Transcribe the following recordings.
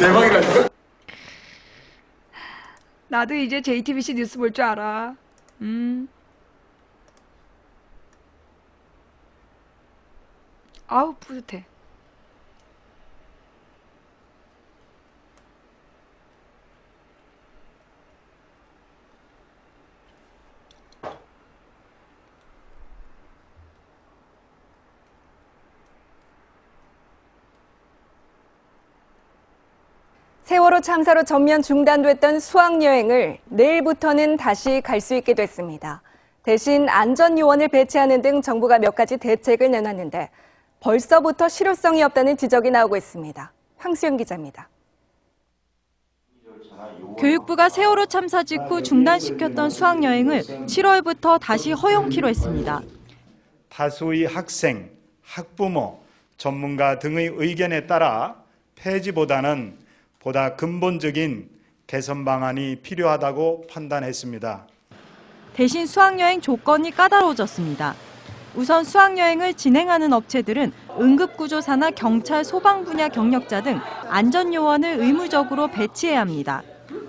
대박이라니까. 나도 이제 JTBC 뉴스 볼 줄 알아. 아우 뿌듯해. 세월호 참사로 전면 중단됐던 수학여행을 내일부터는 다시 갈 수 있게 됐습니다. 대신 안전요원을 배치하는 등 정부가 몇 가지 대책을 내놨는데 벌써부터 실효성이 없다는 지적이 나오고 있습니다. 황수영 기자입니다. 교육부가 세월호 참사 직후 중단시켰던 수학여행을 7월부터 다시 허용키로 했습니다. 다수의 학생, 학부모, 전문가 등의 의견에 따라 폐지보다는 보다 근본적인 개선 방안이 필요하다고 판단했습니다. 대신 수학여행 조건이 까다로워졌습니다. 우선 수학여행을 진행하는 업체들은 응급구조사나 경찰, 소방 분야 경력자 등 안전요원을 의무적으로 배치해야 합니다.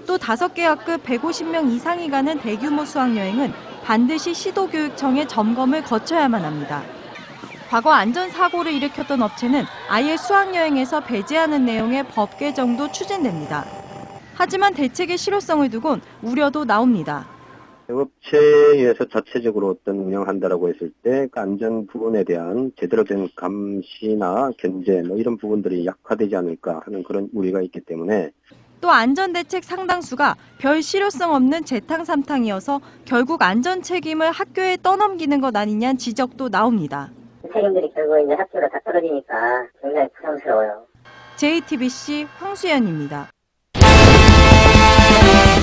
또 5개 학급 150명 이상이 가는 대규모 수학여행은 반드시 시도교육청의 점검을 거쳐야만 합니다. 과거 안전사고를 일으켰던 업체는 아예 수학여행에서 배제하는 내용의 법 개정도 추진됩니다. 하지만 대책의 실효성을 두곤 우려도 나옵니다. 업체에서 자체적으로 어떤 운영한다라고 했을 때 그 안전 부분에 대한 제대로 된 감시나 견제 이런 부분들이 약화되지 않을까 하는 그런 우려가 있기 때문에 또 안전대책 상당수가 별 실효성 없는 재탕3탕이어서 결국 안전 책임을 학교에 떠넘기는 것 아니냐는 지적도 나옵니다. 책임들이 결국 이제 학교로 다 떨어지니까 굉장히 부담스러워요. JTBC 황수연입니다.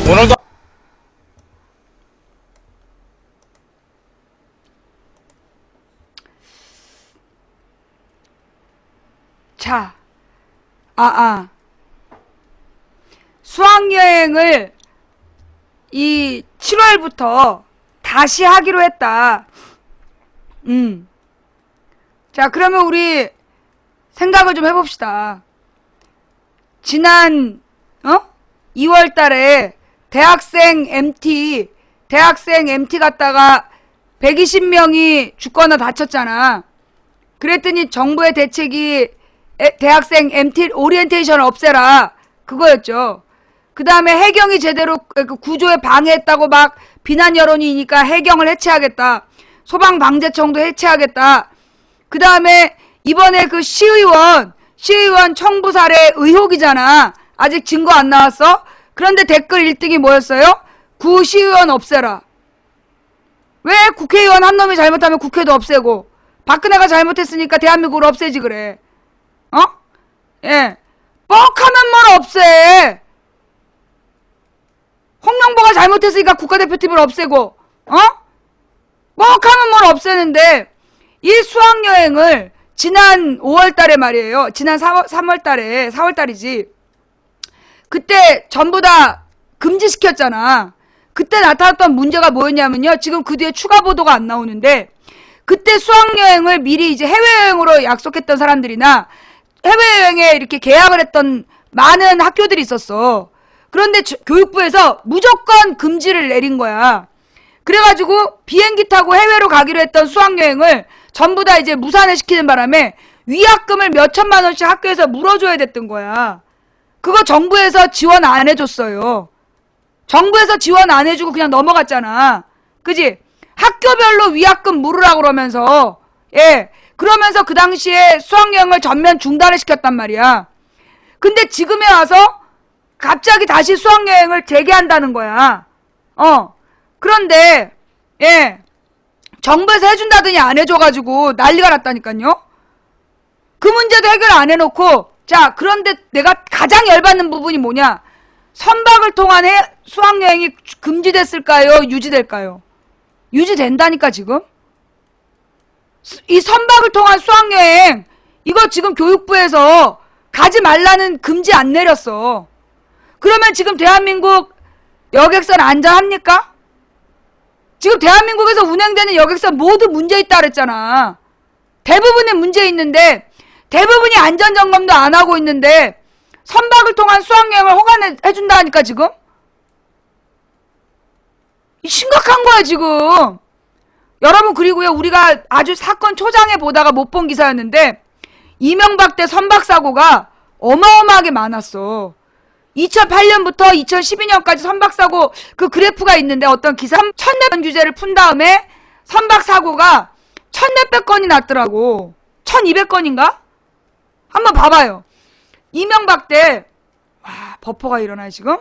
오늘도 자, 수학여행을 이 7월부터 다시 하기로 했다. 자, 그러면 우리 생각을 좀 해봅시다. 지난 2월 달에 대학생 MT 갔다가 120명이 죽거나 다쳤잖아. 그랬더니 정부의 대책이 대학생 MT 오리엔테이션을 없애라 그거였죠. 그 다음에 해경이 제대로 구조에 방해했다고 막 비난 여론이니까 해경을 해체하겠다. 소방방재청도 해체하겠다. 그 다음에 이번에 그 시의원 청부 살해 의혹이잖아. 아직 증거 안 나왔어? 그런데 댓글 1등이 뭐였어요? 구 시의원 없애라. 왜 국회의원 한 놈이 잘못하면 국회도 없애고 박근혜가 잘못했으니까 대한민국을 없애지 그래. 예. 뻑하면 뭘 없애. 홍명보가 잘못했으니까 국가대표팀을 없애고 뻑하면 뭘 없애는데 이 수학여행을 지난 5월달에 말이에요. 지난 3월달에 4월달이지. 그때 전부 다 금지시켰잖아. 그때 나타났던 문제가 뭐였냐면요. 지금 그 뒤에 추가 보도가 안 나오는데 그때 수학여행을 미리 이제 해외여행으로 약속했던 사람들이나 해외여행에 이렇게 계약을 했던 많은 학교들이 있었어. 그런데 교육부에서 무조건 금지를 내린 거야. 그래가지고 비행기 타고 해외로 가기로 했던 수학여행을 전부 다 이제 무산을 시키는 바람에 위약금을 몇 천만 원씩 학교에서 물어줘야 됐던 거야. 그거 정부에서 지원 안 해줬어요. 정부에서 지원 안 해주고 그냥 넘어갔잖아. 그지? 학교별로 위약금 물으라고 그러면서 그러면서 그 당시에 수학여행을 전면 중단을 시켰단 말이야. 근데 지금에 와서 갑자기 다시 수학여행을 재개한다는 거야. 그런데 정부에서 해준다더니 안 해줘가지고 난리가 났다니까요. 그 문제도 해결 안 해놓고 자 그런데 내가 가장 열받는 부분이 뭐냐. 선박을 통한 수학여행이 금지됐을까요? 유지될까요? 유지된다니까 지금. 이 선박을 통한 수학여행 이거 지금 교육부에서 가지 말라는 금지 안 내렸어. 그러면 지금 대한민국 여객선 안전합니까? 지금 대한민국에서 운행되는 여객선 모두 문제 있다 그랬잖아. 대부분의 문제 있는데 대부분이 안전점검도 안 하고 있는데 선박을 통한 수학여행을 허가해준다 하니까 지금? 심각한 거야 지금. 여러분, 그리고요, 우리가 아주 사건 초장에 보다가 못 본 기사였는데 이명박 때 선박사고가 어마어마하게 많았어. 2008년부터 2012년까지 선박사고 그 그래프가 있는데, 어떤 기사 1400건 규제를 푼 다음에 선박사고가 1400 건이 났더라고. 1200건인가? 한번 봐봐요. 이명박 때, 와, 버퍼가 일어나요 지금?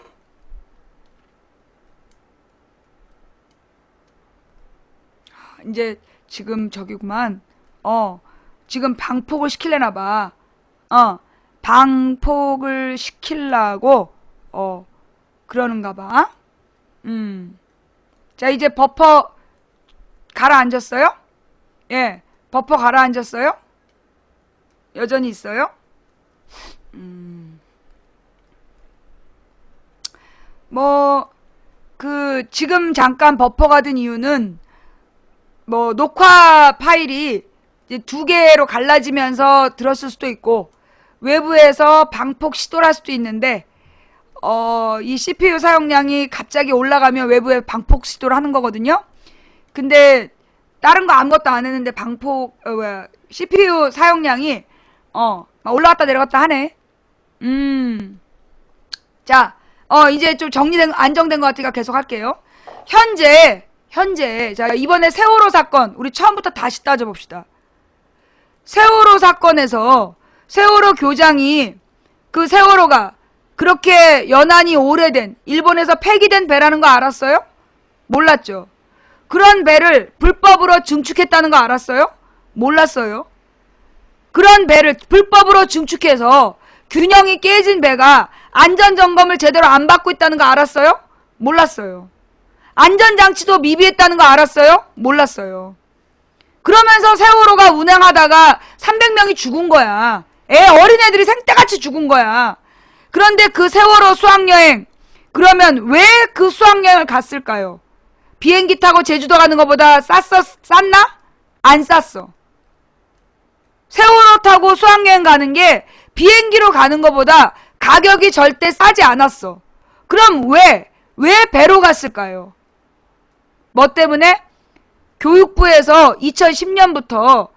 이제 지금 저기구만. 지금 방폭을 시키려나봐. 방폭을 시키려고 그러는가봐. 자, 이제 버퍼 가라앉았어요? 예, 버퍼 가라앉았어요? 여전히 있어요? 지금 잠깐 버퍼가 든 이유는 녹화 파일이 이제 2개로 갈라지면서 들었을 수도 있고, 외부에서 방폭 시도를 할 수도 있는데, 이 CPU 사용량이 갑자기 올라가면 외부에 방폭 시도를 하는 거거든요. 근데 다른 거 아무것도 안 했는데 CPU 사용량이 막 올라갔다 내려갔다 하네. 자, 이제 좀 안정된 것 같으니까 계속 할게요. 현재, 자, 이번에 세월호 사건, 우리 처음부터 다시 따져봅시다. 세월호 사건에서 세월호 교장이, 그 세월호가 그렇게 연한이 오래된, 일본에서 폐기된 배라는 거 알았어요? 몰랐죠. 그런 배를 불법으로 증축했다는 거 알았어요? 몰랐어요. 그런 배를 불법으로 증축해서 균형이 깨진 배가 안전점검을 제대로 안 받고 있다는 거 알았어요? 몰랐어요. 안전장치도 미비했다는 거 알았어요? 몰랐어요. 그러면서 세월호가 운행하다가 300명이 죽은 거야. 어린애들이 생떼같이 죽은 거야. 그런데 그 세월호 수학여행, 그러면 왜 그 수학여행을 갔을까요? 비행기 타고 제주도 가는 것보다 쌌나? 안 쌌어. 세월호 타고 수학여행 가는 게 비행기로 가는 것보다 가격이 절대 싸지 않았어. 그럼 왜 배로 갔을까요? 뭐 때문에? 교육부에서 2011년부터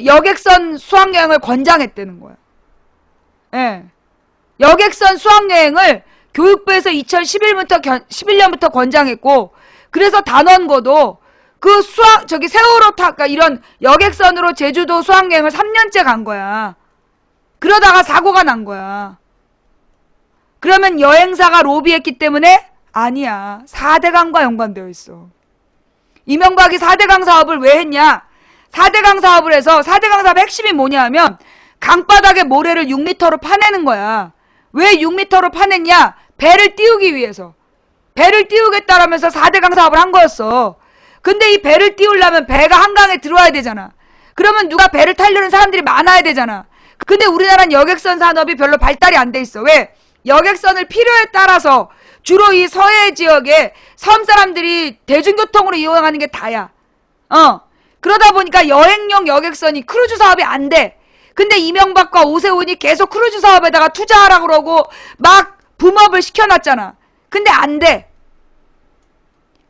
여객선 수학여행을 권장했다는 거야. 예. 여객선 수학여행을 교육부에서 2011년부터 권장했고, 그래서 단원고도 세월호 그러니까 이런 여객선으로 제주도 수학여행을 3년째 간 거야. 그러다가 사고가 난 거야. 그러면 여행사가 로비했기 때문에? 아니야. 4대강과 연관되어 있어. 이명박이 4대강 사업을 왜 했냐? 4대강 사업을 해서 4대강 사업의 핵심이 뭐냐 하면 강바닥에 모래를 6m로 파내는 거야. 왜 6m로 파냈냐? 배를 띄우기 위해서. 배를 띄우겠다라면서 4대강 사업을 한 거였어. 근데 이 배를 띄우려면 배가 한강에 들어와야 되잖아. 그러면 누가 배를 타려는 사람들이 많아야 되잖아. 근데 우리나라는 여객선 산업이 별로 발달이 안 돼 있어. 왜? 여객선을 필요에 따라서 주로 이 서해 지역에 섬 사람들이 대중교통으로 이용하는 게 다야. 그러다 보니까 여행용 여객선이 크루즈 사업이 안 돼. 근데 이명박과 오세훈이 계속 크루즈 사업에다가 투자하라고 그러고 막 붐업을 시켜놨잖아. 근데 안 돼.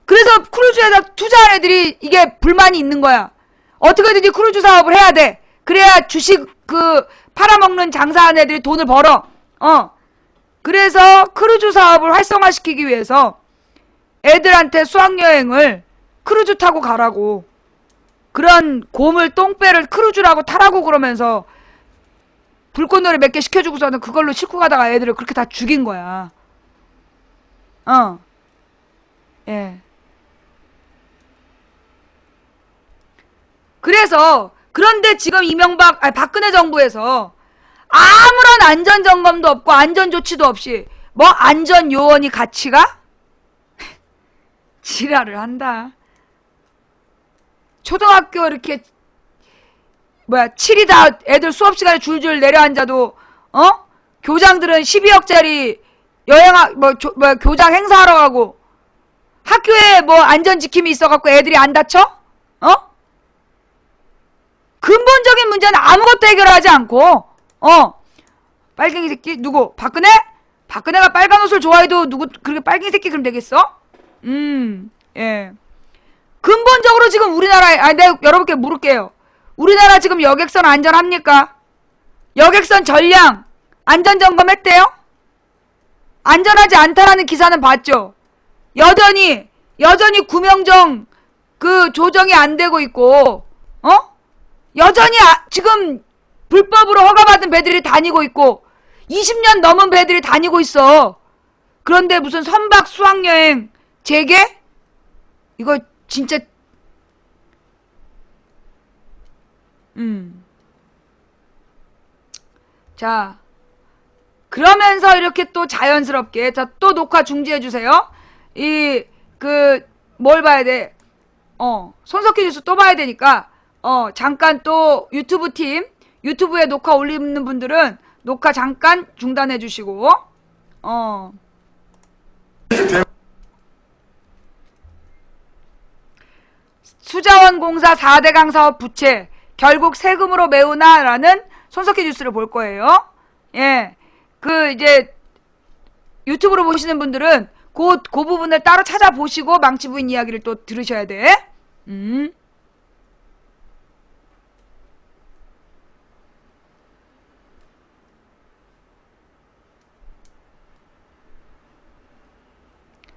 그래서 크루즈에다 투자한 애들이 이게 불만이 있는 거야. 어떻게든지 크루즈 사업을 해야 돼. 그래야 주식 팔아먹는 장사하는 애들이 돈을 벌어. 그래서 크루즈 사업을 활성화시키기 위해서 애들한테 수학여행을 크루즈 타고 가라고, 그런 고물 똥배를 크루즈라고 타라고 그러면서 불꽃놀이 몇 개 시켜주고서는 그걸로 싣고 가다가 애들을 그렇게 다 죽인 거야. 예. 그래서 그런데 지금 박근혜 정부에서 아무런 안전점검도 없고 안전조치도 없이 뭐 안전요원이 같이 가? 지랄을 한다. 초등학교 이렇게 7이 다 애들 수업시간에 줄줄 내려앉아도 교장들은 12억짜리 교장 행사하러 가고, 학교에 뭐 안전지킴이 있어갖고 애들이 안 다쳐? 근본적인 문제는 아무것도 해결하지 않고, 빨갱이 새끼, 누구? 박근혜? 박근혜가 빨간 옷을 좋아해도 누구, 그렇게 빨갱이 새끼 그럼 되겠어? 예. 근본적으로 지금 우리나라에, 내가 여러분께 물을게요. 우리나라 지금 여객선 안전합니까? 여객선 전량 안전점검 했대요? 안전하지 않다라는 기사는 봤죠? 여전히 구명정 그 조정이 안 되고 있고, 여전히 지금 불법으로 허가받은 배들이 다니고 있고 20년 넘은 배들이 다니고 있어. 그런데 무슨 선박 수학여행 재개? 이거 진짜 자, 그러면서 이렇게 또 자연스럽게, 자, 또 녹화 중지해주세요. 뭘 봐야 돼? 손석희 뉴스 또 봐야 되니까, 잠깐 또 유튜브에 녹화 올리는 분들은 녹화 잠깐 중단해주시고, 수자원공사 4대강 사업 부채, 결국 세금으로 메우나라는 손석희 뉴스를 볼 거예요. 예. 이제, 유튜브로 보시는 분들은 그 부분을 따로 찾아보시고 망치부인 이야기를 또 들으셔야 돼.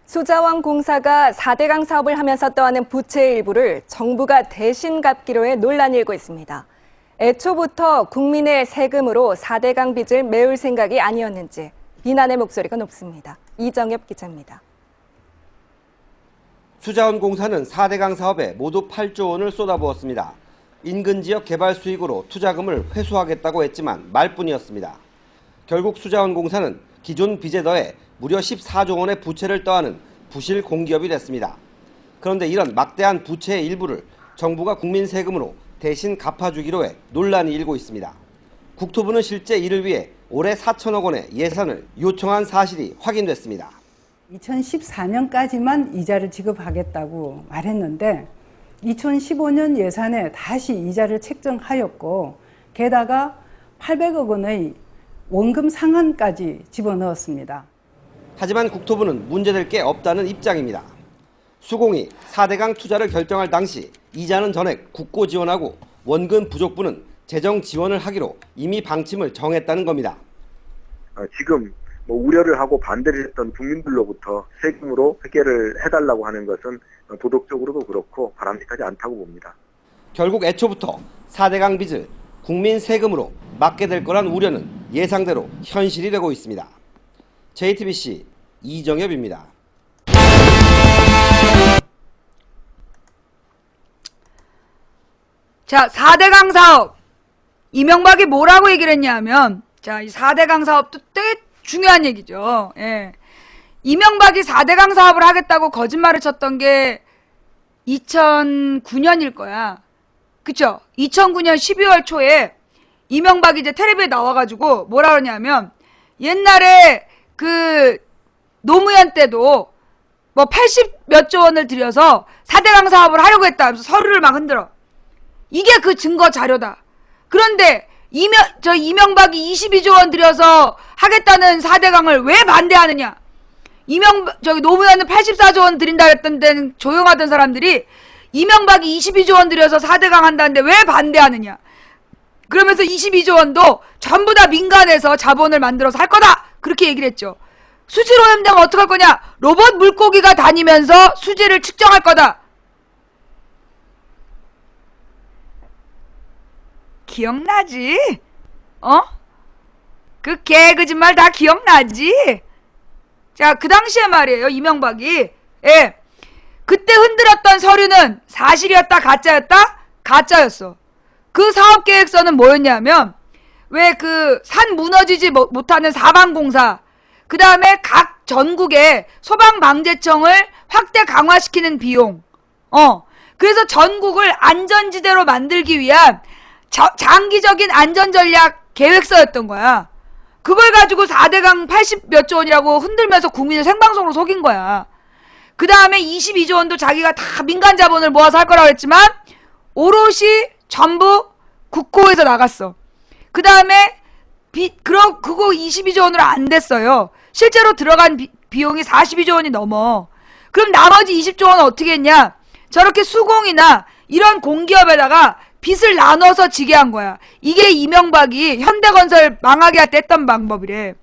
수자원공사가 4대강 사업을 하면서 떠안은 부채의 일부를 정부가 대신 갚기로 해 논란이 일고 있습니다. 애초부터 국민의 세금으로 4대강 빚을 메울 생각이 아니었는지 비난의 목소리가 높습니다. 이정엽 기자입니다. 수자원공사는 4대강 사업에 모두 8조 원을 쏟아부었습니다. 인근 지역 개발 수익으로 투자금을 회수하겠다고 했지만 말뿐이었습니다. 결국 수자원공사는 기존 빚에 더해 무려 14조 원의 부채를 떠안은 부실 공기업이 됐습니다. 그런데 이런 막대한 부채의 일부를 정부가 국민 세금으로 대신 갚아주기로 해 논란이 일고 있습니다. 국토부는 실제 이를 위해 올해 4천억 원의 예산을 요청한 사실이 확인됐습니다. 2014년까지만 이자를 지급하겠다고 말했는데 2015년 예산에 다시 이자를 책정하였고 게다가 800억 원의 원금 상환까지 집어넣었습니다. 하지만 국토부는 문제될 게 없다는 입장입니다. 수공이 4대강 투자를 결정할 당시 이자는 전액 국고 지원하고 원금 부족분은 재정 지원을 하기로 이미 방침을 정했다는 겁니다. 지금 우려를 하고 반대를 했던 국민들로부터 세금으로 해결을 해달라고 하는 것은 도덕적으로도 그렇고 바람직하지 않다고 봅니다. 결국 애초부터 4대강 빚을 국민 세금으로 막게 될 거란 우려는 예상대로 현실이 되고 있습니다. JTBC 이정엽입니다. 자, 4대강 사업. 이명박이 뭐라고 얘기를 했냐면, 자, 이 4대강 사업도 되게 중요한 얘기죠. 예. 이명박이 4대강 사업을 하겠다고 거짓말을 쳤던 게 2009년일 거야. 그쵸? 2009년 12월 초에 이명박이 이제 텔레비에 나와가지고 뭐라 그러냐면, 옛날에 노무현 때도 80 몇 조 원을 들여서 4대강 사업을 하려고 했다 하면서 서류를 막 흔들어. 이게 그 증거 자료다. 그런데 이명박이 22조 원 들여서 하겠다는 4대강을 왜 반대하느냐? 노무현은 84조 원 드린다 했던 데는 조용하던 사람들이 이명박이 22조 원 들여서 4대강 한다는데 왜 반대하느냐? 그러면서 22조 원도 전부 다 민간에서 자본을 만들어서 할 거다! 그렇게 얘기를 했죠. 수질 오염되면 어떡할 거냐? 로봇 물고기가 다니면서 수질을 측정할 거다. 기억나지? 그 개거짓말 다 기억나지? 자, 그 당시에 말이에요, 이명박이. 예. 그때 흔들었던 서류는 사실이었다, 가짜였다? 가짜였어. 그 사업계획서는 뭐였냐면, 왜 산 무너지지 못하는 사방공사, 그 다음에 각 전국에 소방방재청을 확대 강화시키는 비용. 그래서 전국을 안전지대로 만들기 위한 장기적인 안전전략 계획서였던 거야. 그걸 가지고 4대강 80 몇 조 원이라고 흔들면서 국민을 생방송으로 속인 거야. 그 다음에 22조 원도 자기가 다 민간 자본을 모아서 할 거라고 했지만 오롯이 전부 국고에서 나갔어. 그 다음에 그거 22조 원으로 안 됐어요. 실제로 들어간 비용이 42조 원이 넘어. 그럼 나머지 20조 원은 어떻게 했냐? 저렇게 수공이나 이런 공기업에다가 빚을 나눠서 지게 한 거야. 이게 이명박이 현대건설 망하게 할 때 했던 방법이래.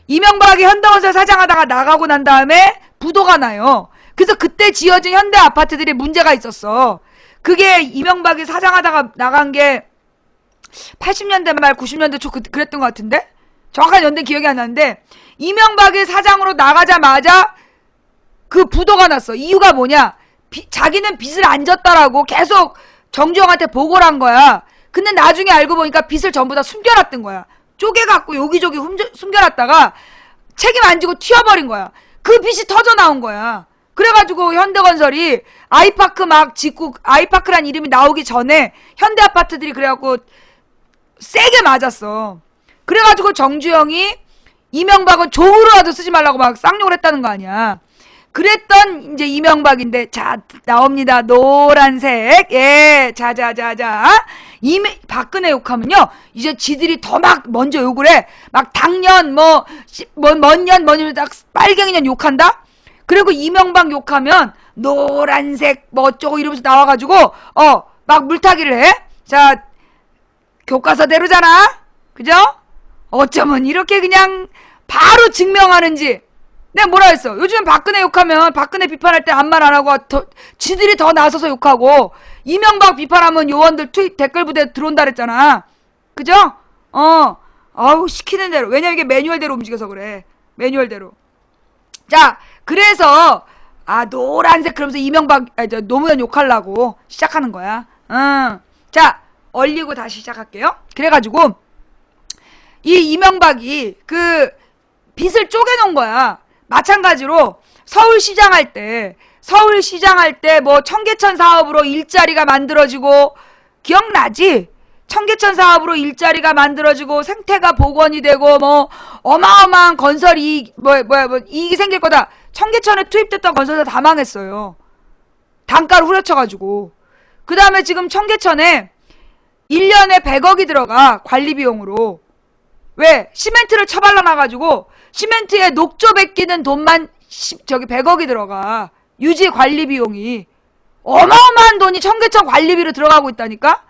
이명박이 현대건설 사장하다가 나가고 난 다음에 부도가 나요. 그래서 그때 지어진 현대 아파트들이 문제가 있었어. 그게 이명박이 사장하다가 나간 게 80년대 말 90년대 초 그랬던 것 같은데? 정확한 연대 기억이 안 나는데 이명박이 사장으로 나가자마자 그 부도가 났어. 이유가 뭐냐? 자기는 빚을 안 졌다라고 계속 정주영한테 보고를 한 거야. 근데 나중에 알고 보니까 빚을 전부 다 숨겨놨던 거야. 쪼개갖고 여기저기 숨겨놨다가 책임 안 지고 튀어버린 거야. 그 빚이 터져 나온 거야. 그래가지고 현대건설이 아이파크 막 짓고, 아이파크란 이름이 나오기 전에 현대아파트들이 그래갖고 세게 맞았어. 그래가지고 정주영이 이명박은 조우로라도 쓰지 말라고 막 쌍욕을 했다는 거 아니야. 그랬던 이제 이명박인데, 자, 나옵니다. 노란색. 예, 자자자자. 박근혜 욕하면요, 이제 지들이 더 막 먼저 욕을 해. 막 당년, 먼년, 딱 빨갱이년 욕한다? 그리고 이명박 욕하면 노란색, 어쩌고 이러면서 나와가지고, 막 물타기를 해. 자, 교과서대로잖아? 그죠? 어쩌면 이렇게 그냥 바로 증명하는지. 내가 뭐라 했어? 요즘 박근혜 욕하면 박근혜 비판할 때 아무 말 안 하고 지들이 더 나서서 욕하고 이명박 비판하면 요원들 댓글 부대 들어온다 그랬잖아. 그죠? 아우 시키는 대로. 왜냐면 이게 매뉴얼대로 움직여서 그래. 매뉴얼대로. 자, 그래서 노란색 그러면서 노무현 욕하려고 시작하는 거야. 자, 얼리고 다시 시작할게요. 그래가지고 이 이명박이 그 빚을 쪼개놓은 거야. 마찬가지로 서울시장 할 때 뭐 청계천 사업으로 일자리가 만들어지고 기억나지? 청계천 사업으로 일자리가 만들어지고 생태가 복원이 되고 뭐 어마어마한 건설 이익이 생길 거다. 청계천에 투입됐던 건설사 다 망했어요. 단가를 후려쳐가지고. 그 다음에 지금 청계천에 1년에 100억이 들어가 관리비용으로. 왜? 시멘트를 처발라놔가지고 시멘트에 녹조 베끼는 돈만 100억이 들어가. 유지 관리 비용이. 어마어마한 돈이 청계천 관리비로 들어가고 있다니까?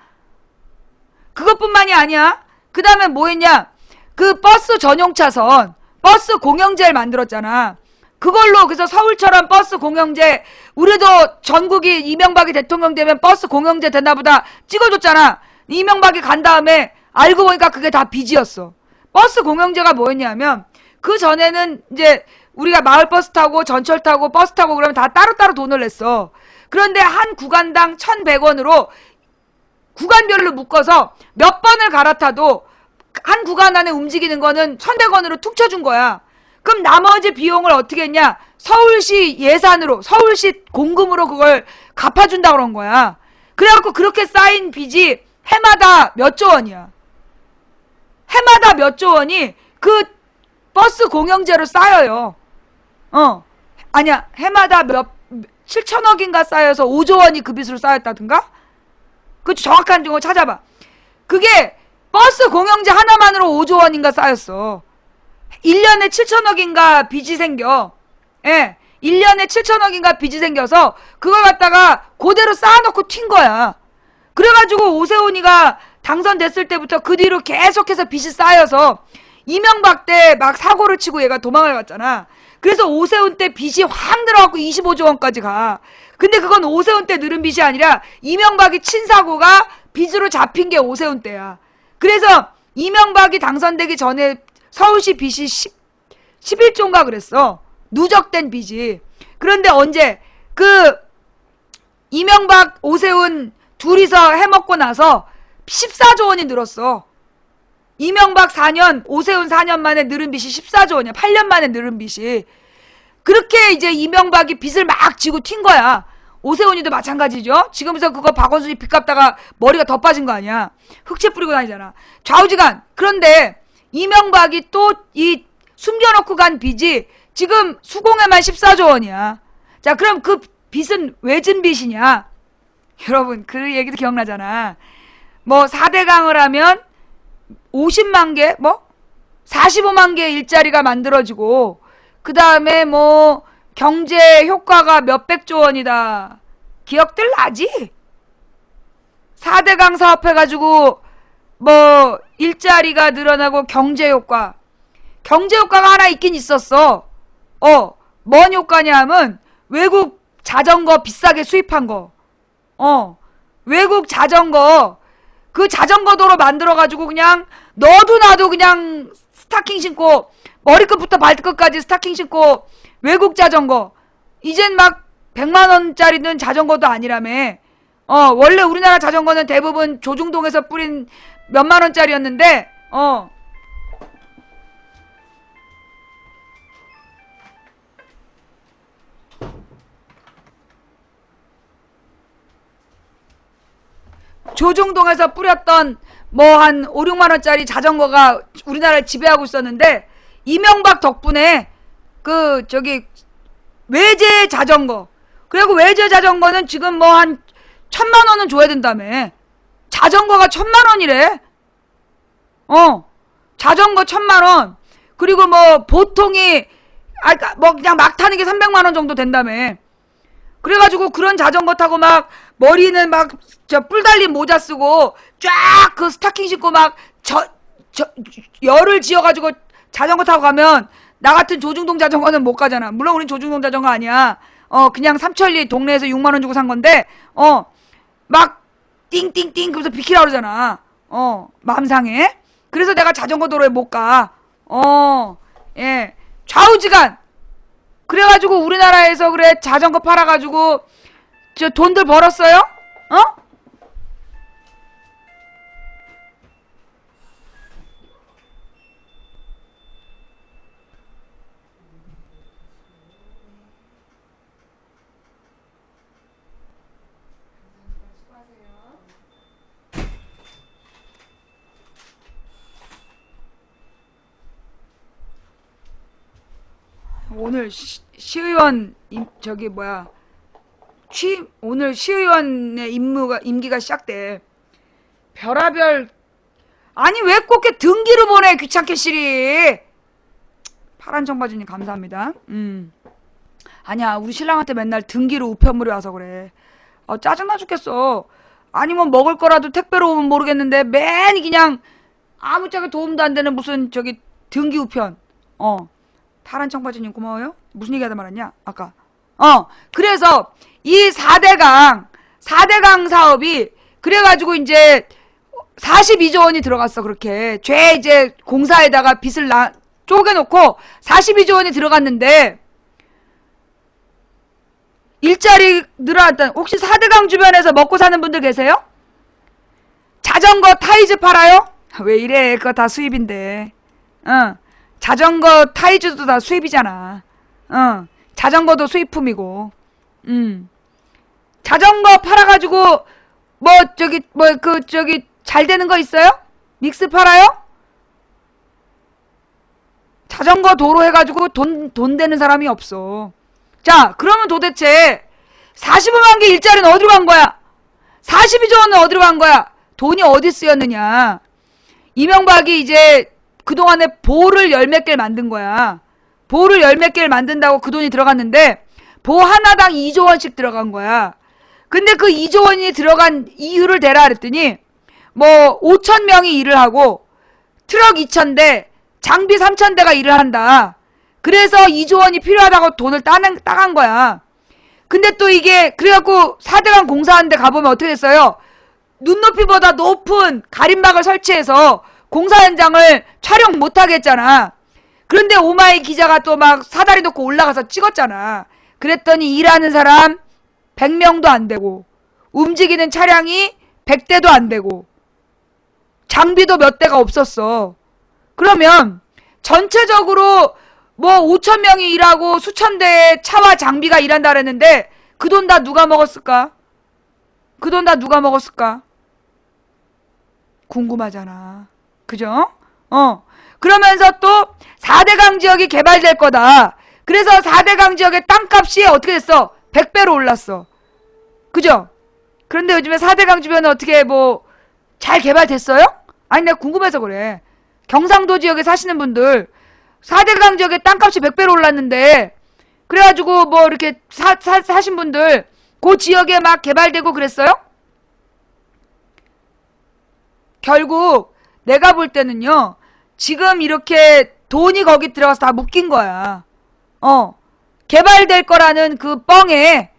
그것뿐만이 아니야. 그 다음에 뭐 했냐? 그 버스 전용 차선, 버스 공영제를 만들었잖아. 그걸로 그래서 서울처럼 버스 공영제, 우리도 전국이 이명박이 대통령 되면 버스 공영제 되나보다 찍어줬잖아. 이명박이 간 다음에 알고 보니까 그게 다 빚이었어. 버스 공영제가 뭐였냐면 그 전에는 이제 우리가 마을버스 타고 전철 타고 버스 타고 그러면 다 따로따로 돈을 냈어. 그런데 한 구간당 1,100원으로 구간별로 묶어서 몇 번을 갈아타도 한 구간 안에 움직이는 거는 1,100원으로 툭 쳐준 거야. 그럼 나머지 비용을 어떻게 했냐? 서울시 예산으로, 서울시 공금으로 그걸 갚아준다 그런 거야. 그래갖고 그렇게 쌓인 빚이 해마다 몇 조 원이야. 해마다 몇 조 원이 그 버스 공영제로 쌓여요. 아니야. 해마다 7천억인가 쌓여서 5조 원이 그 빚으로 쌓였다든가? 그 정확한 거 찾아봐. 그게 버스 공영제 하나만으로 5조 원인가 쌓였어. 1년에 7천억인가 빚이 생겨. 예. 1년에 7천억인가 빚이 생겨서 그걸 갖다가 그대로 쌓아놓고 튄 거야. 그래가지고 오세훈이가 당선됐을 때부터 그 뒤로 계속해서 빚이 쌓여서 이명박 때 막 사고를 치고 얘가 도망을 갔잖아. 그래서 오세훈 때 빚이 확 늘어갖고 25조 원까지 가. 근데 그건 오세훈 때 늘은 빚이 아니라 이명박이 친 사고가 빚으로 잡힌 게 오세훈 때야. 그래서 이명박이 당선되기 전에 서울시 빚이 11조인가 그랬어. 누적된 빚이. 그런데 언제 그 이명박 오세훈 둘이서 해먹고 나서 14조 원이 늘었어. 이명박 4년, 오세훈 4년 만에 늘은 빚이 14조 원이야. 8년 만에 늘은 빚이. 그렇게 이제 이명박이 빚을 막 지고 튄 거야. 오세훈이도 마찬가지죠. 지금부터 그거 박원순이 빚 갚다가 머리가 더 빠진 거 아니야. 흑채 뿌리고 다니잖아. 좌우지간. 그런데 이명박이 또 이 숨겨놓고 간 빚이 지금 수공에만 14조 원이야. 자, 그럼 그 빚은 왜 진 빚이냐? 여러분, 그 얘기도 기억나잖아. 뭐 4대강을 하면 50만 개, 뭐 45만 개의 일자리가 만들어지고, 그 다음에 뭐 경제 효과가 몇백조 원이다. 기억들 나지? 4대강 사업 해가지고 뭐 일자리가 늘어나고 경제 효과가 하나 있긴 있었어. 뭔 효과냐 하면 외국 자전거 비싸게 수입한 거. 외국 자전거, 그 자전거 도로 만들어가지고 그냥 너도 나도 그냥 스타킹 신고, 머리끝부터 발끝까지 스타킹 신고 외국 자전거. 이젠 막 100만 원짜리는 자전거도 아니라며. 원래 우리나라 자전거는 대부분 조중동에서 뿌린 몇만 원짜리였는데, 조중동에서 뿌렸던 뭐 한 5, 6만 원짜리 자전거가 우리나라를 지배하고 있었는데, 이명박 덕분에 외제 자전거, 그리고 외제 자전거는 지금 뭐 한 1000만 원은 줘야 된다며. 자전거가 1000만 원이래. 자전거 1000만 원. 그리고 뭐 보통이 뭐 그냥 막 타는 게 300만 원 정도 된다며. 그래가지고 그런 자전거 타고 막 머리는 막 뿔 달린 모자 쓰고 쫙 그 스타킹 신고 막 열을 지어가지고 자전거 타고 가면, 나 같은 조중동 자전거는 못 가잖아. 물론 우린 조중동 자전거 아니야. 그냥 삼천리 동네에서 6만 원 주고 산 건데, 막 띵띵띵 그러면서 비키라 그러잖아. 마음 상해. 그래서 내가 자전거 도로에 못 가. 예. 좌우지간. 그래가지고 우리나라에서 그래 자전거 팔아가지고 저 돈들 벌었어요? 오늘 시의원 오늘 시의원의 임기가 시작돼. 별하별. 아니 왜 꼭 이렇게 등기로 보내, 귀찮게 시리. 파란 청바지님 감사합니다. 아니야, 우리 신랑한테 맨날 등기로 우편물이 와서 그래. 짜증나 죽겠어. 아니면 먹을 거라도 택배로 오면 모르겠는데 맨 그냥 아무짝에 도움도 안 되는 무슨 등기 우편. 파란 청바지님 고마워요. 무슨 얘기하다 말았냐 아까. 그래서 이 4대강 사업이 그래가지고 이제 42조 원이 들어갔어. 그렇게 이제 공사에다가 빚을 쪼개놓고 42조 원이 들어갔는데, 일자리 늘어났다. 혹시 4대강 주변에서 먹고 사는 분들 계세요? 자전거 타이즈 팔아요? 왜 이래, 그거 다 수입인데. 자전거 타이즈도 다 수입이잖아. 자전거도 수입품이고. 자전거 팔아가지고 잘 되는 거 있어요? 믹스 팔아요? 자전거 도로 해가지고 돈 되는 사람이 없어. 자, 그러면 도대체 45만 개 일자리는 어디로 간 거야? 42조 원은 어디로 간 거야? 돈이 어디 쓰였느냐? 이명박이 이제 그동안에 보를 열 몇 개를 만든 거야. 보를 열 몇 개를 만든다고 그 돈이 들어갔는데, 보 하나당 2조 원씩 들어간 거야. 근데 그 2조 원이 들어간 이유를 대라 그랬더니, 뭐 5천 명이 일을 하고 트럭 2,000대, 장비 3,000대가 일을 한다. 그래서 2조 원이 필요하다고 돈을 따간 거야. 근데 또 이게 그래갖고 4대강 공사하는데 가보면 어떻게 됐어요? 눈높이보다 높은 가림막을 설치해서 공사 현장을 촬영 못하게 했잖아. 그런데 오마이 기자가 또 막 사다리 놓고 올라가서 찍었잖아. 그랬더니 일하는 사람 100명도 안 되고, 움직이는 차량이 100대도 안 되고, 장비도 몇 대가 없었어. 그러면 전체적으로 뭐 5천 명이 일하고 수천 대의 차와 장비가 일한다 그랬는데, 그 돈 다 누가 먹었을까? 그 돈 다 누가 먹었을까? 궁금하잖아. 그죠? 그러면서 또 4대강 지역이 개발될 거다. 그래서 4대강 지역의 땅값이 어떻게 됐어? 100배로 올랐어. 그죠? 그런데 요즘에 4대강 주변은 어떻게 뭐 잘 개발됐어요? 아니 내가 궁금해서 그래. 경상도 지역에 사시는 분들 4대강 지역에 땅값이 100배로 올랐는데 그래가지고 뭐 이렇게 사신 분들 그 지역에 막 개발되고 그랬어요? 결국 내가 볼 때는요. 지금 이렇게 돈이 거기 들어가서 다 묶인 거야. 개발될 거라는 그 뻥에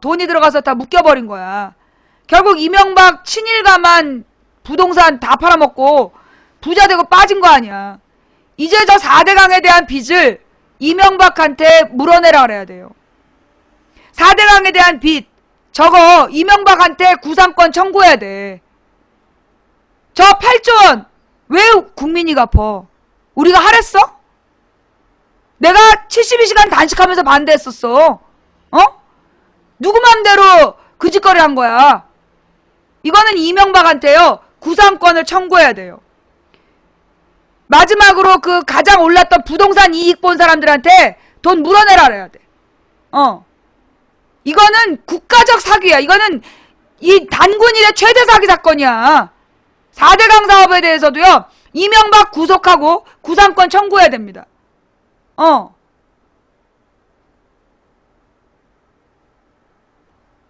돈이 들어가서 다 묶여버린 거야. 결국 이명박 친일가만 부동산 다 팔아먹고 부자 되고 빠진 거 아니야. 이제 저 4대강에 대한 빚을 이명박한테 물어내라 그래야 돼요. 4대강에 대한 빚 저거 이명박한테 구상권 청구해야 돼. 저 8조 원 왜 국민이 갚어? 우리가 하랬어? 내가 72시간 단식하면서 반대했었어. 누구 맘대로 그 짓거리 한 거야. 이거는 이명박한테요. 구상권을 청구해야 돼요. 마지막으로 그 가장 올랐던 부동산 이익 본 사람들한테 돈 물어내라 그래야 돼. 이거는 국가적 사기야. 이거는 이 단군 일의 최대 사기 사건이야. 4대강 사업에 대해서도요. 이명박 구속하고 구상권 청구해야 됩니다.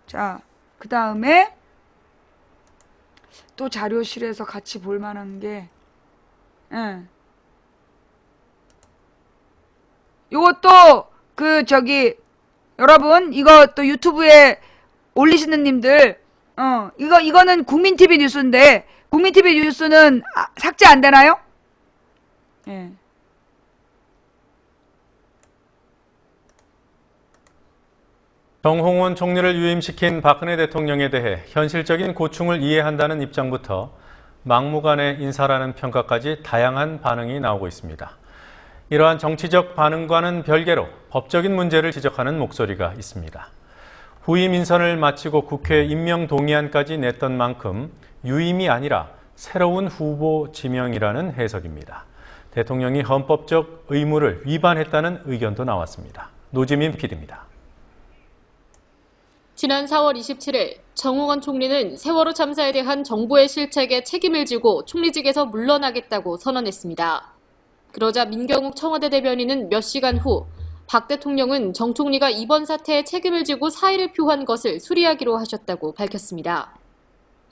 자, 그 다음에 또 자료실에서 같이 볼 만한 게 요것도 여러분 이거 또 유튜브에 올리시는 님들 이거는 국민TV 뉴스인데 국민TV 뉴스는 삭제 안 되나요? 예. 정홍원 총리를 유임시킨 박근혜 대통령에 대해 현실적인 고충을 이해한다는 입장부터 막무가내 인사라는 평가까지 다양한 반응이 나오고 있습니다. 이러한 정치적 반응과는 별개로 법적인 문제를 지적하는 목소리가 있습니다. 후임 인선을 마치고 국회 임명 동의안까지 냈던 만큼 유임이 아니라 새로운 후보 지명이라는 해석입니다. 대통령이 헌법적 의무를 위반했다는 의견도 나왔습니다. 노지민 PD입니다. 지난 4월 27일 정홍원 총리는 세월호 참사에 대한 정부의 실책에 책임을 지고 총리직에서 물러나겠다고 선언했습니다. 그러자 민경욱 청와대 대변인은 몇 시간 후 박 대통령은 정 총리가 이번 사태에 책임을 지고 사의를 표한 것을 수리하기로 하셨다고 밝혔습니다.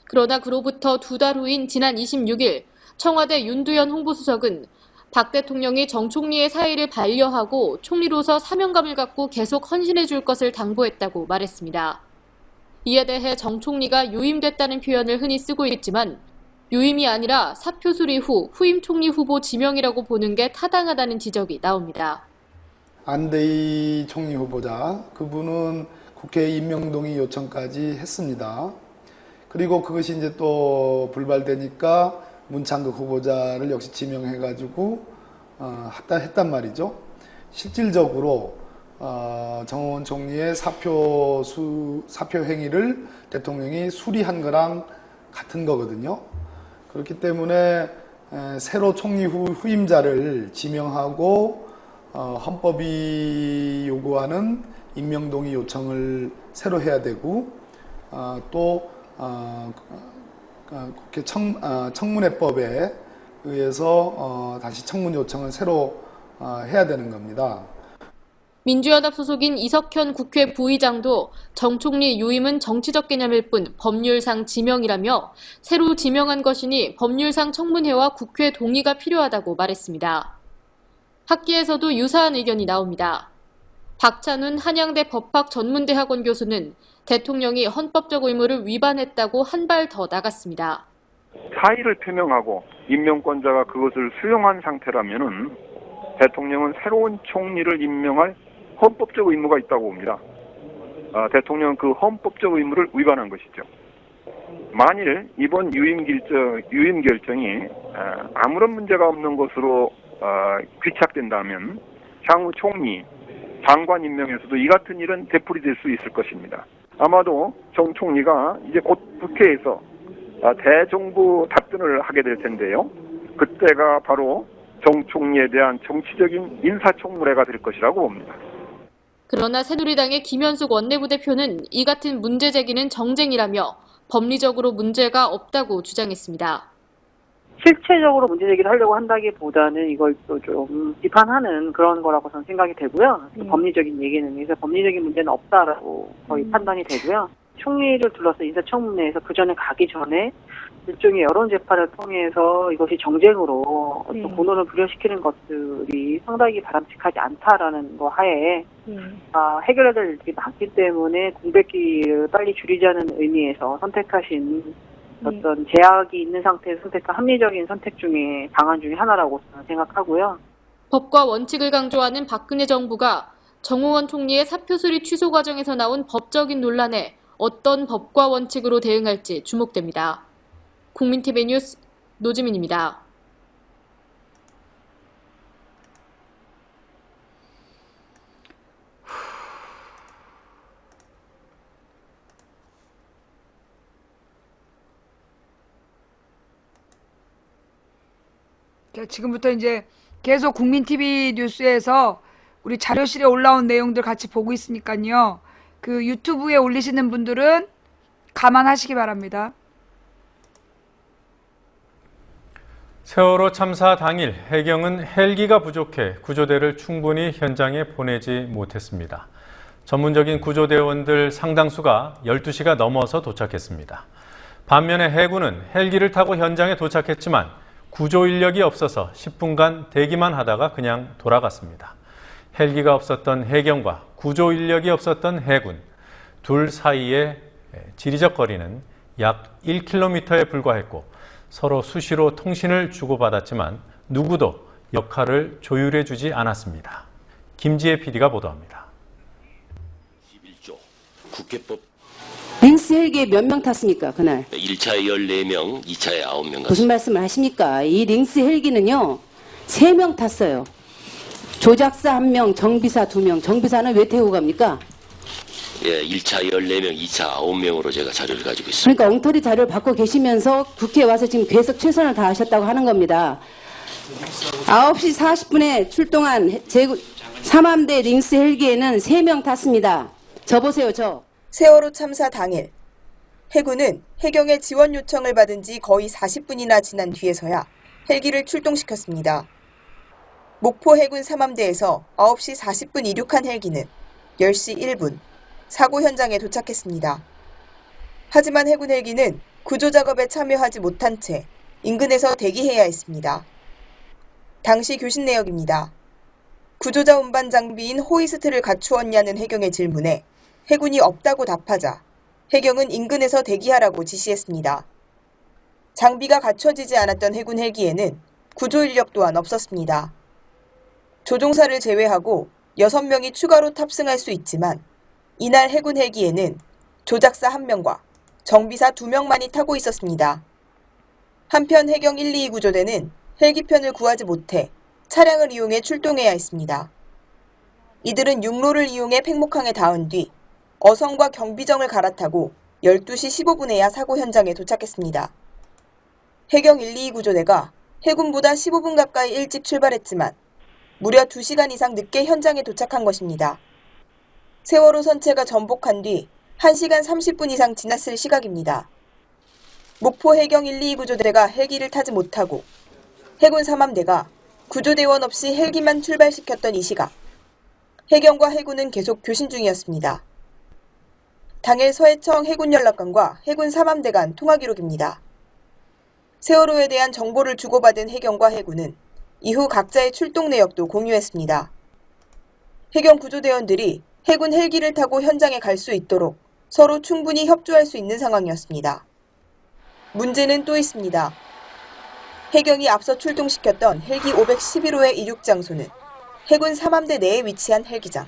그러나 그로부터 2달 후인 지난 26일 청와대 윤두현 홍보수석은 박 대통령이 정 총리의 사의를 반려하고 총리로서 사명감을 갖고 계속 헌신해 줄 것을 당부했다고 말했습니다. 이에 대해 정 총리가 유임됐다는 표현을 흔히 쓰고 있지만 유임이 아니라 사표 수리 후 후임 총리 후보 지명이라고 보는 게 타당하다는 지적이 나옵니다. 안대희 총리 후보자, 그분은 국회 임명동의 요청까지 했습니다. 그리고 그것이 이제 또 불발되니까 문창극 후보자를 역시 지명해가지고 했단 말이죠. 실질적으로 정홍원 총리의 사표 행위를 대통령이 수리한 거랑 같은 거거든요. 그렇기 때문에 새로 총리 후임자를 지명하고 헌법이 요구하는 임명동의 요청을 새로 해야 되고 또 국회 청문회법에 의해서 다시 청문 요청을 새로 해야 되는 겁니다. 민주연합 소속인 이석현 국회 부의장도 정 총리 유임은 정치적 개념일 뿐 법률상 지명이라며 새로 지명한 것이니 법률상 청문회와 국회 동의가 필요하다고 말했습니다. 학계에서도 유사한 의견이 나옵니다. 박찬훈 한양대 법학전문대학원 교수는 대통령이 헌법적 의무를 위반했다고 한 발 더 나갔습니다. 사의를 표명하고 임명권자가 그것을 수용한 상태라면은 대통령은 새로운 총리를 임명할 헌법적 의무가 있다고 봅니다. 대통령은 그 헌법적 의무를 위반한 것이죠. 만일 이번 유임 결정이 아무런 문제가 없는 것으로 귀착된다면 향후 총리, 장관 임명에서도 이 같은 일은 되풀이될 수 있을 것입니다. 아마도 정 총리가 이제 곧 국회에서 대정부 답변을 하게 될 텐데요. 그때가 바로 정 총리에 대한 정치적인 인사청문회가 될 것이라고 봅니다. 그러나 새누리당의 김현숙 원내부대표는 이 같은 문제 제기는 정쟁이라며 법리적으로 문제가 없다고 주장했습니다. 실체적으로 문제 제기를 하려고 한다기보다는 이걸 또 좀 비판하는 그런 거라고 저는 생각이 되고요. 법리적인 얘기는 그래서 법리적인 문제는 없다라고 거의 판단이 되고요. 총리를 둘러서 인사청문회에서 그 전에 가기 전에 일종의 여론 재판을 통해서 이것이 정쟁으로 어떤 본론을 부여시키는 것들이 상당히 바람직하지 않다라는 거 하에 해결해야 될 일들이 많기 때문에 공백기를 빨리 줄이자는 의미에서 선택하신 어떤 제약이 있는 상태에서 선택한 합리적인 선택 중에 방안 중에 하나라고 저는 생각하고요. 법과 원칙을 강조하는 박근혜 정부가 정호원 총리의 사표 수리 취소 과정에서 나온 법적인 논란에 어떤 법과 원칙으로 대응할지 주목됩니다. 국민TV 뉴스 노지민입니다. 자, 지금부터 이제 계속 국민TV 뉴스에서 우리 자료실에 올라온 내용들 같이 보고 있으니까요. 그 유튜브에 올리시는 분들은 감안하시기 바랍니다. 세월호 참사 당일 해경은 헬기가 부족해 구조대를 충분히 현장에 보내지 못했습니다. 전문적인 구조대원들 상당수가 12시가 넘어서 도착했습니다. 반면에 해군은 헬기를 타고 현장에 도착했지만 구조 인력이 없어서 10분간 대기만 하다가 그냥 돌아갔습니다. 헬기가 없었던 해경과 구조 인력이 없었던 해군, 둘 사이의 지리적 거리는 약 1km에 불과했고 서로 수시로 통신을 주고받았지만 누구도 역할을 조율해주지 않았습니다. 김지혜 PD가 보도합니다. 11조 국회법 링스 헬기에 몇 명 탔습니까, 그날? 1차에 14명, 2차에 9명. 무슨 말씀을 하십니까? 이 링스 헬기는요, 3명 탔어요. 조작사 1명, 정비사 2명. 정비사는 왜 태우고 갑니까? 예, 1차 14명, 2차 9명으로 제가 자료를 가지고 있습니다. 그러니까 엉터리 자료를 받고 계시면서 국회에 와서 지금 계속 최선을 다하셨다고 하는 겁니다. 9시 40분에 출동한 삼함대 링스 헬기에는 3명 탔습니다. 저 보세요, 저. 세월호 참사 당일 해군은 해경의 지원 요청을 받은 지 거의 40분이나 지난 뒤에서야 헬기를 출동시켰습니다. 목포 해군 삼함대에서 9시 40분 이륙한 헬기는 10시 1분 사고 현장에 도착했습니다. 하지만 해군 헬기는 구조 작업에 참여하지 못한 채 인근에서 대기해야 했습니다. 당시 교신 내역입니다. 구조자 운반 장비인 호이스트를 갖추었냐는 해경의 질문에 해군이 없다고 답하자 해경은 인근에서 대기하라고 지시했습니다. 장비가 갖춰지지 않았던 해군 헬기에는 구조 인력 또한 없었습니다. 조종사를 제외하고 6명이 추가로 탑승할 수 있지만 이날 해군 헬기에는 조작사 1명과 정비사 2명만이 타고 있었습니다. 한편 해경 122 구조대는 헬기편을 구하지 못해 차량을 이용해 출동해야 했습니다. 이들은 육로를 이용해 팽목항에 닿은 뒤 어선과 경비정을 갈아타고 12시 15분에야 사고 현장에 도착했습니다. 해경 122 구조대가 해군보다 15분 가까이 일찍 출발했지만 무려 2시간 이상 늦게 현장에 도착한 것입니다. 세월호 선체가 전복한 뒤 1시간 30분 이상 지났을 시각입니다. 목포 해경 122 구조대가 헬기를 타지 못하고 해군 삼함대가 구조대원 없이 헬기만 출발시켰던 이 시각. 해경과 해군은 계속 교신 중이었습니다. 당일 서해청 해군연락관과 해군 삼함대 간 통화 기록입니다. 세월호에 대한 정보를 주고받은 해경과 해군은 이후 각자의 출동 내역도 공유했습니다. 해경 구조대원들이 해군 헬기를 타고 현장에 갈 수 있도록 서로 충분히 협조할 수 있는 상황이었습니다. 문제는 또 있습니다. 해경이 앞서 출동시켰던 헬기 511호의 이륙 장소는 해군 삼함대 내에 위치한 헬기장.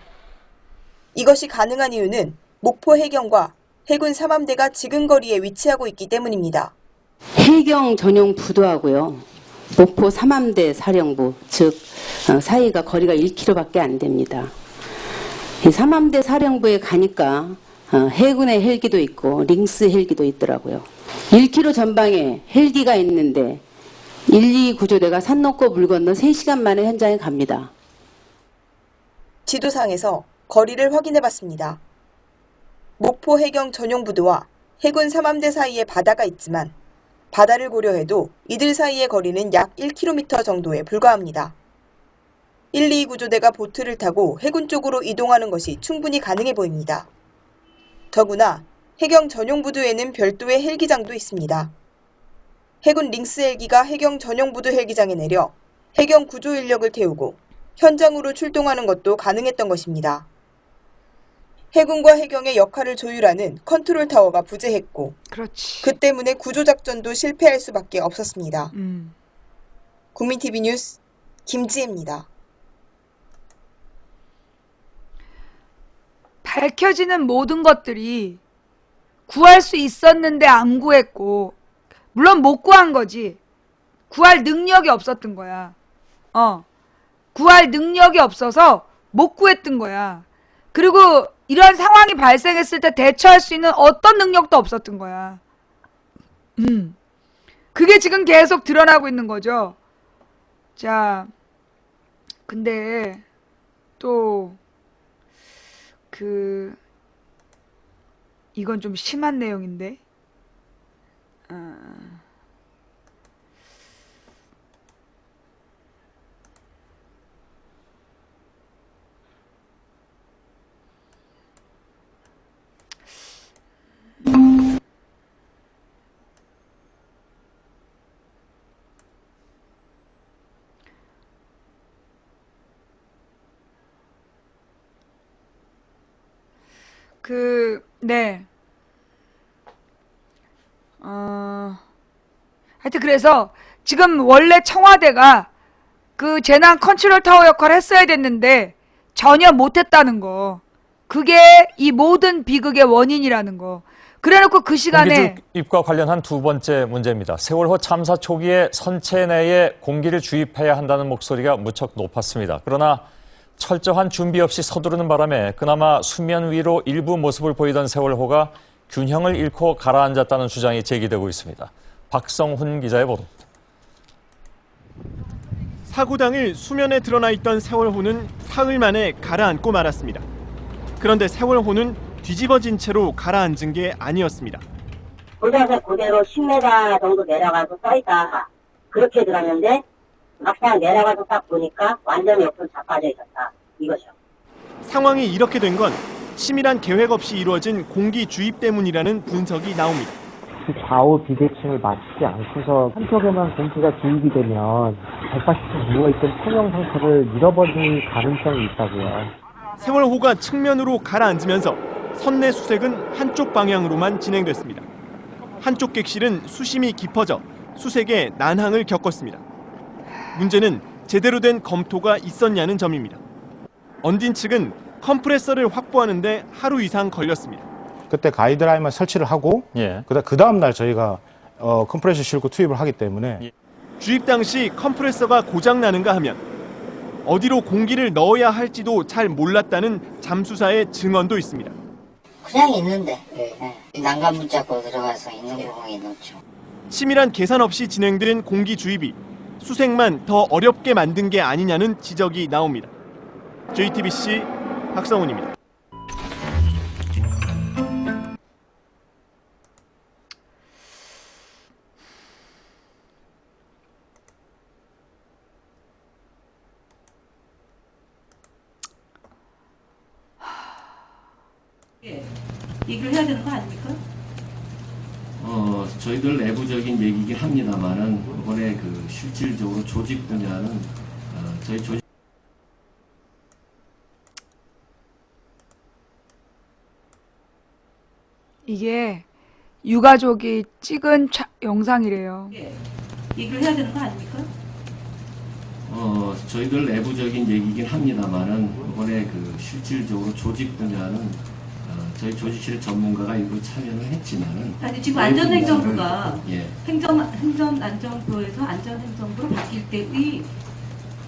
이것이 가능한 이유는 목포 해경과 해군 삼함대가 지근거리에 위치하고 있기 때문입니다. 해경 전용 부도하고요. 목포 삼함대 사령부, 즉 사이가 거리가 1km밖에 안 됩니다. 이 삼함대 사령부에 가니까 해군의 헬기도 있고 링스 헬기도 있더라고요. 1km 전방에 헬기가 있는데 122 구조대가 산 넘고 물 건너 3시간 만에 현장에 갑니다. 지도상에서 거리를 확인해봤습니다. 목포 해경 전용 부도와 해군 3함대 사이에 바다가 있지만 바다를 고려해도 이들 사이의 거리는 약 1km 정도에 불과합니다. 1, 2 구조대가 보트를 타고 해군 쪽으로 이동하는 것이 충분히 가능해 보입니다. 더구나 해경 전용 부두에는 별도의 헬기장도 있습니다. 해군 링스 헬기가 해경 전용 부두 헬기장에 내려 해경 구조 인력을 태우고 현장으로 출동하는 것도 가능했던 것입니다. 해군과 해경의 역할을 조율하는 컨트롤 타워가 부재했고 그 때문에 구조작전도 실패할 수밖에 없었습니다. 국민TV 뉴스 김지혜입니다. 밝혀지는 모든 것들이 구할 수 있었는데 안 구했고, 물론 못 구한 거지. 구할 능력이 없었던 거야. 구할 능력이 없어서 못 구했던 거야. 그리고 이런 상황이 발생했을 때 대처할 수 있는 어떤 능력도 없었던 거야. 그게 지금 계속 드러나고 있는 거죠. 자, 근데 또 이건 좀 심한 내용인데. 네. 하여튼 그래서 지금 원래 청와대가 그 재난 컨트롤 타워 역할을 했어야 됐는데 전혀 못했다는 거. 그게 이 모든 비극의 원인이라는 거. 그래놓고 그 시간에 주입과 관련한 두 번째 문제입니다. 세월호 참사 초기에 선체 내에 공기를 주입해야 한다는 목소리가 무척 높았습니다. 그러나 철저한 준비 없이 서두르는 바람에 그나마 수면 위로 일부 모습을 보이던 세월호가 균형을 잃고 가라앉았다는 주장이 제기되고 있습니다. 박성훈 기자의 보도입니다. 사고 당일 수면에 드러나 있던 세월호는 사흘 만에 가라앉고 말았습니다. 그런데 세월호는 뒤집어진 채로 가라앉은 게 아니었습니다. 고장사 그대로 10m 정도 내려가서 써있다. 그렇게 들었는데 막상 내려가서 딱 보니까 완전히 옆으로 자빠져 있었다. 이거죠. 상황이 이렇게 된 건 치밀한 계획 없이 이루어진 공기 주입 때문이라는 분석이 나옵니다. 좌우 비대칭을 맞추지 않고서 한쪽에만 공기가 주입이 되면 180도 누워있던 투명 상태를 잃어버릴 가능성이 있다고요. 세월호가 측면으로 가라앉으면서 선내 수색은 한쪽 방향으로만 진행됐습니다. 한쪽 객실은 수심이 깊어져 수색에 난항을 겪었습니다. 문제는 제대로 된 검토가 있었냐는 점입니다. 언딘 측은 컴프레서를 확보하는데 하루 이상 걸렸습니다. 그때 가이드라인만 설치를 하고 그 다음 날 저희가 컴프레서 싣고 투입을 하기 때문에 주입 당시 컴프레서가 고장나는가 하면 어디로 공기를 넣어야 할지도 잘 몰랐다는 잠수사의 증언도 있습니다. 그냥 있는데 난간 붙잡고 들어가서 있는 부분이 넣죠. 치밀한 계산 없이 진행된 공기 주입이 수색만 더 어렵게 만든 게 아니냐는 지적이 나옵니다. JTBC 박성훈입니다. 얘기를 해야 되는 거 아닙니까? 저희들 내부적인 얘기긴 합니다만은 이번에 그 실질적으로 조직 분야는 저희 조직 이게 유가족이 찍은 영상이래요. 얘기를 해야 되는 거 아닙니까? 저희들 내부적인 얘기긴 합니다만은 이번에 그 실질적으로 조직 분야는 저희 조직실 전문가가 일부 참여를 했지만은 아니 지금 안전행정부가 예. 행정안전부에서 안전행정부로 바뀔 때의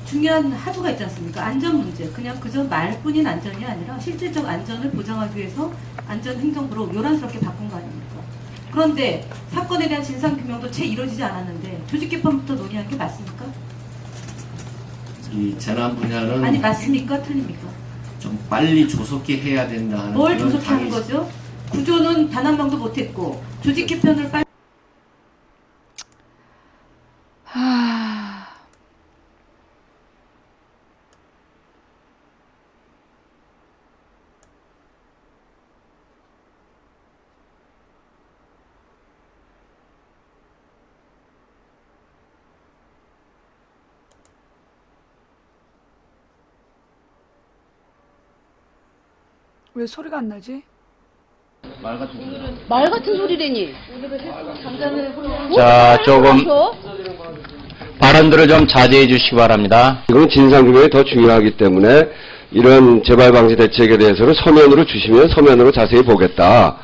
중요한 하부가 있지 않습니까? 안전 문제. 그냥 그저 말뿐인 안전이 아니라 실질적 안전을 보장하기 위해서 안전행정부로 요란스럽게 바꾼 거 아닙니까? 그런데 사건에 대한 진상규명도 채 이루어지지 않았는데 조직 개편부터 논의한 게 맞습니까? 이 재난 분야는 아니 맞습니까? 틀립니까? 좀 빨리 조속히 해야 된다는 뭘 조속히 하는 거죠? 구조는 단 한 명도 못했고 조직 개편을 빨리. 왜 소리가 안 나지? 말 같은 소리라니. 자, 조금 발언들을 좀 자제해 주시기 바랍니다. 이건 진상규명이 더 중요하기 때문에 이런 재발 방지 대책에 대해서는 서면으로 주시면 서면으로 자세히 보겠다.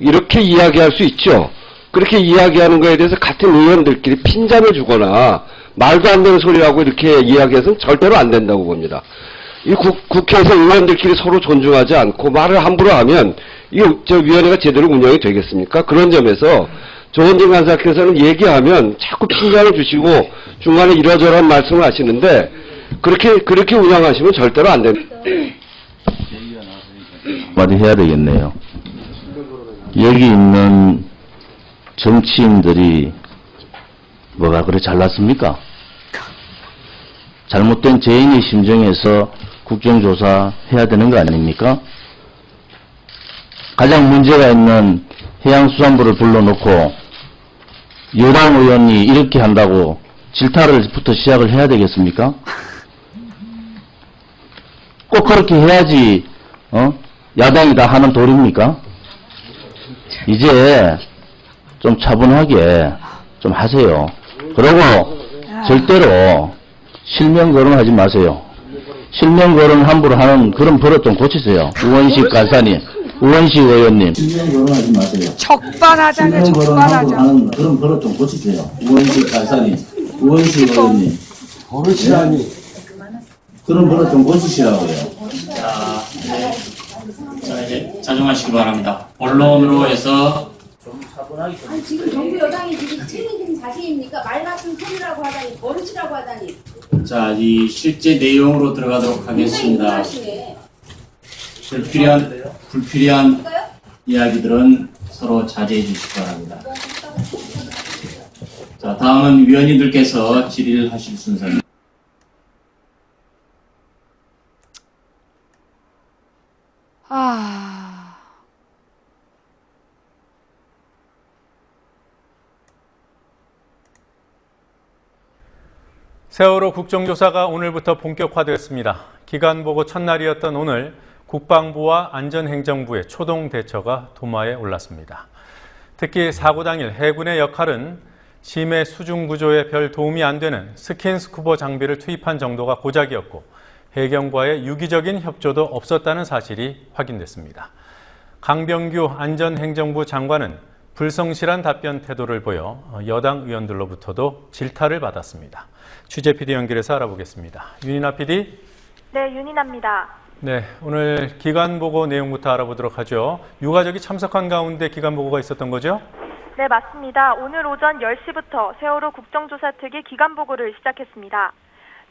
이렇게 이야기할 수 있죠. 그렇게 이야기하는 거에 대해서 같은 의원들끼리 핀잔을 주거나 말도 안 되는 소리라고 이렇게 이야기해서는 절대로 안 된다고 봅니다. 이 국회에서 의원들끼리 서로 존중하지 않고 말을 함부로 하면 이 위원회가 제대로 운영이 되겠습니까? 그런 점에서 조원진 간사께서는 얘기하면 자꾸 핀잔을 주시고 중간에 이러저러한 말씀을 하시는데 그렇게 운영하시면 절대로 안 됩니다. 한마디 해야 되겠네요. 여기 있는 정치인들이 뭐가 그래 잘났습니까? 잘못된 죄인의 심정에서 국정조사 해야 되는 거 아닙니까? 가장 문제가 있는 해양수산부를 불러놓고 여당 의원이 이렇게 한다고 질타를부터 시작을 해야 되겠습니까? 꼭 그렇게 해야지 야당이 다 하는 도리입니까? 이제 좀 차분하게 좀 하세요. 그리고 절대로 실명 거론하지 마세요. 실명 거론 함부로 하는 그런 버릇 좀 고치세요. 우원식 간사님, 우원식 의원님. 실명 거론하지 마세요. 적반하장에 적반하장. 하는 그런 버릇 좀 고치세요. 우원식 간사님, 우원식 의원님. 버릇이라니. 그런 버릇 좀 고치시라고요. 자, 이제 자중하시기 바랍니다. 언론으로 해서 아니 지금 정부 여당이 지금 책임진 자세입니까? 말 같은 소리라고 하다니 버릇이라고 하다니. 자, 이 실제 내용으로 들어가도록 하겠습니다. 불필요한 이야기들은 서로 자제해 주시기 바랍니다. 자, 다음은 위원님들께서 질의하실 순서입니다. 세월호 국정조사가 오늘부터 본격화되었습니다. 기간보고 첫날이었던 오늘 국방부와 안전행정부의 초동 대처가 도마에 올랐습니다. 특히 사고 당일 해군의 역할은 심해 수중 구조에 별 도움이 안 되는 스킨스쿠버 장비를 투입한 정도가 고작이었고 해경과의 유기적인 협조도 없었다는 사실이 확인됐습니다. 강병규 안전행정부 장관은 불성실한 답변 태도를 보여 여당 의원들로부터도 질타를 받았습니다. 취재 PD 연결해서 알아보겠습니다. 윤이나 PD. 네, 윤이나입니다. 네, 오늘 기간보고 내용부터 알아보도록 하죠. 유가족이 참석한 가운데 기간보고가 있었던 거죠? 네, 맞습니다. 오늘 오전 10시부터 세월호 국정조사특위 기간보고를 시작했습니다.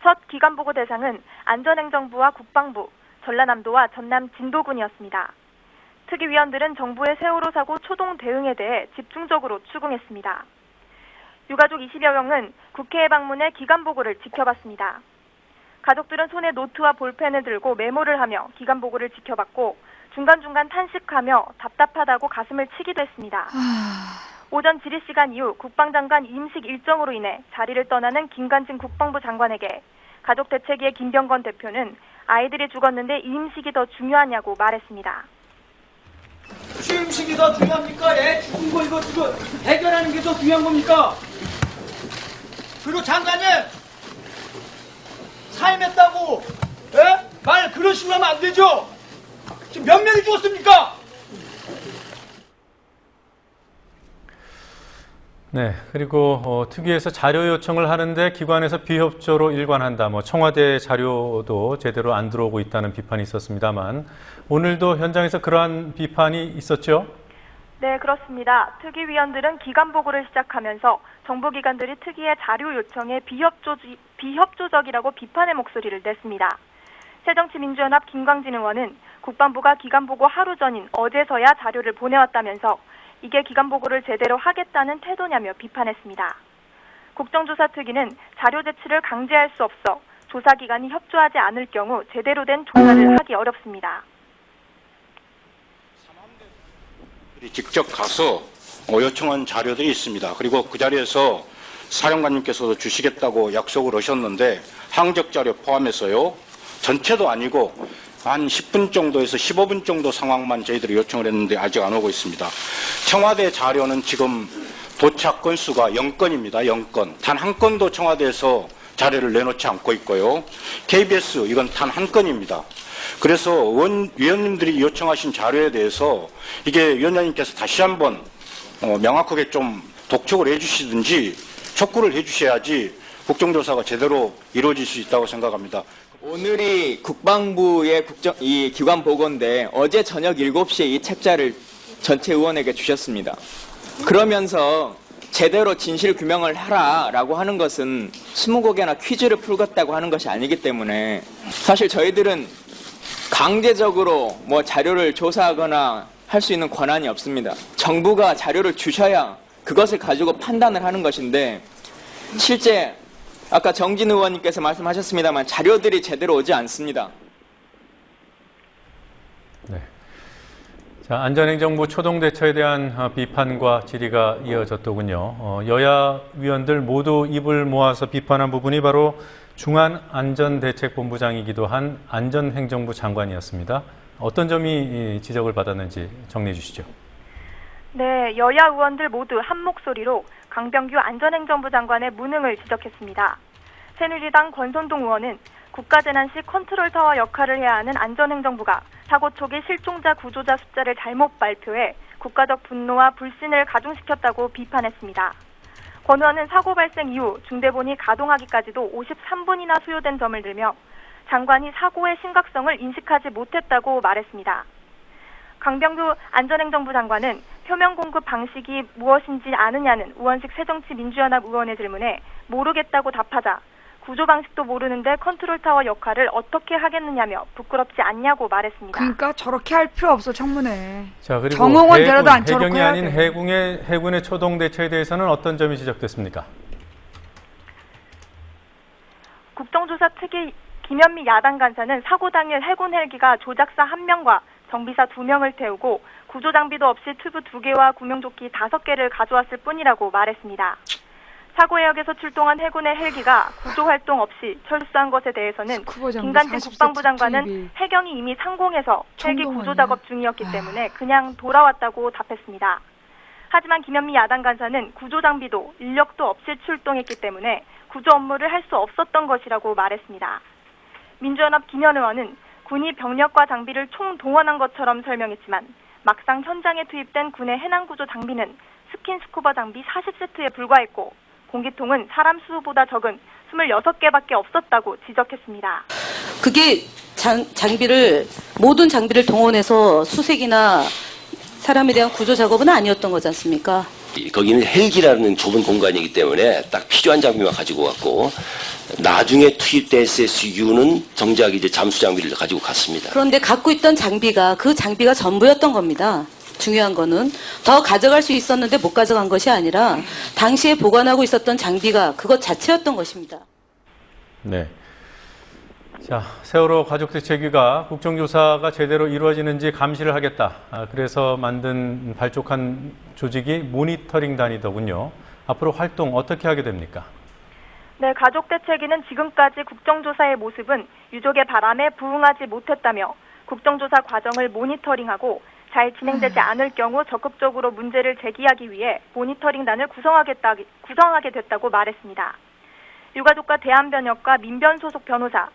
첫 기간보고 대상은 안전행정부와 국방부, 전라남도와 전남 진도군이었습니다. 특위위원들은 정부의 세월호 사고 초동 대응에 대해 집중적으로 추궁했습니다. 유가족 20여 명은 국회에 방문해 기간보고를 지켜봤습니다. 가족들은 손에 노트와 볼펜을 들고 메모를 하며 기간보고를 지켜봤고 중간중간 탄식하며 답답하다고 가슴을 치기도 했습니다. 오전 질의시간 이후 국방장관 임식 일정으로 인해 자리를 떠나는 김관진 국방부 장관에게 가족대책위의 김병건 대표는 아이들이 죽었는데 임식이 더 중요하냐고 말했습니다. 취임식이 더 중요합니까? 애 죽은 거 이거 지금 해결하는 게 더 중요한 겁니까? 그리고 장관님 사임했다고 말 그런 식으로 하면 안 되죠? 지금 몇 명이 죽었습니까? 네, 그리고 특위에서 자료 요청을 하는데 기관에서 비협조로 일관한다. 청와대 자료도 제대로 안 들어오고 있다는 비판이 있었습니다만 오늘도 현장에서 그러한 비판이 있었죠? 네, 그렇습니다. 특위위원들은 기간보고를 시작하면서 정부기관들이 특위의 자료 요청에 비협조적이라고 비판의 목소리를 냈습니다. 새정치민주연합 김광진 의원은 국방부가 기간보고 하루 전인 어제서야 자료를 보내왔다면서 이게 기간보고를 제대로 하겠다는 태도냐며 비판했습니다. 국정조사 특위는 자료 제출을 강제할 수 없어 조사기관이 협조하지 않을 경우 제대로 된 조사를 하기 어렵습니다. 직접 가서 요청한 자료들이 있습니다. 그리고 그 자리에서 사령관님께서도 주시겠다고 약속을 하셨는데 항적 자료 포함해서요. 전체도 아니고 한 10분 정도에서 15분 정도 상황만 저희들이 요청을 했는데 아직 안 오고 있습니다. 청와대 자료는 지금 도착 건수가 0건입니다. 0건. 단 한 건도 청와대에서 자료를 내놓지 않고 있고요. KBS 이건 단 한 건입니다. 그래서 위원님들이 요청하신 자료에 대해서 이게 위원장님께서 다시 한번 명확하게 좀 독촉을 해주시든지 촉구를 해주셔야지 국정조사가 제대로 이루어질 수 있다고 생각합니다. 오늘이 국방부의 이 기관 보고인데 어제 저녁 7시에 이 책자를 전체 의원에게 주셨습니다. 그러면서 제대로 진실 규명을 하라라고 하는 것은 20곡이나 퀴즈를 풀겠다고 하는 것이 아니기 때문에 사실 저희들은 강제적으로 자료를 조사하거나 할 수 있는 권한이 없습니다. 정부가 자료를 주셔야 그것을 가지고 판단을 하는 것인데 실제 아까 정진 의원님께서 말씀하셨습니다만 자료들이 제대로 오지 않습니다. 네. 자, 안전행정부 초동대처에 대한 비판과 질의가 이어졌더군요. 여야 위원들 모두 입을 모아서 비판한 부분이 바로 중앙안전대책본부장이기도 한 안전행정부 장관이었습니다. 어떤 점이 지적을 받았는지 정리해 주시죠. 네, 여야 의원들 모두 한 목소리로 강병규 안전행정부 장관의 무능을 지적했습니다. 새누리당 권선동 의원은 국가재난 시 컨트롤타워 역할을 해야 하는 안전행정부가 사고 초기 실종자 구조자 숫자를 잘못 발표해 국가적 분노와 불신을 가중시켰다고 비판했습니다. 권 의원은 사고 발생 이후 중대본이 가동하기까지도 53분이나 소요된 점을 들며 장관이 사고의 심각성을 인식하지 못했다고 말했습니다. 강병규 안전행정부 장관은 표면 공급 방식이 무엇인지 아느냐는 우원식 새정치민주연합 의원의 질문에 모르겠다고 답하자 구조 방식도 모르는데 컨트롤타워 역할을 어떻게 하겠느냐며 부끄럽지 않냐고 말했습니다. 그러니까 저렇게 할 필요 없어 청문회. 자, 그리고 정홍원 데려도 안 저렇게 해경이 해야 아닌 돼. 해군의 초동 대처에 대해서는 어떤 점이 지적됐습니까? 국정조사 특위 김현미 야당 간사는 사고 당일 해군 헬기가 조작사 1명과 정비사 2명을 태우고 구조장비도 없이 튜브 2개와 구명조끼 5개를 가져왔을 뿐이라고 말했습니다. 사고 해역에서 출동한 해군의 헬기가 구조활동 없이 철수한 것에 대해서는 김관진 국방부 장관은 해경이 이미 상공에서 헬기 구조작업 중이었기 때문에 그냥 돌아왔다고 답했습니다. 하지만 김현미 야당 간사는 구조장비도 인력도 없이 출동했기 때문에 구조 업무를 할 수 없었던 것이라고 말했습니다. 민주연합 김현 의원은 군이 병력과 장비를 총동원한 것처럼 설명했지만 막상 현장에 투입된 군의 해난구조 장비는 스킨스쿠버 장비 40세트에 불과했고 공기통은 사람 수보다 적은 26개밖에 없었다고 지적했습니다. 그게 모든 장비를 동원해서 수색이나 사람에 대한 구조 작업은 아니었던 거지 않습니까? 거기는 헬기라는 좁은 공간이기 때문에 딱 필요한 장비만 가지고 갔고 나중에 투입됐을 SU는 정작 이제 잠수 장비를 가지고 갔습니다. 그런데 갖고 있던 장비가 그 장비가 전부였던 겁니다. 중요한 거는 더 가져갈 수 있었는데 못 가져간 것이 아니라 당시에 보관하고 있었던 장비가 그것 자체였던 것입니다. 네. 자, 세월호 가족대책위가 국정조사가 제대로 이루어지는지 감시를 하겠다. 그래서 만든 발족한 조직이 모니터링단이더군요. 앞으로 활동 어떻게 하게 됩니까? 네, 가족대책위는 지금까지 국정조사의 모습은 유족의 바람에 부응하지 못했다며 국정조사 과정을 모니터링하고 잘 진행되지 않을 경우 적극적으로 문제를 제기하기 위해 모니터링단을 구성하게 됐다고 말했습니다. 유가족과 대한변협과 민변 소속 변호사,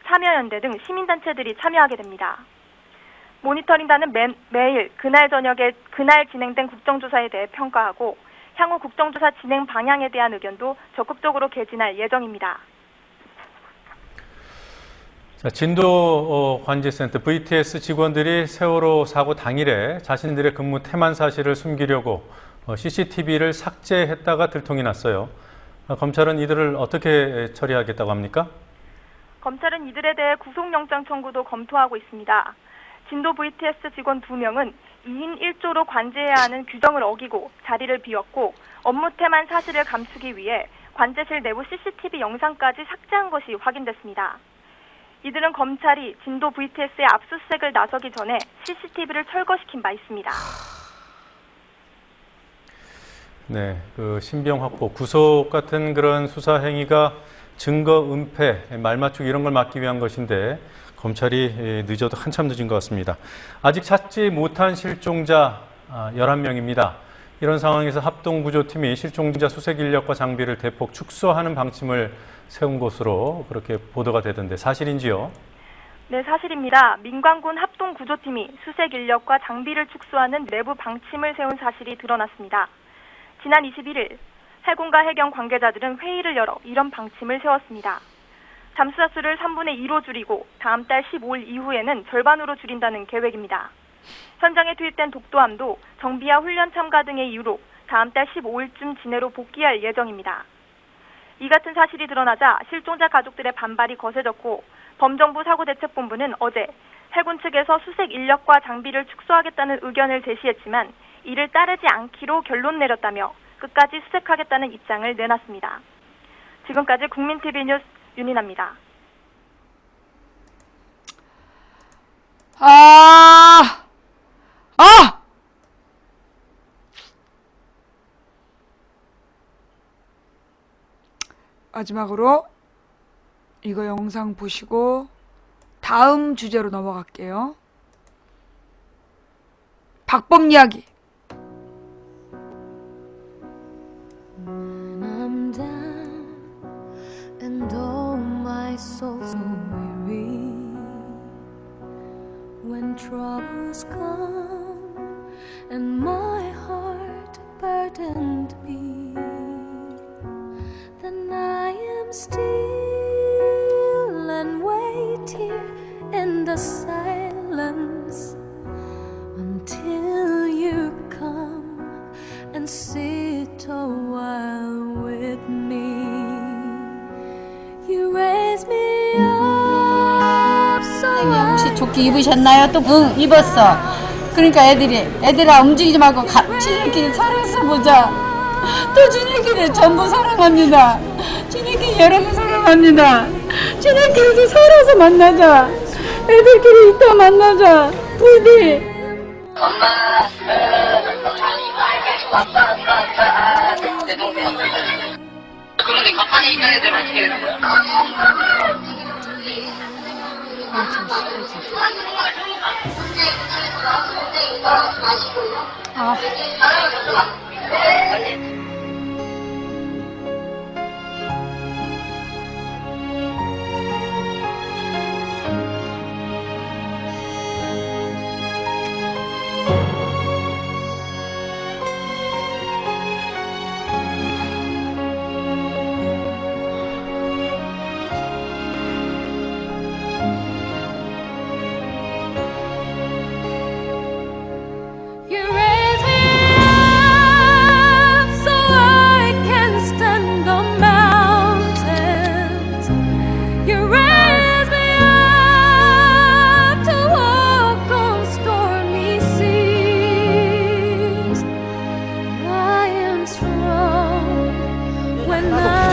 참여연대 등 시민단체들이 참여하게 됩니다. 모니터링단은 매일 그날 저녁에 그날 진행된 국정조사에 대해 평가하고 향후 국정조사 진행 방향에 대한 의견도 적극적으로 개진할 예정입니다. 자, 진도 관제센터 VTS 직원들이 세월호 사고 당일에 자신들의 근무 태만 사실을 숨기려고 CCTV를 삭제했다가 들통이 났어요. 검찰은 이들을 어떻게 처리하겠다고 합니까? 검찰은 이들에 대해 구속영장 청구도 검토하고 있습니다. 진도 VTS 직원 2명은 2인 1조로 관제해야 하는 규정을 어기고 자리를 비웠고 업무 태만 사실을 감추기 위해 관제실 내부 CCTV 영상까지 삭제한 것이 확인됐습니다. 이들은 검찰이 진도 VTS의 압수수색을 나서기 전에 CCTV를 철거시킨 바 있습니다. 네, 그 신병 확보, 구속 같은 그런 수사 행위가 증거 은폐, 말맞추기 이런 걸 막기 위한 것인데 검찰이 늦어도 한참 늦은 것 같습니다. 아직 찾지 못한 실종자 11명입니다. 이런 상황에서 합동구조팀이 실종자 수색 인력과 장비를 대폭 축소하는 방침을 세운 것으로 그렇게 보도가 되던데 사실인지요? 네, 사실입니다. 민관군 합동구조팀이 수색 인력과 장비를 축소하는 내부 방침을 세운 사실이 드러났습니다. 지난 21일 해군과 해경 관계자들은 회의를 열어 이런 방침을 세웠습니다. 잠수사 수를 3분의 2로 줄이고 다음 달 15일 이후에는 절반으로 줄인다는 계획입니다. 현장에 투입된 독도함도 정비와 훈련 참가 등의 이유로 다음 달 15일쯤 진해로 복귀할 예정입니다. 이 같은 사실이 드러나자 실종자 가족들의 반발이 거세졌고 범정부 사고대책본부는 어제 해군 측에서 수색 인력과 장비를 축소하겠다는 의견을 제시했지만 이를 따르지 않기로 결론 내렸다며 끝까지 수색하겠다는 입장을 내놨습니다. 지금까지 국민TV 뉴스 윤인아입니다. 마지막으로 이거 영상 보시고 다음 주제로 넘어갈게요. 박범 이야기. And oh, my soul so weary when troubles come and my heart burdened be, then I am still and wait here in the silence until you come and sit a while with me. You raise me up so 선생님 혹시 조끼 입으셨나요? 또 응, 입었어. 그러니까 애들아 움직이지 말고 지네끼리 살아서 보자. 또 지네끼리 전부 사랑합니다. 지네끼리 여러분 사랑합니다. 지네끼리도 살아서 만나자. 애들끼리 이따 만나자. 부디. 엄마, 아빠, 내 동생. 그런데 가만히 있는 애들 어떻게 되는 거야?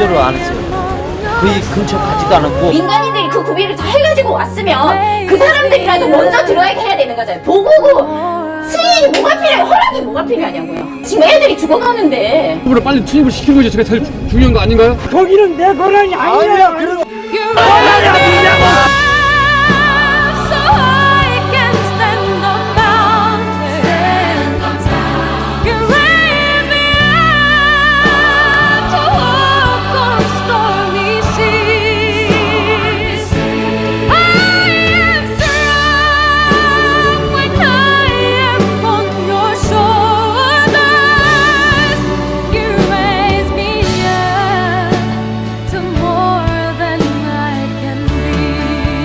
구조를 안 했어요. 거의 근처 가지도 않았고. 민간인들이 그 구비를 다 해가지고 왔으면 그 사람들이라도 먼저 들어가게 해야 되는 거잖아요. 보고고 승인이 뭐가 필요해요? 허락이 뭐가 필요하냐고요. 지금 애들이 죽어가는데. 그보다 빨리 투입을 시키는 것이 제가 제일 중요한 거 아닌가요? 거기는 내 권한이 아니에요. 권한이 아니냐고. To more than I can be.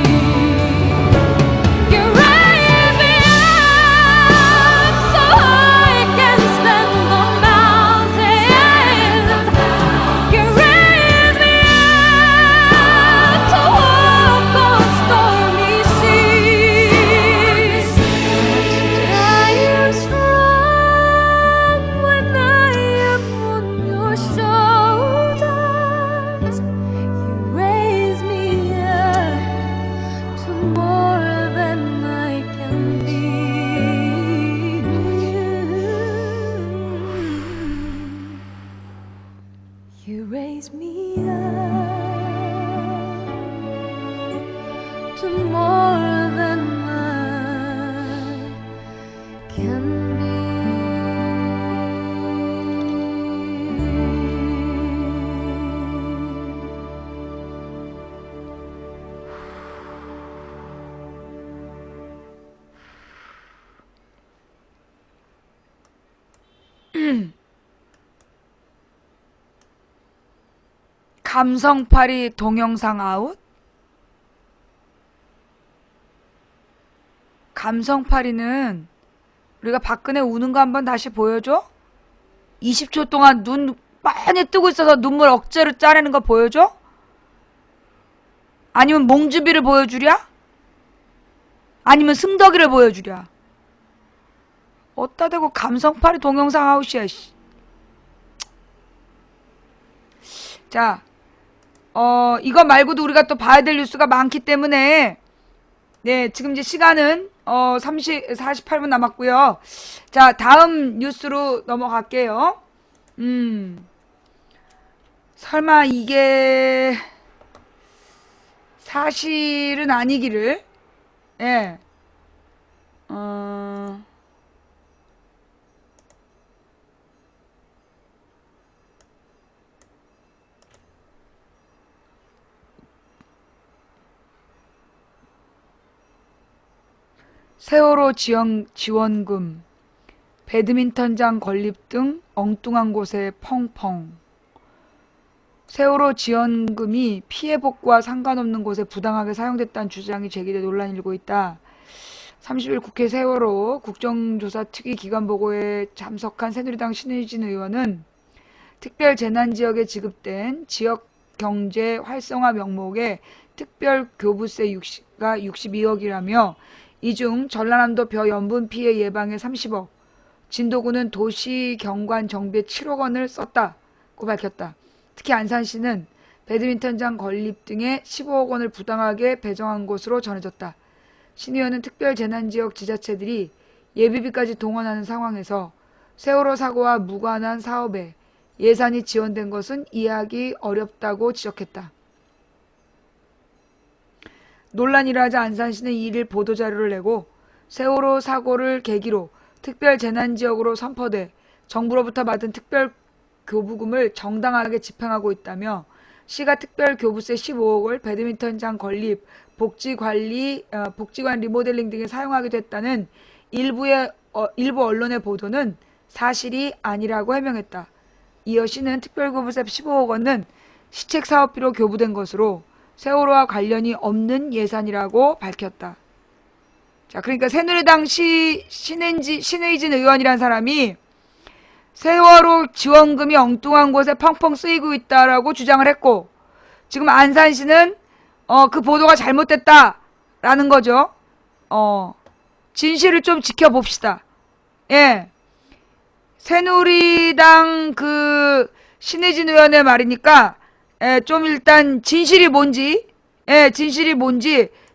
감성파리 동영상 아웃? 감성파리는 우리가 박근혜 우는 거 한번 다시 보여줘? 20초 동안 눈 빤히 뜨고 있어서 눈물 억지로 짜내는 거 보여줘? 아니면 몽주비를 보여주랴? 아니면 승덕이를 보여주랴? 어따 대고 감성파리 동영상 아웃이야, 씨. 자, 이거 말고도 우리가 또 봐야 될 뉴스가 많기 때문에, 네, 지금 이제 시간은, 48분 남았고요. 자, 다음 뉴스로 넘어갈게요. 설마 이게, 사실은 아니기를, 예, 세월호 지원금, 배드민턴장 건립 등 엉뚱한 곳에 펑펑. 세월호 지원금이 피해 복구와 상관없는 곳에 부당하게 사용됐다는 주장이 제기돼 논란이 일고 있다. 30일 국회 세월호 국정조사 특위 기관보고에 참석한 새누리당 신의진 의원은 특별 재난지역에 지급된 지역경제 활성화 명목의 특별교부세가 62억이라며 이 중 전라남도 벼연분 피해 예방에 30억, 진도구는 도시 경관 정비에 7억 원을 썼다고 밝혔다. 특히 안산시는 배드민턴장 건립 등에 15억 원을 부당하게 배정한 것으로 전해졌다. 신 의원은 특별재난지역 지자체들이 예비비까지 동원하는 상황에서 세월호 사고와 무관한 사업에 예산이 지원된 것은 이해하기 어렵다고 지적했다. 논란이 일어나자 안산시는 2일 보도자료를 내고 세월호 사고를 계기로 특별재난지역으로 선포돼 정부로부터 받은 특별교부금을 정당하게 집행하고 있다며 시가 특별교부세 15억을 배드민턴장 건립, 복지관 리모델링 등에 사용하기도 했다는 일부 언론의 보도는 사실이 아니라고 해명했다. 이어 시는 특별교부세 15억 원은 시책사업비로 교부된 것으로 세월호와 관련이 없는 예산이라고 밝혔다. 자, 그러니까 새누리당 신의진 의원이란 사람이 세월호 지원금이 엉뚱한 곳에 펑펑 쓰이고 있다라고 주장을 했고, 지금 안산시는 그 보도가 잘못됐다라는 거죠. 진실을 좀 지켜봅시다. 예. 새누리당 그 신의진 의원의 말이니까 좀 일단 진실이 뭔지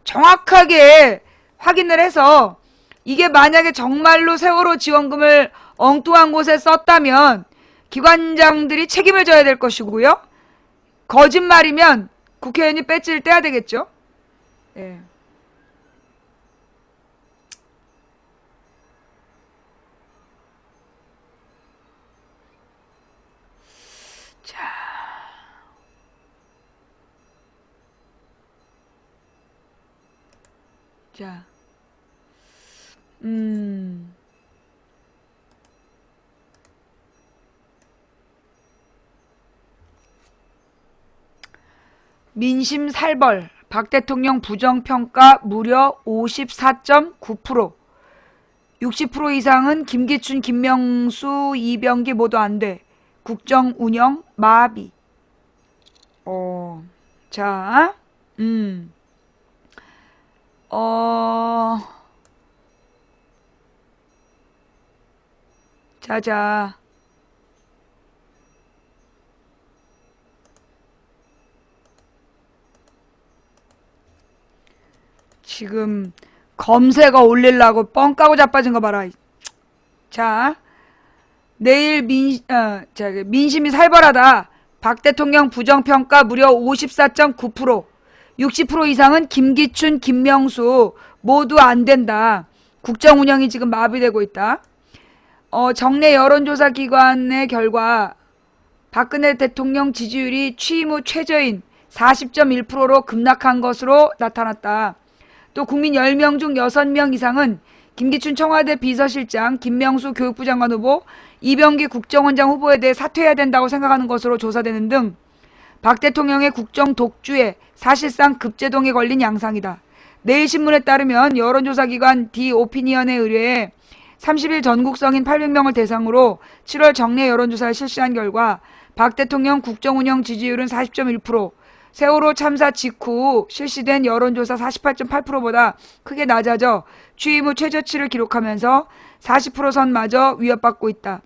정확하게 확인을 해서 이게 만약에 정말로 세월호 지원금을 엉뚱한 곳에 썼다면 기관장들이 책임을 져야 될 것이고요. 거짓말이면 국회의원이 배지를 떼야 되겠죠. 예. 자, 민심 살벌, 박 대통령 부정평가 무려 54.9%, 60% 이상은 김기춘, 김명수, 이병기 모두 안 돼. 국정 운영 마비. 자, 자자. 지금 검색어 올리려고 뻥 까고 자빠진 거 봐라. 자, 내일 민심이 살벌하다. 박 대통령 부정평가 무려 54.9%, 60% 이상은 김기춘, 김명수 모두 안 된다. 국정 운영이 지금 마비되고 있다. 정례 여론조사 기관의 결과 박근혜 대통령 지지율이 취임 후 최저인 40.1%로 급락한 것으로 나타났다. 또 국민 10명 중 6명 이상은 김기춘 청와대 비서실장, 김명수 교육부 장관 후보, 이병기 국정원장 후보에 대해 사퇴해야 된다고 생각하는 것으로 조사되는 등 박 대통령의 국정 독주에 사실상 급제동에 걸린 양상이다. 내일신문에 따르면 여론조사기관 디오피니언에 의뢰해 30일 전국 성인 800명을 대상으로 7월 정례 여론조사를 실시한 결과 박 대통령 국정운영 지지율은 40.1%, 세월호 참사 직후 실시된 여론조사 48.8%보다 크게 낮아져 취임 후 최저치를 기록하면서 40% 선마저 위협받고 있다.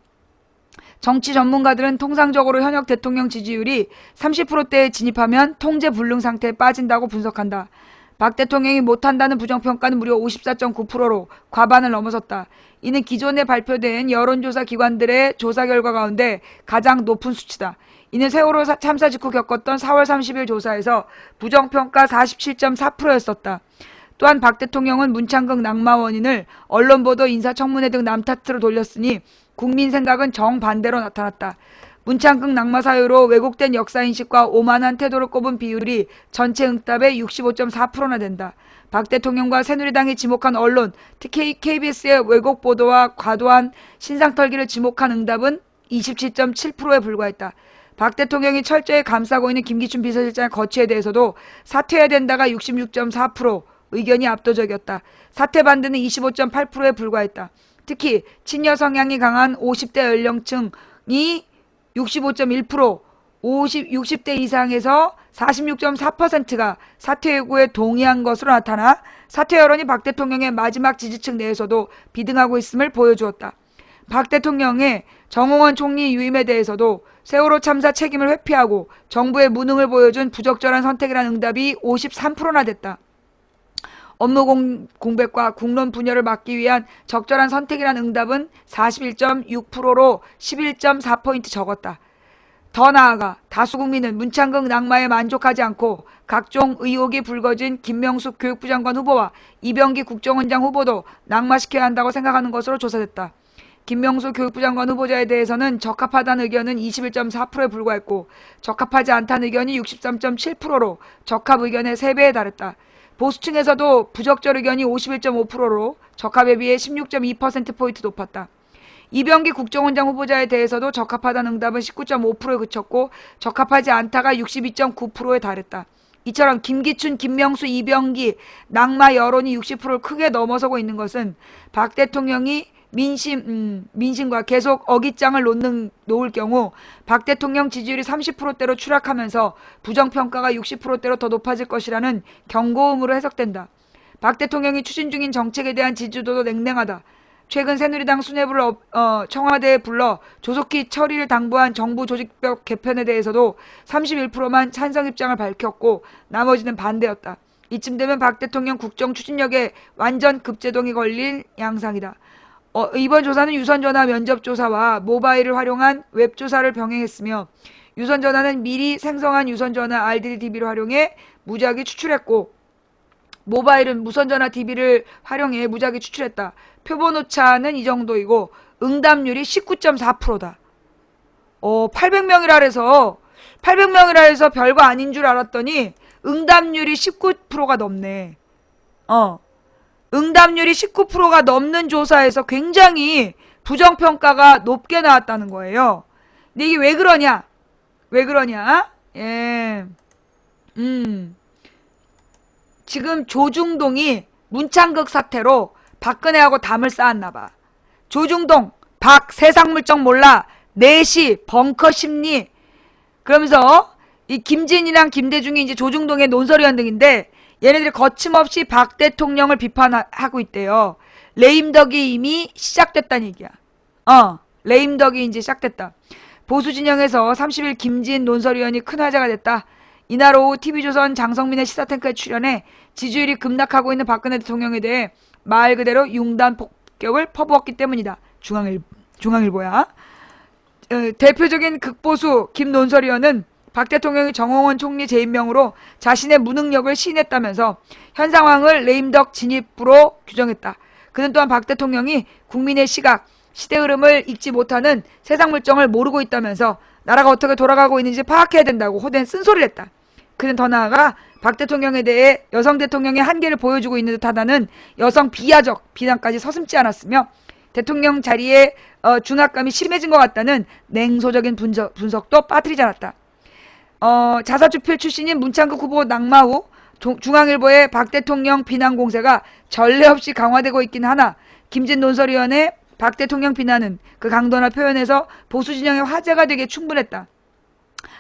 정치 전문가들은 통상적으로 현역 대통령 지지율이 30%대에 진입하면 통제 불능 상태에 빠진다고 분석한다. 박 대통령이 못한다는 부정평가는 무려 54.9%로 과반을 넘어섰다. 이는 기존에 발표된 여론조사 기관들의 조사 결과 가운데 가장 높은 수치다. 이는 세월호 참사 직후 겪었던 4월 30일 조사에서 부정평가 47.4%였었다. 또한 박 대통령은 문창극 낙마 원인을 언론보도 인사청문회 등 남탓으로 돌렸으니 국민 생각은 정반대로 나타났다. 문창극 낙마 사유로 왜곡된 역사인식과 오만한 태도를 꼽은 비율이 전체 응답의 65.4%나 된다. 박 대통령과 새누리당이 지목한 언론, 특히 KBS의 왜곡 보도와 과도한 신상털기를 지목한 응답은 27.7%에 불과했다. 박 대통령이 철저히 감싸고 있는 김기춘 비서실장의 거취에 대해서도 사퇴해야 된다가 66.4%, 의견이 압도적이었다. 사퇴 반대는 25.8%에 불과했다. 특히 친여 성향이 강한 50대 연령층이 65.1%, 60대 이상에서 46.4%가 사퇴 요구에 동의한 것으로 나타나 사퇴 여론이 박 대통령의 마지막 지지층 내에서도 비등하고 있음을 보여주었다. 박 대통령의 정홍원 총리 유임에 대해서도 세월호 참사 책임을 회피하고 정부의 무능을 보여준 부적절한 선택이라는 응답이 53%나 됐다. 업무 공백과 국론 분열을 막기 위한 적절한 선택이라는 응답은 41.6%로 11.4포인트 적었다. 더 나아가 다수 국민은 문창극 낙마에 만족하지 않고 각종 의혹이 불거진 김명숙 교육부 장관 후보와 이병기 국정원장 후보도 낙마시켜야 한다고 생각하는 것으로 조사됐다. 김명수 교육부 장관 후보자에 대해서는 적합하다는 의견은 21.4%에 불과했고 적합하지 않다는 의견이 63.7%로 적합 의견의 3배에 달했다. 보수층에서도 부적절 의견이 51.5%로 적합에 비해 16.2%포인트 높았다. 이병기 국정원장 후보자에 대해서도 적합하다는 응답은 19.5%에 그쳤고 적합하지 않다가 62.9%에 달했다. 이처럼 김기춘, 김명수, 이병기, 낙마 여론이 60%를 크게 넘어서고 있는 것은 박 대통령이 민심과 계속 어깃장을 놓을 경우 박 대통령 지지율이 30%대로 추락하면서 부정평가가 60%대로 더 높아질 것이라는 경고음으로 해석된다. 박 대통령이 추진 중인 정책에 대한 지지도도 냉랭하다. 최근 새누리당 수뇌부를 청와대에 불러 조속히 처리를 당부한 정부 조직법 개편에 대해서도 31%만 찬성 입장을 밝혔고 나머지는 반대였다. 이쯤 되면 박 대통령 국정 추진력에 완전 급제동이 걸릴 양상이다. 이번 조사는 유선전화 면접조사와 모바일을 활용한 웹조사를 병행했으며 유선전화는 미리 생성한 유선전화 RDDB를 활용해 무작위 추출했고 모바일은 무선전화 DB를 활용해 무작위 추출했다. 표본 오차는 이 정도이고 응답률이 19.4%다. 800명이라 해서 별거 아닌 줄 알았더니 응답률이 19%가 넘네. 응답률이 19%가 넘는 조사에서 굉장히 부정평가가 높게 나왔다는 거예요. 근데 이게 왜 그러냐? 예. 지금 조중동이 문창극 사태로 박근혜하고 담을 쌓았나봐. 조중동, 박 세상 물정 몰라, 내시, 벙커 심리. 그러면서 이 김진이랑 김대중이 이제 조중동의 논설위원 등인데 얘네들이 거침없이 박 대통령을 비판하고 있대요. 레임덕이 이미 시작됐다는 얘기야. 레임덕이 이제 시작됐다. 보수 진영에서 30일 김진 논설위원이 큰 화제가 됐다. 이날 오후 TV조선 장성민의 시사탱크에 출연해 지지율이 급락하고 있는 박근혜 대통령에 대해 말 그대로 융단 폭격을 퍼부었기 때문이다. 중앙일보야. 대표적인 극보수 김 논설위원은 박 대통령이 정홍원 총리 재임명으로 자신의 무능력을 시인했다면서 현 상황을 레임덕 진입으로 규정했다. 그는 또한 박 대통령이 국민의 시각, 시대 흐름을 읽지 못하는 세상 물정을 모르고 있다면서 나라가 어떻게 돌아가고 있는지 파악해야 된다고 호된 쓴소리를 했다. 그는 더 나아가 박 대통령에 대해 여성 대통령의 한계를 보여주고 있는 듯하다는 여성 비하적 비난까지 서슴지 않았으며 대통령 자리에 중압감이 심해진 것 같다는 냉소적인 분석도 빠뜨리지 않았다. 자사주필 출신인 문창극 후보 낙마 후 중앙일보의 박 대통령 비난 공세가 전례 없이 강화되고 있긴 하나 김진 논설위원회 박 대통령 비난은 그 강도나 표현에서 보수 진영의 화제가 되게 충분했다.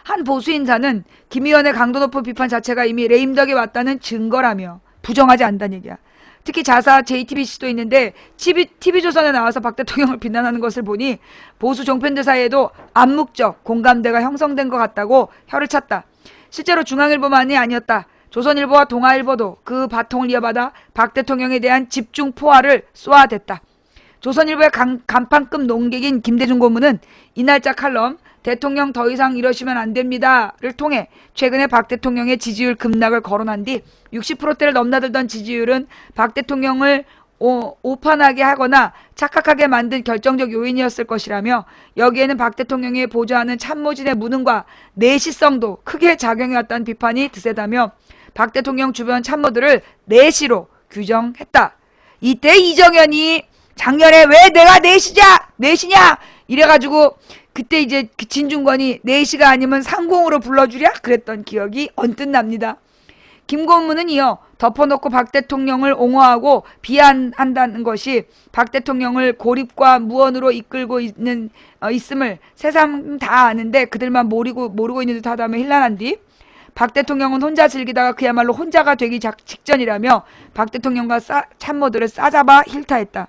한 보수 인사는 김 의원의 강도 높은 비판 자체가 이미 레임덕에 왔다는 증거라며 부정하지 않다는 얘기야. 특히 자사 JTBC도 있는데 TV조선에 나와서 박 대통령을 비난하는 것을 보니 보수 종편들 사이에도 암묵적 공감대가 형성된 것 같다고 혀를 찼다. 실제로 중앙일보만이 아니었다. 조선일보와 동아일보도 그 바통을 이어받아 박 대통령에 대한 집중 포화를 쏘아댔다. 조선일보의 간판급 농객인 김대중 고문은 이날자 칼럼 대통령 더 이상 이러시면 안 됩니다를 통해 최근에 박 대통령의 지지율 급락을 거론한 뒤 60%대를 넘나들던 지지율은 박 대통령을 오판하게 하거나 착각하게 만든 결정적 요인이었을 것이라며 여기에는 박 대통령이 보좌하는 참모진의 무능과 내시성도 크게 작용해왔다는 비판이 드세다며 박 대통령 주변 참모들을 내시로 규정했다. 이때 이정현이 작년에 왜 내가 내시냐 이래가지고 그때 이제 진중권이 내시가 아니면 상공으로 불러주랴 그랬던 기억이 언뜻 납니다. 김고문은 이어 덮어놓고 박 대통령을 옹호하고 비난한다는 것이 박 대통령을 고립과 무언으로 이끌고 있음을 세상 다 아는데 그들만 모르고 있는 듯 하다며 힐난한 뒤 박 대통령은 혼자 즐기다가 그야말로 혼자가 되기 직전이라며 박 대통령과 참모들을 싸잡아 힐타했다.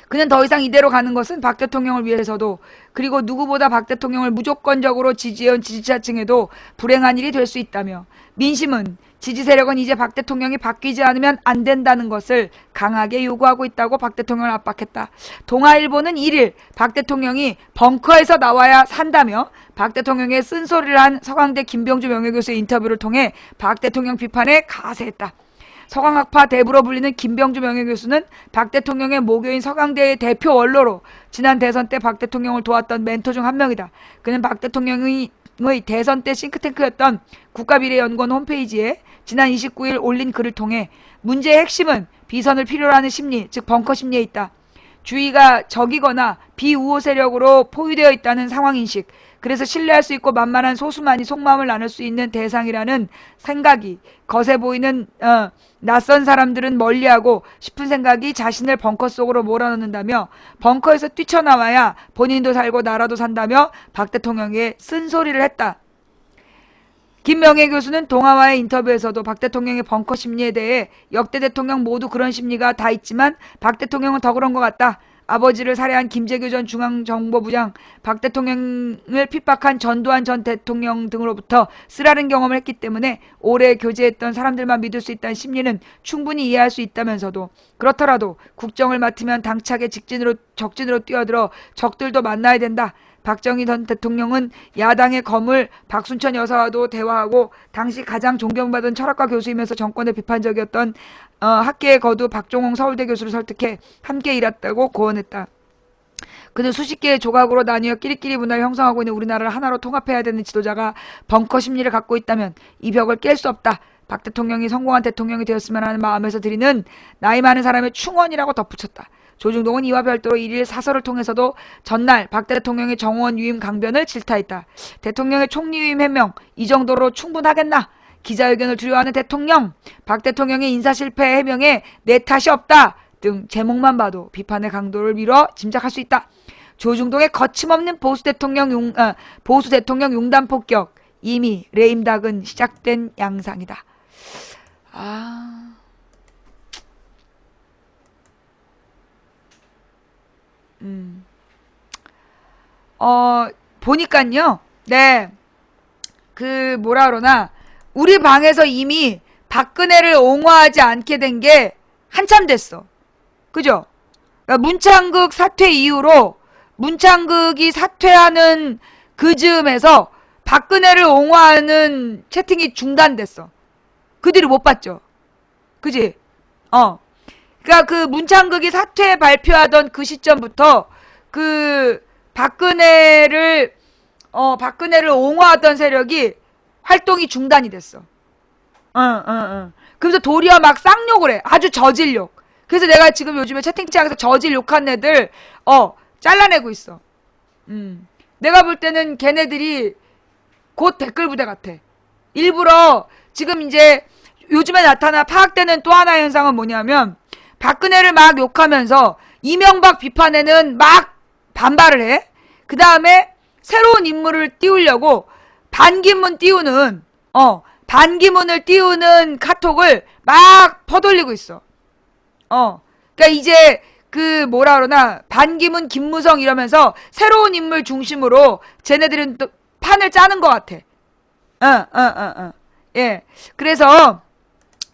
그는 더 이상 이대로 가는 것은 박 대통령을 위해서도 그리고 누구보다 박 대통령을 무조건적으로 지지해온 지지자층에도 불행한 일이 될 수 있다며 민심은 지지 세력은 이제 박 대통령이 바뀌지 않으면 안 된다는 것을 강하게 요구하고 있다고 박 대통령을 압박했다. 동아일보는 1일 박 대통령이 벙커에서 나와야 산다며 박 대통령의 쓴소리를 한 서강대 김병주 명예교수의 인터뷰를 통해 박 대통령 비판에 가세했다. 서강학파 대부로 불리는 김병주 명예교수는 박 대통령의 모교인 서강대의 대표 원로로 지난 대선 때 박 대통령을 도왔던 멘토 중 한 명이다. 그는 박 대통령의 대선 때 싱크탱크였던 국가비례연구원 홈페이지에 지난 29일 올린 글을 통해 문제의 핵심은 비선을 필요로 하는 심리, 즉 벙커 심리에 있다. 주의가 적이거나 비우호 세력으로 포위되어 있다는 상황인식, 그래서 신뢰할 수 있고 만만한 소수만이 속마음을 나눌 수 있는 대상이라는 생각이 거세 보이는 낯선 사람들은 멀리하고 싶은 생각이 자신을 벙커 속으로 몰아넣는다며 벙커에서 뛰쳐나와야 본인도 살고 나라도 산다며 박 대통령에게 쓴소리를 했다. 김명애 교수는 동아와의 인터뷰에서도 박 대통령의 벙커 심리에 대해 역대 대통령 모두 그런 심리가 다 있지만 박 대통령은 더 그런 것 같다. 아버지를 살해한 김재규 전 중앙정보부장, 박 대통령을 핍박한 전두환 전 대통령 등으로부터 쓰라린 경험을 했기 때문에 오래 교제했던 사람들만 믿을 수 있다는 심리는 충분히 이해할 수 있다면서도 그렇더라도 국정을 맡으면 당차게 적진으로 뛰어들어 적들도 만나야 된다. 박정희 전 대통령은 야당의 거물 박순천 여사와도 대화하고 당시 가장 존경받은 철학과 교수이면서 정권에 비판적이었던 학계의 거두 박종홍 서울대 교수를 설득해 함께 일했다고 고언했다. 그는 수십 개의 조각으로 나뉘어 끼리끼리 문화를 형성하고 있는 우리나라를 하나로 통합해야 되는 지도자가 벙커 심리를 갖고 있다면 이 벽을 깰 수 없다. 박 대통령이 성공한 대통령이 되었으면 하는 마음에서 드리는 나이 많은 사람의 충원이라고 덧붙였다. 조중동은 이와 별도로 1일 사설을 통해서도 전날 박 대통령의 정원 유임 강변을 질타했다. 대통령의 총리 유임 해명 이 정도로 충분하겠나? 기자회견을 두려워하는 대통령, 박 대통령의 인사실패 해명에 내 탓이 없다 등 제목만 봐도 비판의 강도를 밀어 짐작할 수 있다. 조중동의 거침없는 보수 대통령 융단 폭격, 이미 레임덕은 시작된 양상이다. 보니깐요, 네, 뭐라 그러나, 우리 방에서 이미 박근혜를 옹호하지 않게 된 게 한참 됐어. 그죠? 그러니까 문창극 사퇴 이후로, 문창극이 사퇴하는 그 즈음에서 박근혜를 옹호하는 채팅이 중단됐어. 그 뒤로 못 봤죠? 그지? 그러니까 그 문창극이 사퇴 발표하던 그 시점부터 박근혜를 옹호하던 세력이 활동이 중단이 됐어. 그래서 도리어 막 쌍욕을 해. 아주 저질욕. 그래서 내가 지금 요즘에 채팅창에서 저질 욕한 애들 잘라내고 있어. 내가 볼 때는 걔네들이 곧 댓글 부대 같아. 일부러 지금 이제 요즘에 파악되는 또 하나의 현상은 뭐냐면 박근혜를 막 욕하면서 이명박 비판에는 막 반발을 해. 그 다음에 새로운 인물을 띄우려고 반기문을 띄우는 카톡을 막 퍼돌리고 있어. 그러니까 이제 그 뭐라 그러나 반기문, 김무성 이러면서 새로운 인물 중심으로 쟤네들은 또 판을 짜는 것 같아. 예. 그래서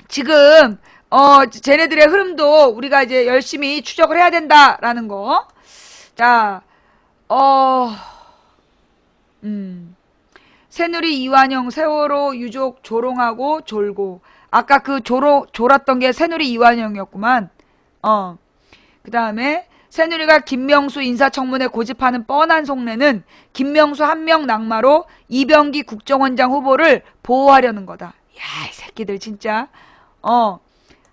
지금 쟤네들의 흐름도 우리가 이제 열심히 추적을 해야 된다라는 거. 자, 새누리 이완영 세월호 유족 조롱하고 졸고. 아까 그 졸았던 게 새누리 이완영이었구만. 그 다음에 새누리가 김명수 인사청문회 고집하는 뻔한 속내는 김명수 한 명 낙마로 이병기 국정원장 후보를 보호하려는 거다. 야, 이 새끼들 진짜.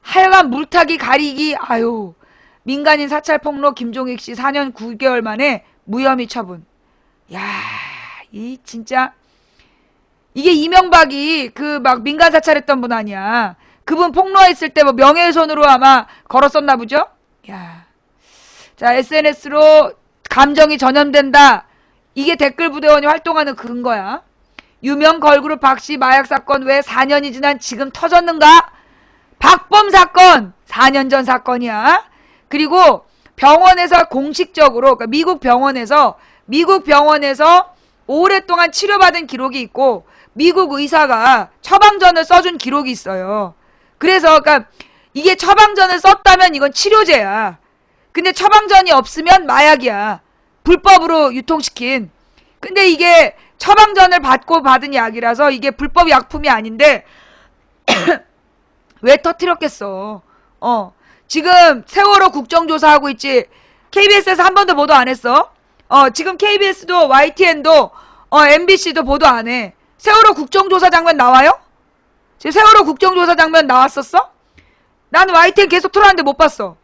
하여간 물타기 가리기. 아유. 민간인 사찰 폭로 김종익 씨 4년 9개월 만에 무혐의 처분. 야, 이 진짜 이게 이명박이 그 막 민간 사찰했던 분 아니야. 그분 폭로했을 때 뭐 명예훼손으로 아마 걸었었나 보죠? 야. 자, SNS로 감정이 전염된다. 이게 댓글 부대원이 활동하는 근거야. 유명 걸그룹 박씨 마약 사건 왜 4년이 지난 지금 터졌는가? 박범 사건 4년 전 사건이야. 그리고 병원에서 공식적으로 그러니까 미국 병원에서 오랫동안 치료받은 기록이 있고 미국 의사가 처방전을 써준 기록이 있어요. 그래서 그러니까 이게 처방전을 썼다면 이건 치료제야. 근데 처방전이 없으면 마약이야. 불법으로 유통시킨. 근데 이게 처방전을 받고 받은 약이라서 이게 불법 약품이 아닌데 왜 터뜨렸겠어. 지금 세월호 국정조사하고 있지. KBS에서 한 번도 보도 안 했어. 지금 KBS도 YTN도 MBC도 보도 안 해. 세월호 국정조사 장면 나와요? 지금 세월호 국정조사 장면 나왔었어? 난 YTN 계속 틀었는데 못 봤어.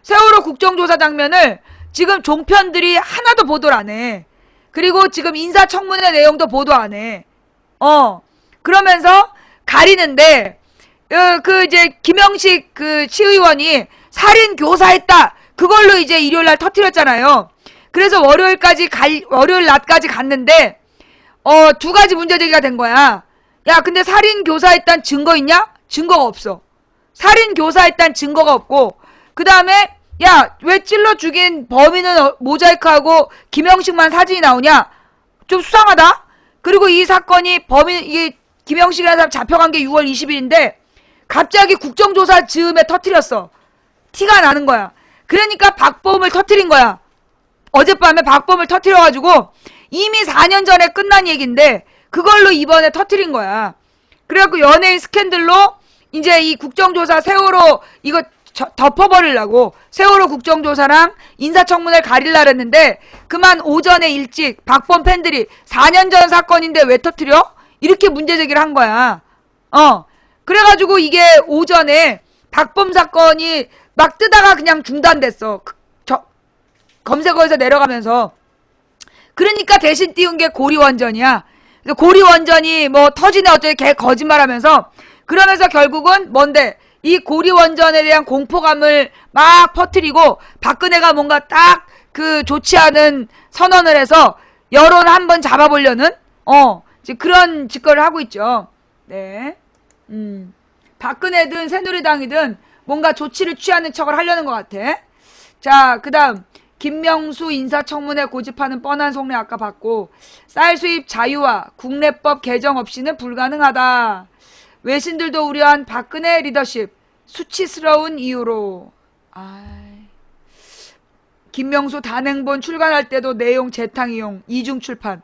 세월호 국정조사 장면을 지금 종편들이 하나도 보도를 안 해. 그리고 지금 인사청문회 내용도 보도 안 해. 그러면서 가리는데 그 이제 김영식 그 시의원이 살인 교사했다. 그걸로 이제 일요일 날 터뜨렸잖아요. 그래서 월요일 낮까지 갔는데 두 가지 문제 제기가 된 거야. 야, 근데 살인 교사했다는 증거 있냐? 증거가 없어. 살인 교사했다는 증거가 없고 그 다음에 야, 왜 찔러 죽인 범인은 모자이크하고 김영식만 사진이 나오냐? 좀 수상하다? 그리고 이 사건이 이게 김영식이라는 사람 잡혀간 게 6월 20일인데 갑자기 국정조사 즈음에 터뜨렸어. 티가 나는 거야. 그러니까 박범을 터뜨린 거야. 어젯밤에 박범을 터뜨려가지고 이미 4년 전에 끝난 얘기인데 그걸로 이번에 터뜨린 거야. 그래갖고 연예인 스캔들로 이제 이 국정조사 세월호 이거 덮어버리려고 세월호 국정조사랑 인사청문회를 가리려 했는데 그만 오전에 일찍 박범 팬들이 4년 전 사건인데 왜 터뜨려? 이렇게 문제제기를 한 거야. 그래가지고 이게 오전에 박범 사건이 막 뜨다가 그냥 중단됐어. 검색어에서 내려가면서. 그러니까 대신 띄운 게 고리원전이야. 고리원전이 뭐 터지네 어쩌네 개 거짓말하면서 그러면서 결국은 뭔데? 이 고리원전에 대한 공포감을 막 퍼뜨리고 박근혜가 뭔가 딱 그 좋지 않은 선언을 해서 여론 한번 잡아보려는 지금 그런 짓거리를 하고 있죠. 네. 박근혜든 새누리당이든 뭔가 조치를 취하는 척을 하려는 것 같아. 자, 그 다음 김명수 인사청문회 고집하는 뻔한 속내 아까 봤고 쌀 수입 자유화 국내법 개정 없이는 불가능하다. 외신들도 우려한 박근혜 리더십 수치스러운 이유로. 김명수 단행본 출간할 때도 내용 재탕 이용 이중 출판.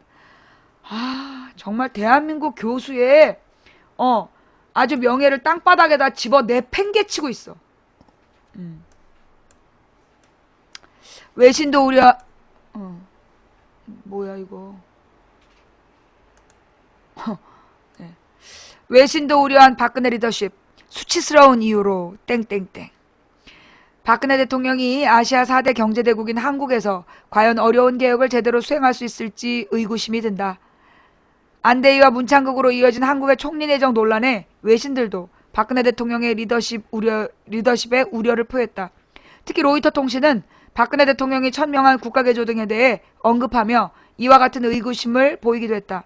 정말 대한민국 교수의 아주 명예를 땅바닥에다 집어 내팽개치고 있어. 외신도 우려. 뭐야 이거. 네. 외신도 우려한 박근혜 리더십 수치스러운 이유로 땡땡땡. 박근혜 대통령이 아시아 4대 경제대국인 한국에서 과연 어려운 개혁을 제대로 수행할 수 있을지 의구심이 든다. 안대희와 문창극으로 이어진 한국의 총리 내정 논란에 외신들도 박근혜 대통령의 리더십에 우려를 표했다. 특히 로이터 통신은 박근혜 대통령이 천명한 국가개조 등에 대해 언급하며 이와 같은 의구심을 보이기도 했다.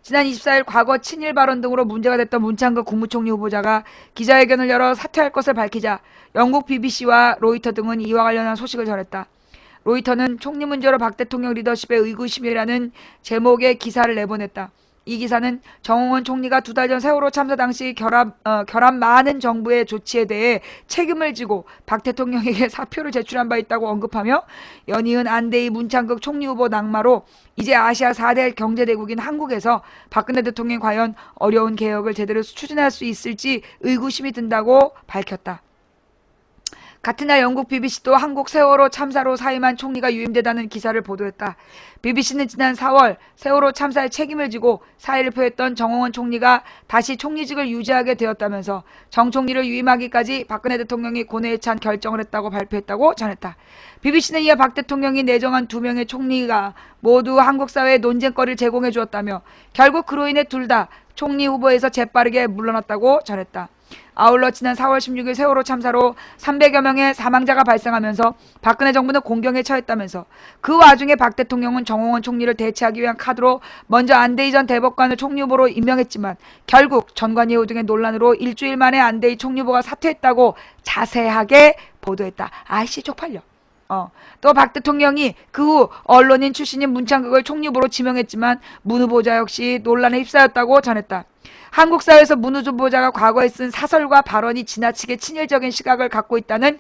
지난 24일 과거 친일 발언 등으로 문제가 됐던 문창극 국무총리 후보자가 기자회견을 열어 사퇴할 것을 밝히자 영국 BBC와 로이터 등은 이와 관련한 소식을 전했다. 로이터는 총리 문제로 박 대통령 리더십의 의구심이라는 제목의 기사를 내보냈다. 이 기사는 정홍원 총리가 2달 전 세월호 참사 당시 결함 많은 정부의 조치에 대해 책임을 지고 박 대통령에게 사표를 제출한 바 있다고 언급하며 연이은 안대희 문창극 총리 후보 낙마로 이제 아시아 4대 경제대국인 한국에서 박근혜 대통령이 과연 어려운 개혁을 제대로 추진할 수 있을지 의구심이 든다고 밝혔다. 같은 날 영국 BBC도 한국 세월호 참사로 사임한 총리가 유임되다는 기사를 보도했다. BBC는 지난 4월 세월호 참사의 책임을 지고 사의를 표했던 정홍원 총리가 다시 총리직을 유지하게 되었다면서 정 총리를 유임하기까지 박근혜 대통령이 고뇌에 찬 결정을 했다고 발표했다고 전했다. BBC는 이어 박 대통령이 내정한 2명의 총리가 모두 한국 사회에 논쟁거리를 제공해 주었다며 결국 그로 인해 둘 다 총리 후보에서 재빠르게 물러났다고 전했다. 아울러 지난 4월 16일 세월호 참사로 300여 명의 사망자가 발생하면서 박근혜 정부는 공경에 처했다면서 그 와중에 박 대통령은 정홍원 총리를 대체하기 위한 카드로 먼저 안대희 전 대법관을 총리 후보로 임명했지만 결국 전관예우 등의 논란으로 일주일 만에 안대희 총리 후보가 사퇴했다고 자세하게 보도했다. 아이씨 쪽팔려. 또 박 대통령이 그 후 언론인 출신인 문창극을 총리 후보로 지명했지만 문 후보자 역시 논란에 휩싸였다고 전했다. 한국 사회에서 문 후보자가 과거에 쓴 사설과 발언이 지나치게 친일적인 시각을 갖고 있다는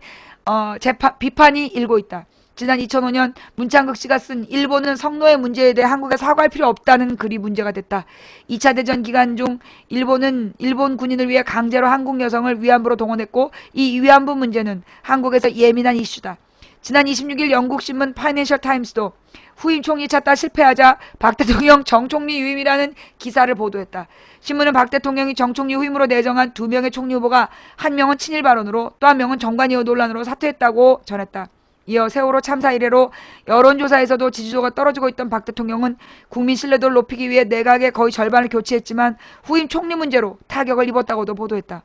비판이 일고 있다. 지난 2005년 문창극 씨가 쓴 일본은 성노예 문제에 대해 한국에 사과할 필요 없다는 글이 문제가 됐다. 2차 대전 기간 중 일본은 일본 군인을 위해 강제로 한국 여성을 위안부로 동원했고 이 위안부 문제는 한국에서 예민한 이슈다. 지난 26일 영국신문 파이낸셜 타임스도 후임 총리 찾다 실패하자 박 대통령 정 총리 유임이라는 기사를 보도했다. 신문은 박 대통령이 정 총리 후임으로 내정한 2명의 총리 후보가 한 명은 친일 발언으로 또 한 명은 정관예우 논란으로 사퇴했다고 전했다. 이어 세월호 참사 이래로 여론조사에서도 지지도가 떨어지고 있던 박 대통령은 국민 신뢰도를 높이기 위해 내각의 거의 절반을 교체했지만 후임 총리 문제로 타격을 입었다고도 보도했다.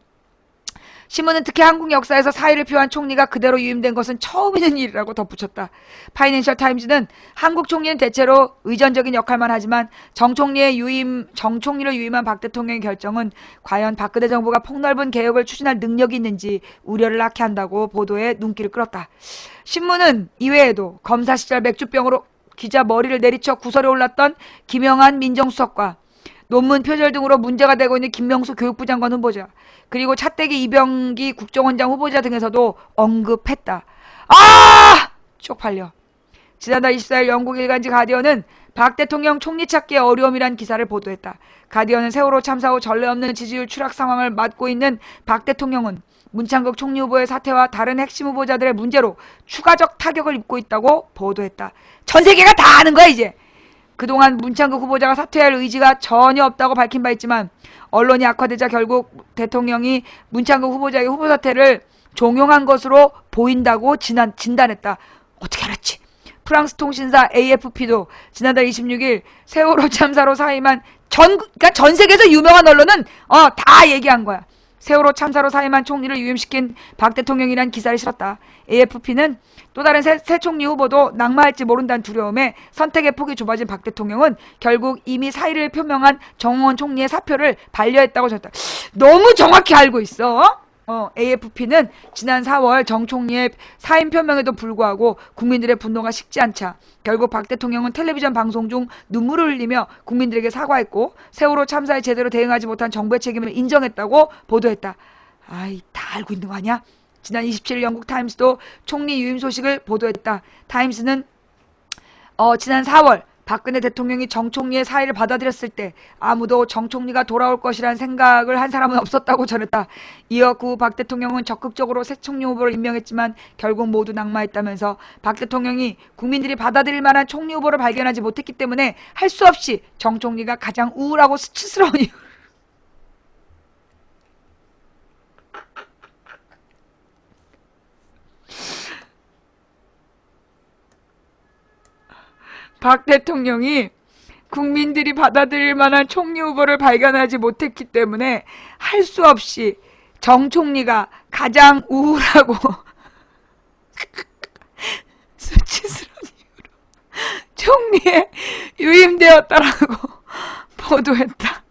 신문은 특히 한국 역사에서 사의를 표한 총리가 그대로 유임된 것은 처음 있는 일이라고 덧붙였다. 파이낸셜 타임즈는 한국 총리는 대체로 의전적인 역할만 하지만 정 총리를 유임한 박 대통령의 결정은 과연 박근혜 정부가 폭넓은 개혁을 추진할 능력이 있는지 우려를 낳게 한다고 보도에 눈길을 끌었다. 신문은 이외에도 검사 시절 맥주병으로 기자 머리를 내리쳐 구설에 올랐던 김영한 민정수석과 논문 표절 등으로 문제가 되고 있는 김명수 교육부 장관 후보자, 그리고 차떼기 이병기 국정원장 후보자 등에서도 언급했다. 쪽팔려. 지난달 24일 영국 일간지 가디언은 박 대통령 총리 찾기의 어려움이란 기사를 보도했다. 가디언은 세월호 참사 후 전례 없는 지지율 추락 상황을 맞고 있는 박 대통령은 문창극 총리 후보의 사퇴와 다른 핵심 후보자들의 문제로 추가적 타격을 입고 있다고 보도했다. 전 세계가 다 아는 거야 이제. 그동안 문창극 후보자가 사퇴할 의지가 전혀 없다고 밝힌 바 있지만 언론이 악화되자 결국 대통령이 문창극 후보자의 후보 사퇴를 종용한 것으로 보인다고 진단했다. 어떻게 알았지? 프랑스 통신사 AFP도 지난달 26일 세월호 참사로 사임한 그러니까 전 세계에서 유명한 언론은 다 얘기한 거야. 세월호 참사로 사임한 총리를 유임시킨 박 대통령이란 기사를 실었다. AFP는 또 다른 새 총리 후보도 낙마할지 모른다는 두려움에 선택의 폭이 좁아진 박 대통령은 결국 이미 사의를 표명한 정홍원 총리의 사표를 반려했다고 전했다. 너무 정확히 알고 있어. AFP는 지난 4월 정 총리의 사임 표명에도 불구하고 국민들의 분노가 식지 않자 결국 박 대통령은 텔레비전 방송 중 눈물을 흘리며 국민들에게 사과했고 세월호 참사에 제대로 대응하지 못한 정부의 책임을 인정했다고 보도했다. 다 알고 있는 거 아니야? 지난 27일 영국 타임스도 총리 유임 소식을 보도했다. 타임스는 지난 4월 박근혜 대통령이 정 총리의 사의를 받아들였을 때 아무도 정 총리가 돌아올 것이라는 생각을 한 사람은 없었다고 전했다. 이어 그 후 박 대통령은 적극적으로 새 총리 후보를 임명했지만 결국 모두 낙마했다면서 박 대통령이 국민들이 받아들일 만한 총리 후보를 발견하지 못했기 때문에 할 수 없이 정 총리가 가장 우울하고 수치스러운 이유 박 대통령이 국민들이 받아들일 만한 총리 후보를 발견하지 못했기 때문에 할 수 없이 정 총리가 가장 우울하고 수치스러운 이유로 총리에 유임되었다라고 보도했다.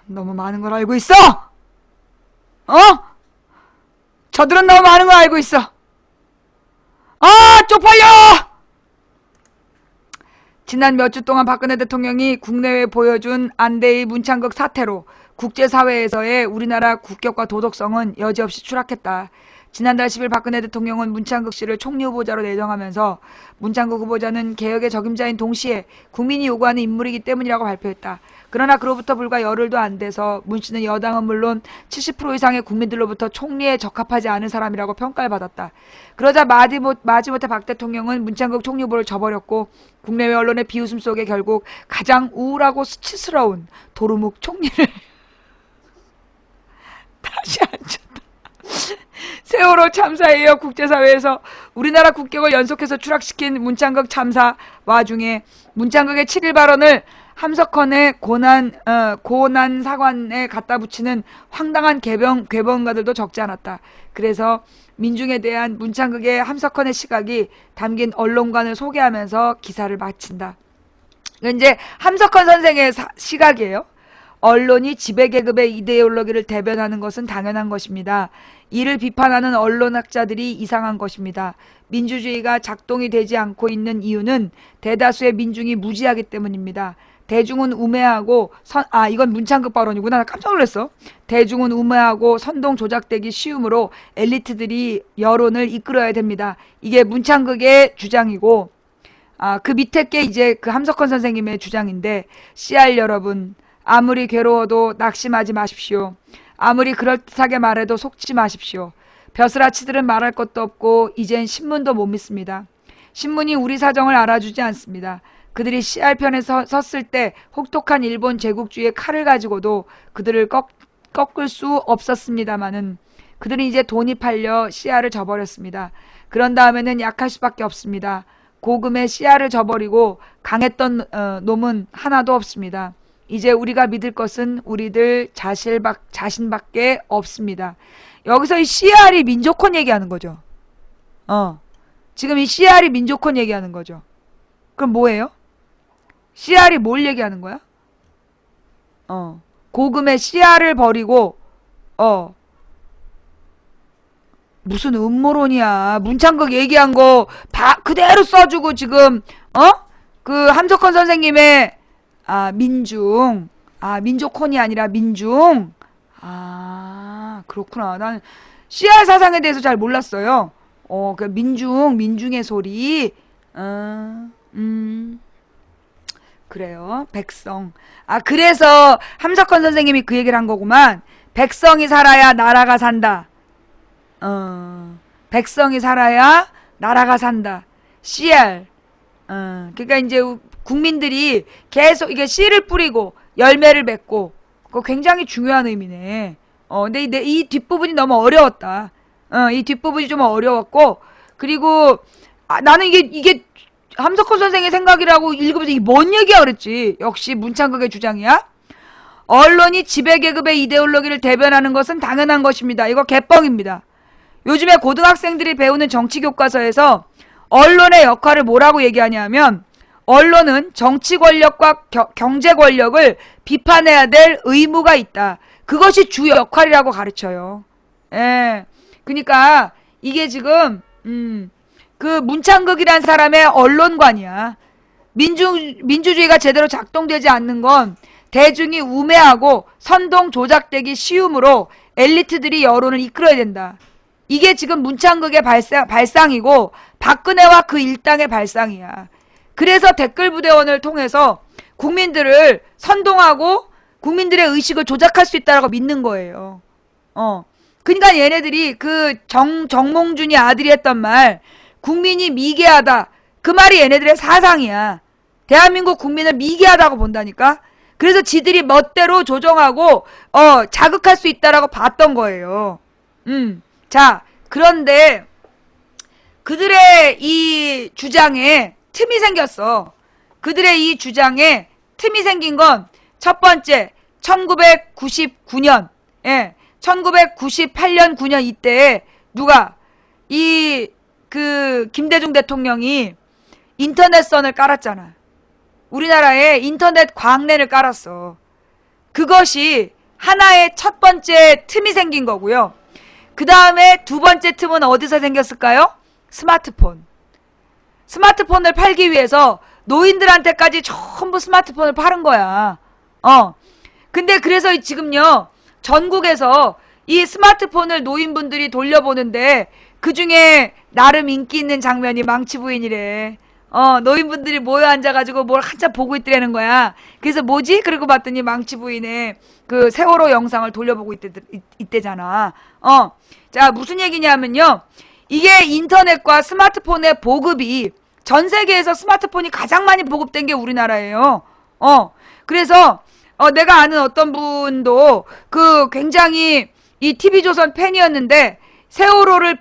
너무 많은 걸 알고 있어! 저들은 너무 많은 걸 알고 있어! 쪽팔려! 지난 몇 주 동안 박근혜 대통령이 국내외에 보여준 안대의 문창극 사태로 국제사회에서의 우리나라 국격과 도덕성은 여지없이 추락했다. 지난달 10일 박근혜 대통령은 문창극 씨를 총리 후보자로 내정하면서 문창극 후보자는 개혁의 적임자인 동시에 국민이 요구하는 인물이기 때문이라고 발표했다. 그러나 그로부터 불과 열흘도 안 돼서 문 씨는 여당은 물론 70% 이상의 국민들로부터 총리에 적합하지 않은 사람이라고 평가를 받았다. 그러자 마지못해 박 대통령은 문창극 총리 후보를 저버렸고 국내외 언론의 비웃음 속에 결국 가장 우울하고 수치스러운 도루묵 총리를 다시 앉혔다. 세월호 참사에 이어 국제사회에서 우리나라 국격을 연속해서 추락시킨 문창극 참사 와중에 문창극의 7일 발언을 함석헌의 고난 사관에 갖다 붙이는 황당한 궤변가들도 적지 않았다. 그래서 민중에 대한 문창극의 함석헌의 시각이 담긴 언론관을 소개하면서 기사를 마친다. 이제 함석헌 선생의 시각이에요. 언론이 지배계급의 이데올로기를 대변하는 것은 당연한 것입니다. 이를 비판하는 언론학자들이 이상한 것입니다. 민주주의가 작동이 되지 않고 있는 이유는 대다수의 민중이 무지하기 때문입니다. 대중은 우매하고 이건 문창극 발언이구나. 나 깜짝 놀랐어. 대중은 우매하고 선동 조작되기 쉬우므로 엘리트들이 여론을 이끌어야 됩니다. 이게 문창극의 주장이고 그 밑에 게 이제 그 함석헌 선생님의 주장인데 CR 여러분 아무리 괴로워도 낙심하지 마십시오. 아무리 그럴듯하게 말해도 속지 마십시오. 벼슬아치들은 말할 것도 없고 이젠 신문도 못 믿습니다. 신문이 우리 사정을 알아주지 않습니다. 그들이 CR편에 섰을 때 혹독한 일본 제국주의의 칼을 가지고도 그들을 꺾을 수 없었습니다마는 그들은 이제 돈이 팔려 CR을 저버렸습니다. 그런 다음에는 약할 수밖에 없습니다. 고금의 CR을 저버리고 강했던 놈은 하나도 없습니다. 이제 우리가 믿을 것은 우리들 자신밖에 없습니다. 여기서 이 CR이 민족혼 얘기하는 거죠. 지금 이 CR이 민족혼 얘기하는 거죠. 그럼 뭐예요? CR이 뭘 얘기하는 거야? 고금의 CR을 버리고 무슨 음모론이야. 문창극 얘기한 거 그대로 써주고 지금 그 함석헌 선생님의 민족혼이 아니라 민중. 그렇구나. 난 CR 사상에 대해서 잘 몰랐어요. 그 민중의 소리. 그래요. 백성. 그래서 함석헌 선생님이 그 얘기를 한 거구만. 백성이 살아야 나라가 산다. 백성이 살아야 나라가 산다. CR. 그러니까 이제 국민들이 계속 이게 씨를 뿌리고 열매를 맺고 그거 굉장히 중요한 의미네. 근데 이 뒷부분이 너무 어려웠다. 이 뒷부분이 좀 어려웠고 그리고 나는 이게 함석헌 선생의 생각이라고 읽으면서 이게 뭔 얘기야 그랬지. 역시 문창극의 주장이야. 언론이 지배계급의 이데올로기를 대변하는 것은 당연한 것입니다. 이거 개뻥입니다. 요즘에 고등학생들이 배우는 정치교과서에서 언론의 역할을 뭐라고 얘기하냐면 언론은 정치 권력과 경제 권력을 비판해야 될 의무가 있다. 그것이 주 역할이라고 가르쳐요. 그러니까 이게 지금 그 문창극이란 사람의 언론관이야. 민주주의가 제대로 작동되지 않는 건 대중이 우매하고 선동 조작되기 쉬우므로 엘리트들이 여론을 이끌어야 된다. 이게 지금 문창극의 발상이고 박근혜와 그 일당의 발상이야. 그래서 댓글부대원을 통해서 국민들을 선동하고 국민들의 의식을 조작할 수 있다고 믿는 거예요. 그러니까 얘네들이 그 정몽준이 아들이 했던 말 국민이 미개하다. 그 말이 얘네들의 사상이야. 대한민국 국민을 미개하다고 본다니까. 그래서 지들이 멋대로 조정하고 자극할 수 있다라고 봤던 거예요. 자, 그런데 그들의 이 주장에 틈이 생겼어. 그들의 이 주장에 틈이 생긴 건 첫 번째 1999년 1998년 9년 이때 누가 김대중 대통령이 인터넷선을 깔았잖아. 우리나라에 인터넷 광내를 깔았어. 그것이 하나의 첫 번째 틈이 생긴 거고요. 그 다음에 두 번째 틈은 어디서 생겼을까요? 스마트폰. 스마트폰을 팔기 위해서 노인들한테까지 전부 스마트폰을 파는 거야. 근데 그래서 지금요, 전국에서 이 스마트폰을 노인분들이 돌려보는데 그 중에 나름 인기 있는 장면이 망치부인이래. 노인분들이 모여 앉아가지고 뭘 한참 보고 있더라는 거야. 그래서 뭐지? 그러고 봤더니 망치부인의 그 세월호 영상을 돌려보고 있대잖아. 자, 무슨 얘기냐면요. 이게 인터넷과 스마트폰의 보급이 전 세계에서 스마트폰이 가장 많이 보급된 게 우리나라예요. 그래서 내가 아는 어떤 분도 굉장히 이 TV조선 팬이었는데 세월호를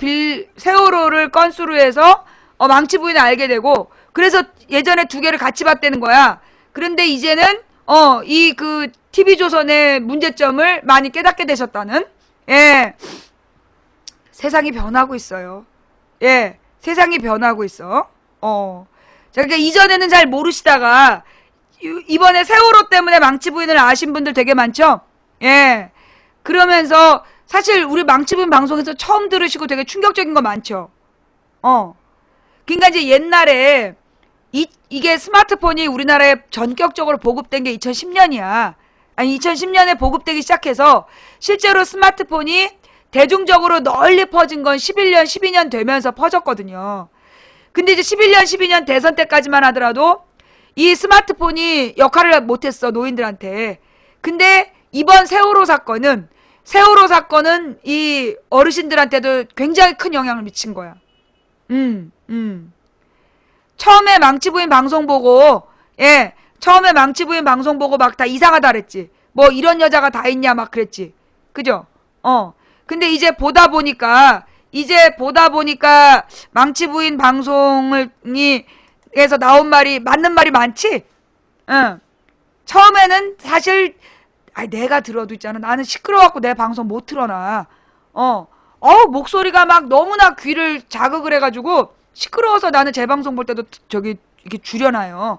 건수로 해서 망치부인을 알게 되고 그래서 예전에 두 개를 같이 봤다는 거야. 그런데 이제는 TV조선의 문제점을 많이 깨닫게 되셨다는. 예. 세상이 변하고 있어요. 예. 세상이 변하고 있어. 자, 그러니까 이전에는 잘 모르시다가 이번에 세월호 때문에 망치부인을 아신 분들 되게 많죠? 예. 그러면서 사실 우리 망치부인 방송에서 처음 들으시고 되게 충격적인 거 많죠? 그러니까 이제 옛날에 이게 스마트폰이 우리나라에 전격적으로 보급된 게 2010년이야. 아니 2010년에 보급되기 시작해서 실제로 스마트폰이 대중적으로 널리 퍼진 건 11년, 12년 되면서 퍼졌거든요. 근데 이제 11년, 12년 대선 때까지만 하더라도 이 스마트폰이 역할을 못했어, 노인들한테. 근데 이번 세월호 사건은 이 어르신들한테도 굉장히 큰 영향을 미친 거야. 처음에 망치부인 방송 보고 막 다 이상하다 그랬지. 뭐 이런 여자가 다 있냐 막 그랬지. 그죠? 근데 이제 보다 보니까 망치부인 방송에서 나온 말이 맞는 말이 많지? 처음에는 사실 내가 들어도 있잖아. 나는 시끄러워갖고 내 방송 못 틀어놔. 목소리가 막 너무나 귀를 자극을 해가지고 시끄러워서 나는 제 방송 볼 때도 이렇게 줄여놔요.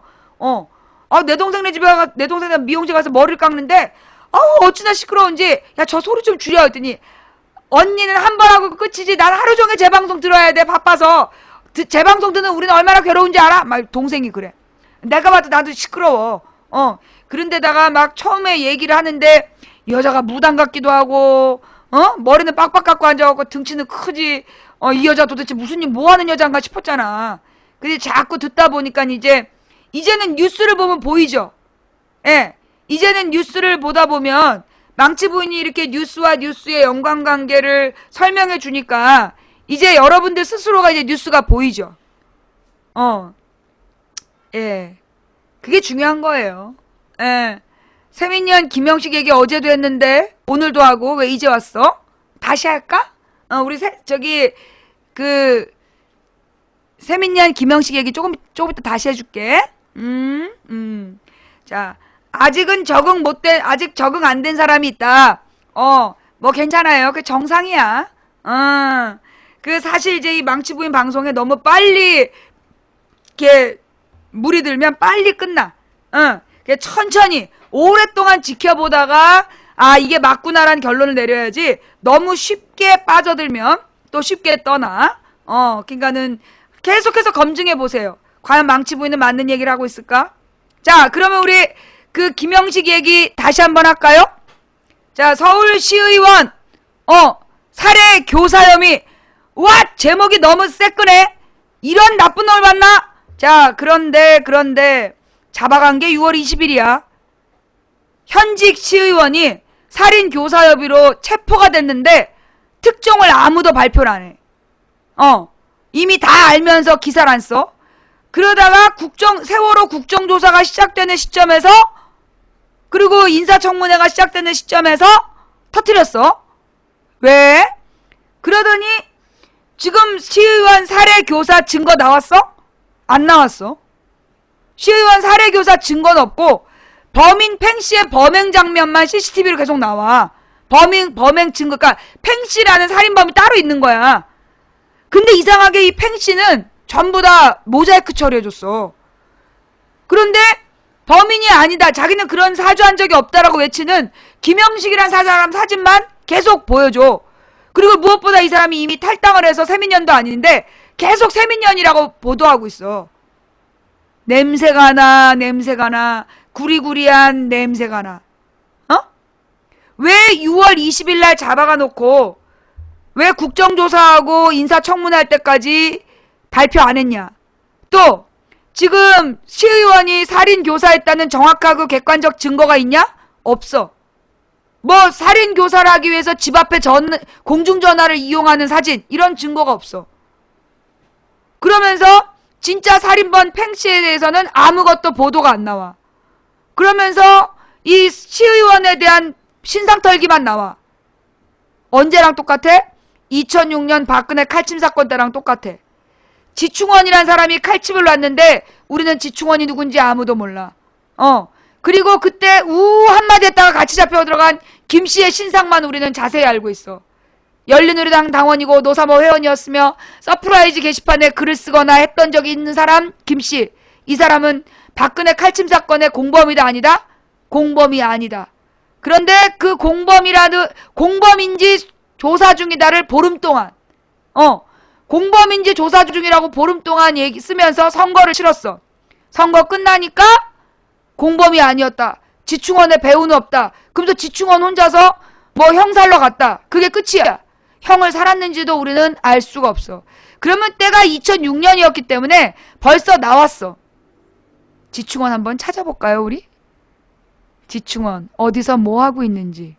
내 동생네 미용실 가서 머리를 깎는데 어찌나 시끄러운지 야 저 소리 좀 줄여 했더니 언니는 한 번 하고 끝이지. 난 하루 종일 제 방송 들어야 돼. 바빠서. 제 방송 듣는 우리는 얼마나 괴로운지 알아? 막 동생이 그래. 내가 봐도 나도 시끄러워. 그런데다가 막 처음에 얘기를 하는데 여자가 무당 같기도 하고 머리는 빡빡 깎고 앉아갖고 등치는 크지. 이 여자 도대체 무슨 일 뭐 하는 여잔가 싶었잖아. 근데 자꾸 듣다 보니까 이제는 뉴스를 보면 보이죠. 예. 이제는 뉴스를 보다 보면 망치부인이 이렇게 뉴스와 뉴스의 연관관계를 설명해 주니까 이제 여러분들 스스로가 이제 뉴스가 보이죠. 예. 그게 중요한 거예요. 예. 세민년 김영식 얘기 어제도 했는데 오늘도 하고 왜 이제 왔어? 다시 할까? 우리 세민년 김영식 얘기 조금 이따 다시 해줄게. 자, 아직 적응 안 된 사람이 있다. 뭐 괜찮아요. 그 정상이야. 사실 이제 이 망치부인 방송에 너무 빨리 이렇게 물이 들면 빨리 끝나. 천천히 오랫동안 지켜보다가 이게 맞구나라는 결론을 내려야지 너무 쉽게 빠져들면 또 쉽게 떠나. 그러니까는 계속해서 검증해 보세요. 과연 망치부인은 맞는 얘기를 하고 있을까? 자, 그러면 우리 김영식 얘기 다시 한번 할까요? 자, 서울시의원 살해 교사 혐의. 와, 제목이 너무 새끄네. 이런 나쁜 놈을 봤나? 자, 그런데 잡아간 게 6월 20일이야. 현직 시의원이 살인 교사 혐의로 체포가 됐는데 특종을 아무도 발표를 안 해. 이미 다 알면서 기사를 안 써. 그러다가 세월호 국정조사가 시작되는 시점에서 그리고 인사청문회가 시작되는 시점에서 터뜨렸어. 왜? 그러더니 지금 시의원 살해 교사 증거 나왔어? 안 나왔어. 시의원 살해 교사 증거는 없고 범인 팽씨의 범행 장면만 CCTV로 계속 나와. 범행 증거, 그러니까 팽씨라는 살인범이 따로 있는 거야. 근데 이상하게 이 팽씨는 전부 다 모자이크 처리해줬어. 그런데 범인이 아니다, 자기는 그런 사주한 적이 없다라고 외치는 김영식이란 사람 사진만 계속 보여줘. 그리고 무엇보다 이 사람이 이미 탈당을 해서 세민년도 아닌데 계속 세민년이라고 보도하고 있어. 냄새가 나, 구리구리한 냄새가 나. 왜 6월 20일 날 잡아가 놓고 왜 국정조사하고 인사청문회 할 때까지 발표 안 했냐. 또 지금 시의원이 살인 교사했다는 정확하고 객관적 증거가 있냐? 없어. 뭐 살인 교사를 하기 위해서 집 앞에 공중전화를 이용하는 사진, 이런 증거가 없어. 그러면서 진짜 살인범 팽씨에 대해서는 아무것도 보도가 안 나와. 그러면서 이 시의원에 대한 신상털기만 나와. 언제랑 똑같아? 2006년 박근혜 칼침 사건 때랑 똑같아. 지충원이란 사람이 칼침을 놨는데 우리는 지충원이 누군지 아무도 몰라. 그리고 그때 우 한마디 했다가 같이 잡혀 들어간 김씨의 신상만 우리는 자세히 알고 있어. 열린우리당 당원이고 노사모 회원이었으며 서프라이즈 게시판에 글을 쓰거나 했던 적이 있는 사람 김씨. 이 사람은 박근혜 칼침 사건의 공범이다 아니다? 공범이 아니다. 그런데 그 공범인지 조사 중이다를 보름 동안 공범인지 조사 중이라고 보름 동안 쓰면서 선거를 치렀어. 선거 끝나니까 공범이 아니었다. 지충원에 배우는 없다. 그러면서 지충원 혼자서 뭐 형살러 갔다. 그게 끝이야. 형을 살았는지도 우리는 알 수가 없어. 그러면 때가 2006년이었기 때문에 벌써 나왔어. 지충원 한번 찾아볼까요, 우리? 지충원 어디서 뭐 하고 있는지.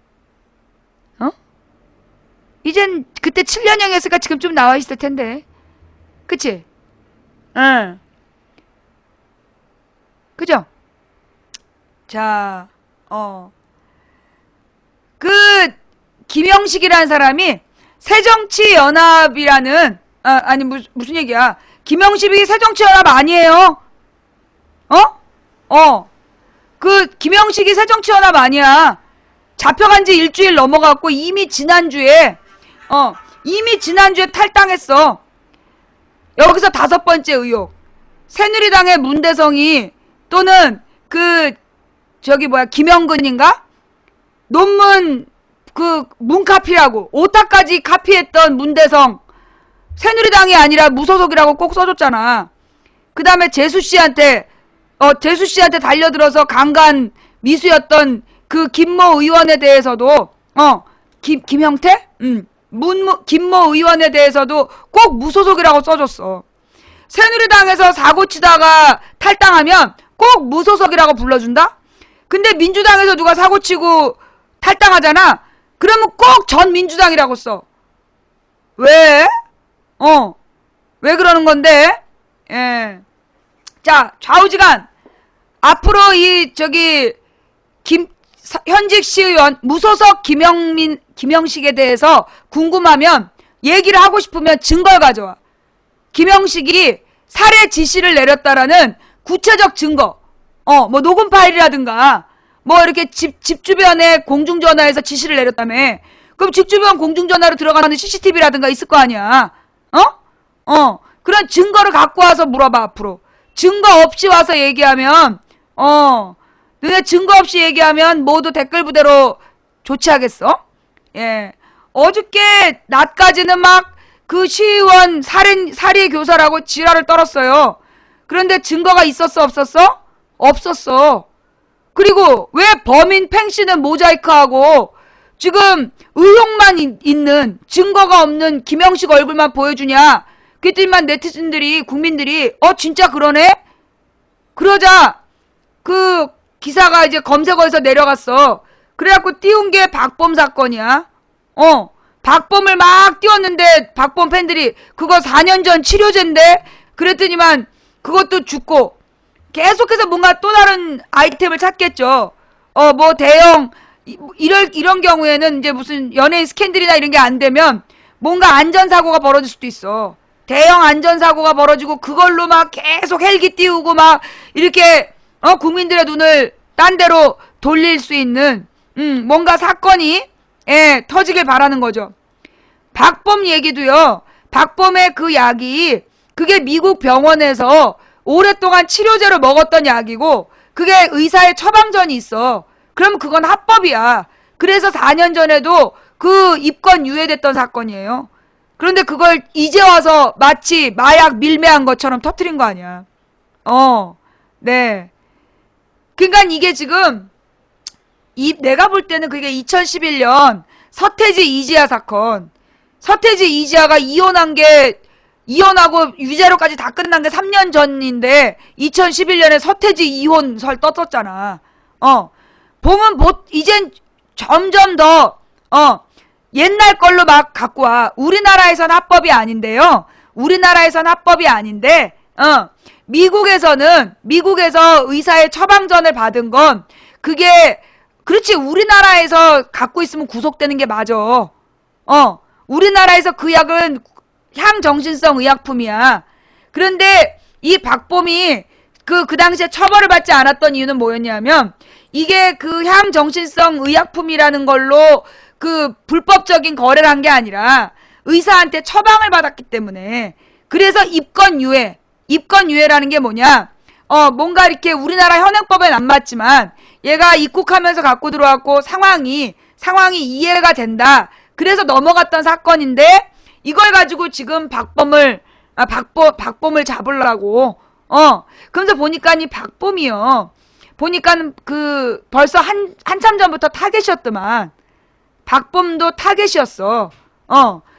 이젠 그때 7년형이었으니까 지금 좀 나와 있을 텐데. 그치? 응. 그죠? 자, 김영식이라는 사람이 새정치연합이라는, 아니, 무슨 얘기야. 김영식이 새정치연합 아니에요. 김영식이 새정치연합 아니야. 잡혀간 지 일주일 넘어갔고 이미 지난주에 탈당했어. 여기서 5번째 의혹. 새누리당의 문대성이 또는 김영근인가? 논문 문카피라고 오타까지 카피했던 문대성. 새누리당이 아니라 무소속이라고 꼭 써줬잖아. 그 다음에 재수씨한테 달려들어서 강간 미수였던 그 김모 의원에 대해서도 김형태? 김모 의원에 대해서도 꼭 무소속이라고 써줬어. 새누리당에서 사고치다가 탈당하면 꼭 무소속이라고 불러준다? 근데 민주당에서 누가 사고치고 탈당하잖아? 그러면 꼭 전 민주당이라고 써. 왜? 왜 그러는 건데? 예. 자, 좌우지간. 앞으로 현직 시의원, 무소속 김영식에 대해서 궁금하면, 얘기를 하고 싶으면 증거를 가져와. 김영식이 살해 지시를 내렸다라는 구체적 증거. 뭐 녹음 파일이라든가, 뭐 이렇게 집 주변에 공중전화에서 지시를 내렸다며. 그럼 집 주변 공중전화로 들어가는 CCTV라든가 있을 거 아니야. 그런 증거를 갖고 와서 물어봐, 앞으로. 증거 없이 와서 얘기하면, 너네 증거 없이 얘기하면 모두 댓글 부대로 조치하겠어? 예. 어저께 낮까지는 막 그 시의원 살해 교사라고 지랄을 떨었어요. 그런데 증거가 있었어, 없었어? 없었어. 그리고 왜 범인 팽씨는 모자이크하고 지금 의혹만 있는 증거가 없는 김영식 얼굴만 보여주냐? 그랬더니만 네티즌들이, 국민들이 진짜 그러네? 그러자 그 기사가 이제 검색어에서 내려갔어. 그래갖고 띄운 게 박범 사건이야. 박범을 막 띄웠는데 박범 팬들이 그거 4년 전 치료제인데? 그랬더니만 그것도 죽고 계속해서 뭔가 또 다른 아이템을 찾겠죠. 뭐 대형 이런 경우에는 이제 무슨 연예인 스캔들이나 이런 게 안 되면 뭔가 안전사고가 벌어질 수도 있어. 대형 안전사고가 벌어지고 그걸로 막 계속 헬기 띄우고 막 이렇게 국민들의 눈을 딴 데로 돌릴 수 있는 뭔가 사건이 터지길 바라는 거죠. 박범 얘기도요. 박범의 그 약이 그게 미국 병원에서 오랫동안 치료제로 먹었던 약이고 그게 의사의 처방전이 있어. 그럼 그건 합법이야. 그래서 4년 전에도 그 입건 유예됐던 사건이에요. 그런데 그걸 이제 와서 마치 마약 밀매한 것처럼 터뜨린 거 아니야. 네. 그러니까 이게 지금 내가 볼 때는 그게 2011년 서태지 이지아 사건. 서태지 이지아가 이혼하고 유죄로까지 다 끝난 게 3년 전인데 2011년에 서태지 이혼 설 떴었잖아. 보면 이젠 점점 더 옛날 걸로 막 갖고 와. 우리나라에선 합법이 아닌데요. 우리나라에선 합법이 아닌데 미국에서 의사의 처방전을 받은 건 그게 그렇지 우리나라에서 갖고 있으면 구속되는 게 맞아. 우리나라에서 그 약은 향정신성 의약품이야. 그런데 이 박범이 그 당시에 처벌을 받지 않았던 이유는 뭐였냐면 이게 그 향정신성 의약품이라는 걸로 그 불법적인 거래를 한 게 아니라 의사한테 처방을 받았기 때문에. 그래서 입건유예라는 게 뭐냐, 뭔가 이렇게 우리나라 현행법엔 안 맞지만 얘가 입국하면서 갖고 들어왔고 상황이 이해가 된다. 그래서 넘어갔던 사건인데 이걸 가지고 지금 박범을 잡으려고. 그러면서 보니까 이 박범이요. 보니까 그 벌써 한참 전부터 타겟이었더만. 박범도 타겟이었어.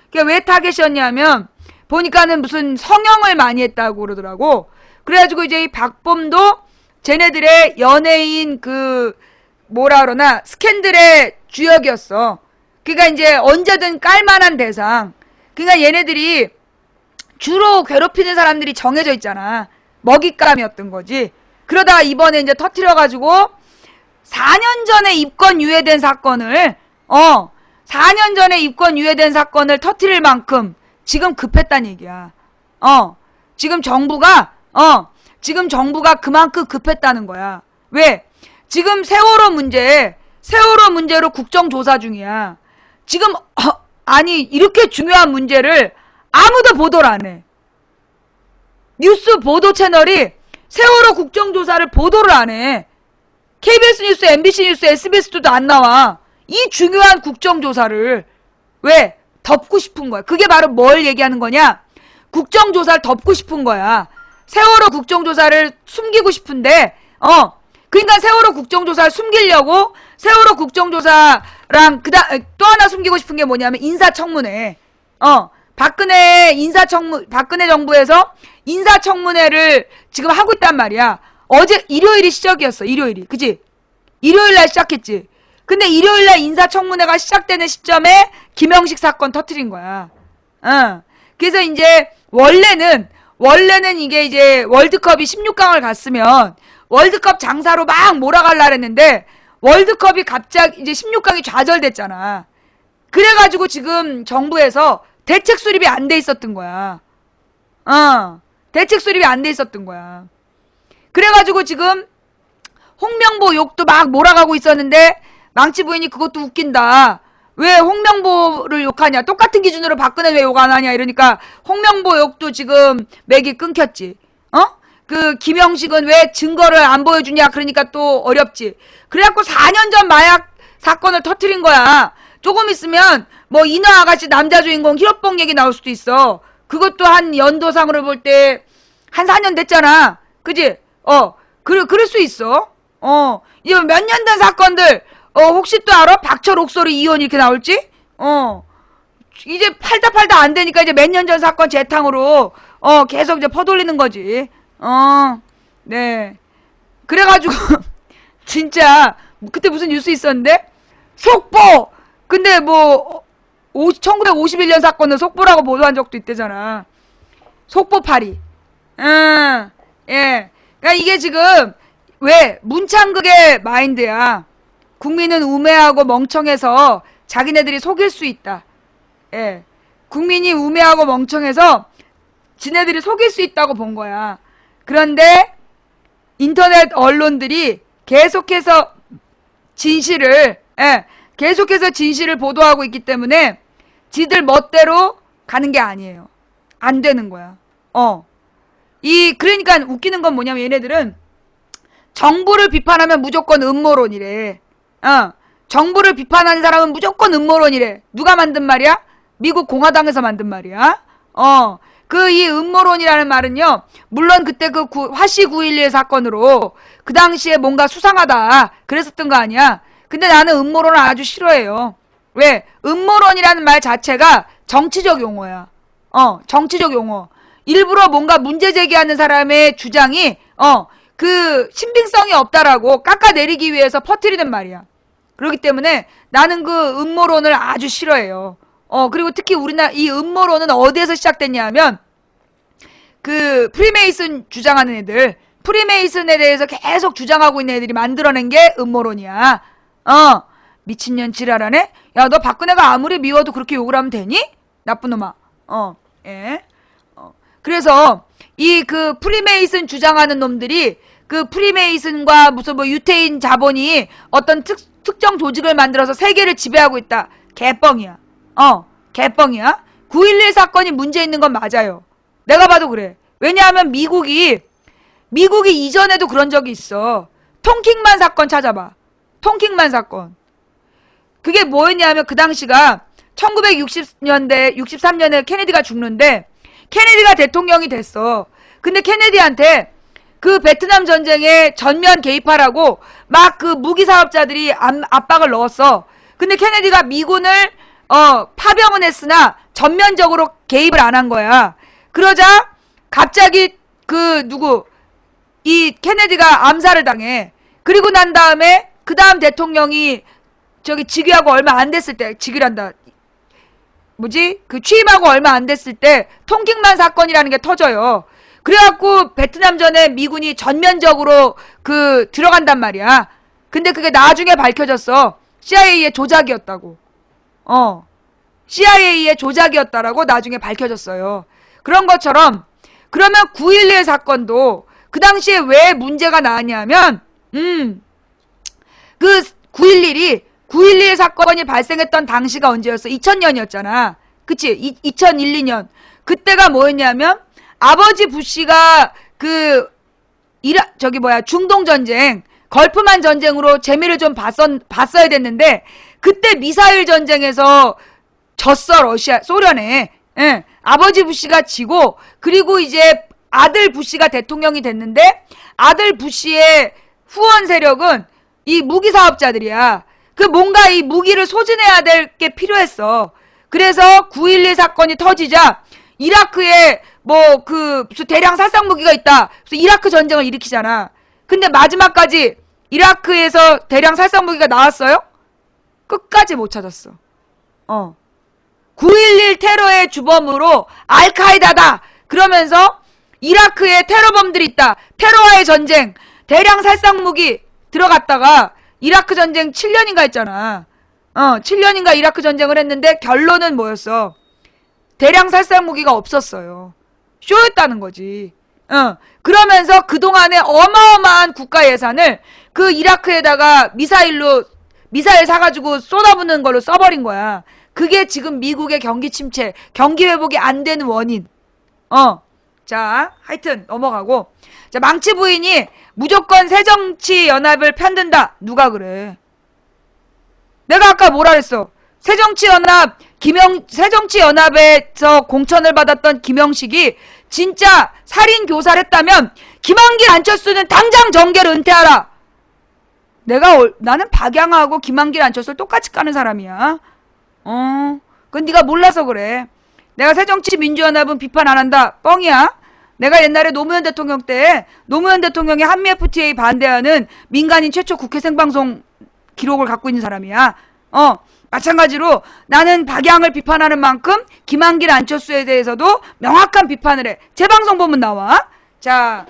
그게 왜 타겟이었냐면 보니까는 무슨 성형을 많이 했다고 그러더라고. 그래가지고 이제 이 박범도 쟤네들의 연예인 그 뭐라 그러나 스캔들의 주역이었어. 그러니까 이제 언제든 깔만한 대상. 그러니까 얘네들이 주로 괴롭히는 사람들이 정해져 있잖아. 먹잇감이었던 거지. 그러다가 이번에 이제 터뜨려가지고 4년 전에 입건 유예된 사건을 4년 전에 입건 유예된 사건을 터뜨릴 만큼 지금 급했단 얘기야. 지금 정부가 그만큼 급했다는 거야. 왜? 지금 세월호 문제로 국정조사 중이야. 지금 아니 이렇게 중요한 문제를 아무도 보도를 안 해. 뉴스 보도 채널이 세월호 국정조사를 보도를 안 해. KBS 뉴스, MBC 뉴스, SBS도 안 나와. 이 중요한 국정조사를 왜? 덮고 싶은 거야. 그게 바로 뭘 얘기하는 거냐? 국정조사를 덮고 싶은 거야. 세월호 국정조사를 숨기고 싶은데 그러니까 세월호 국정조사를 숨기려고 세월호 국정조사랑 또 하나 숨기고 싶은 게 뭐냐면 인사청문회. 박근혜 정부에서 인사청문회를 지금 하고 있단 말이야. 어제 일요일이 시작이었어. 일요일이. 그치? 일요일날 시작했지. 근데 일요일날 인사청문회가 시작되는 시점에 김영식 사건 터뜨린 거야. 그래서 이제 원래는 이게 이제 월드컵이 16강을 갔으면 월드컵 장사로 막 몰아갈라 했는데 월드컵이 갑자기 이제 16강이 좌절됐잖아. 그래가지고 지금 정부에서 대책 수립이 안 돼 있었던 거야. 대책 수립이 안 돼 있었던 거야. 그래가지고 지금 홍명보 욕도 막 몰아가고 있었는데 망치 부인이 그것도 웃긴다. 왜 홍명보를 욕하냐. 똑같은 기준으로 박근혜 왜 욕 안 하냐 이러니까 홍명보 욕도 지금 맥이 끊겼지. 그 김영식은 왜 증거를 안 보여주냐 그러니까 또 어렵지. 그래갖고 4년 전 마약 사건을 터뜨린 거야. 조금 있으면 뭐 인어 아가씨 남자 주인공 히로뽕 얘기 나올 수도 있어. 그것도 한 연도상으로 볼 때 한 4년 됐잖아. 그지? 그럴 수 있어. 이제 몇 년 된 사건들 혹시 또 알아? 박철 옥소리 이혼 이렇게 나올지? 이제 팔다 안 되니까 이제 몇 년 전 사건 재탕으로 계속 이제 퍼돌리는 거지. 네. 그래가지고 진짜 그때 무슨 뉴스 있었는데 속보. 근데 뭐 1951년 사건은 속보라고 보도한 적도 있대잖아. 속보파리. 예. 그러니까 이게 지금 왜 문창극의 마인드야. 국민은 우매하고 멍청해서 자기네들이 속일 수 있다. 예. 국민이 우매하고 멍청해서 지네들이 속일 수 있다고 본 거야. 그런데 인터넷 언론들이 계속해서 진실을 보도하고 있기 때문에 지들 멋대로 가는 게 아니에요. 안 되는 거야. 그러니까 웃기는 건 뭐냐면 얘네들은 정부를 비판하면 무조건 음모론이래. 정부를 비판하는 사람은 무조건 음모론이래. 누가 만든 말이야? 미국 공화당에서 만든 말이야. 이 음모론이라는 말은요, 물론 그때 그 화씨 9.11 사건으로 그 당시에 뭔가 수상하다 그랬었던 거 아니야. 근데 나는 음모론을 아주 싫어해요. 왜? 음모론이라는 말 자체가 정치적 용어야. 정치적 용어. 일부러 뭔가 문제 제기하는 사람의 주장이 그 신빙성이 없다라고 깎아내리기 위해서 퍼뜨리는 말이야. 그렇기 때문에 나는 그 음모론을 아주 싫어해요. 그리고 특히 우리나라 이 음모론은 어디에서 시작됐냐 하면 그 프리메이슨 주장하는 애들, 프리메이슨에 대해서 계속 주장하고 있는 애들이 만들어낸 게 음모론이야. 미친년 지랄하네? 야, 너 박근혜가 아무리 미워도 그렇게 욕을 하면 되니? 나쁜 놈아. 그래서 이 그 프리메이슨 주장하는 놈들이 그 프리메이슨과 무슨 뭐 유태인 자본이 어떤 특정 조직을 만들어서 세계를 지배하고 있다. 개뻥이야. 개뻥이야. 9.11 사건이 문제 있는 건 맞아요. 내가 봐도 그래. 왜냐하면 미국이 이전에도 그런 적이 있어. 통킹만 사건 찾아봐. 통킹만 사건. 그게 뭐였냐면 그 당시가 1960년대, 63년에 케네디가 죽는데 케네디가 대통령이 됐어. 근데 케네디한테 그 베트남 전쟁에 전면 개입하라고 막 그 무기 사업자들이 압박을 넣었어. 근데 케네디가 미군을 파병은 했으나 전면적으로 개입을 안 한 거야. 그러자 갑자기 이 케네디가 암살을 당해. 그리고 난 다음에 그 다음 대통령이 즉위하고 얼마 안 됐을 때, 즉위란다. 취임하고 얼마 안 됐을 때 통킹만 사건이라는 게 터져요. 그래갖고 베트남전에 미군이 전면적으로 들어간단 말이야. 근데 그게 나중에 밝혀졌어. CIA의 조작이었다고. CIA의 조작이었다라고 나중에 밝혀졌어요. 그런 것처럼 그러면 9.11 사건도 그 당시에 왜 문제가 나왔냐면 그 9.11 사건이 발생했던 당시가 언제였어? 2000년이었잖아. 그치? 2001, 2년. 그때가 뭐였냐면 아버지 부시가 중동 전쟁, 걸프만 전쟁으로 재미를 좀 봤어야 됐는데 그때 미사일 전쟁에서 졌어. 소련에. 예. 아버지 부시가 지고 그리고 이제 아들 부시가 대통령이 됐는데 아들 부시의 후원 세력은 이 무기 사업자들이야. 뭔가 이 무기를 소진해야 될 게 필요했어. 그래서 9.11 사건이 터지자 이라크에 무슨 대량 살상 무기가 있다. 그래서 이라크 전쟁을 일으키잖아. 근데 마지막까지 이라크에서 대량 살상 무기가 나왔어요? 끝까지 못 찾았어. 9.11 테러의 주범으로 알카에다다. 그러면서 이라크에 테러범들이 있다. 테러와의 전쟁, 대량 살상 무기 들어갔다가 이라크 전쟁 7년인가 했잖아. 7년인가 이라크 전쟁을 했는데 결론은 뭐였어? 대량 살상 무기가 없었어요. 쇼였다는 거지. 그러면서 그동안에 어마어마한 국가 예산을 그 이라크에다가 미사일 사가지고 쏟아붓는 걸로 써버린 거야. 그게 지금 미국의 경기 침체, 경기 회복이 안 되는 원인. 자, 하여튼 넘어가고. 자, 망치 부인이 무조건 새정치연합을 편든다. 누가 그래? 내가 아까 뭐라 그랬어? 새정치연합에서 공천을 받았던 김영식이 진짜 살인 교사를 했다면 김한길 안철수는 당장 정계를 은퇴하라. 나는 박양하고 김한길 안철수를 똑같이 까는 사람이야. 그건 네가 몰라서 그래. 내가 새정치민주연합은 비판 안 한다. 뻥이야. 내가 옛날에 노무현 대통령 때 노무현 대통령이 한미 FTA 반대하는 민간인 최초 국회 생방송 기록을 갖고 있는 사람이야. 마찬가지로 나는 박양을 비판하는 만큼 김한길 안철수에 대해서도 명확한 비판을 해. 제 방송 보면 나와. 자,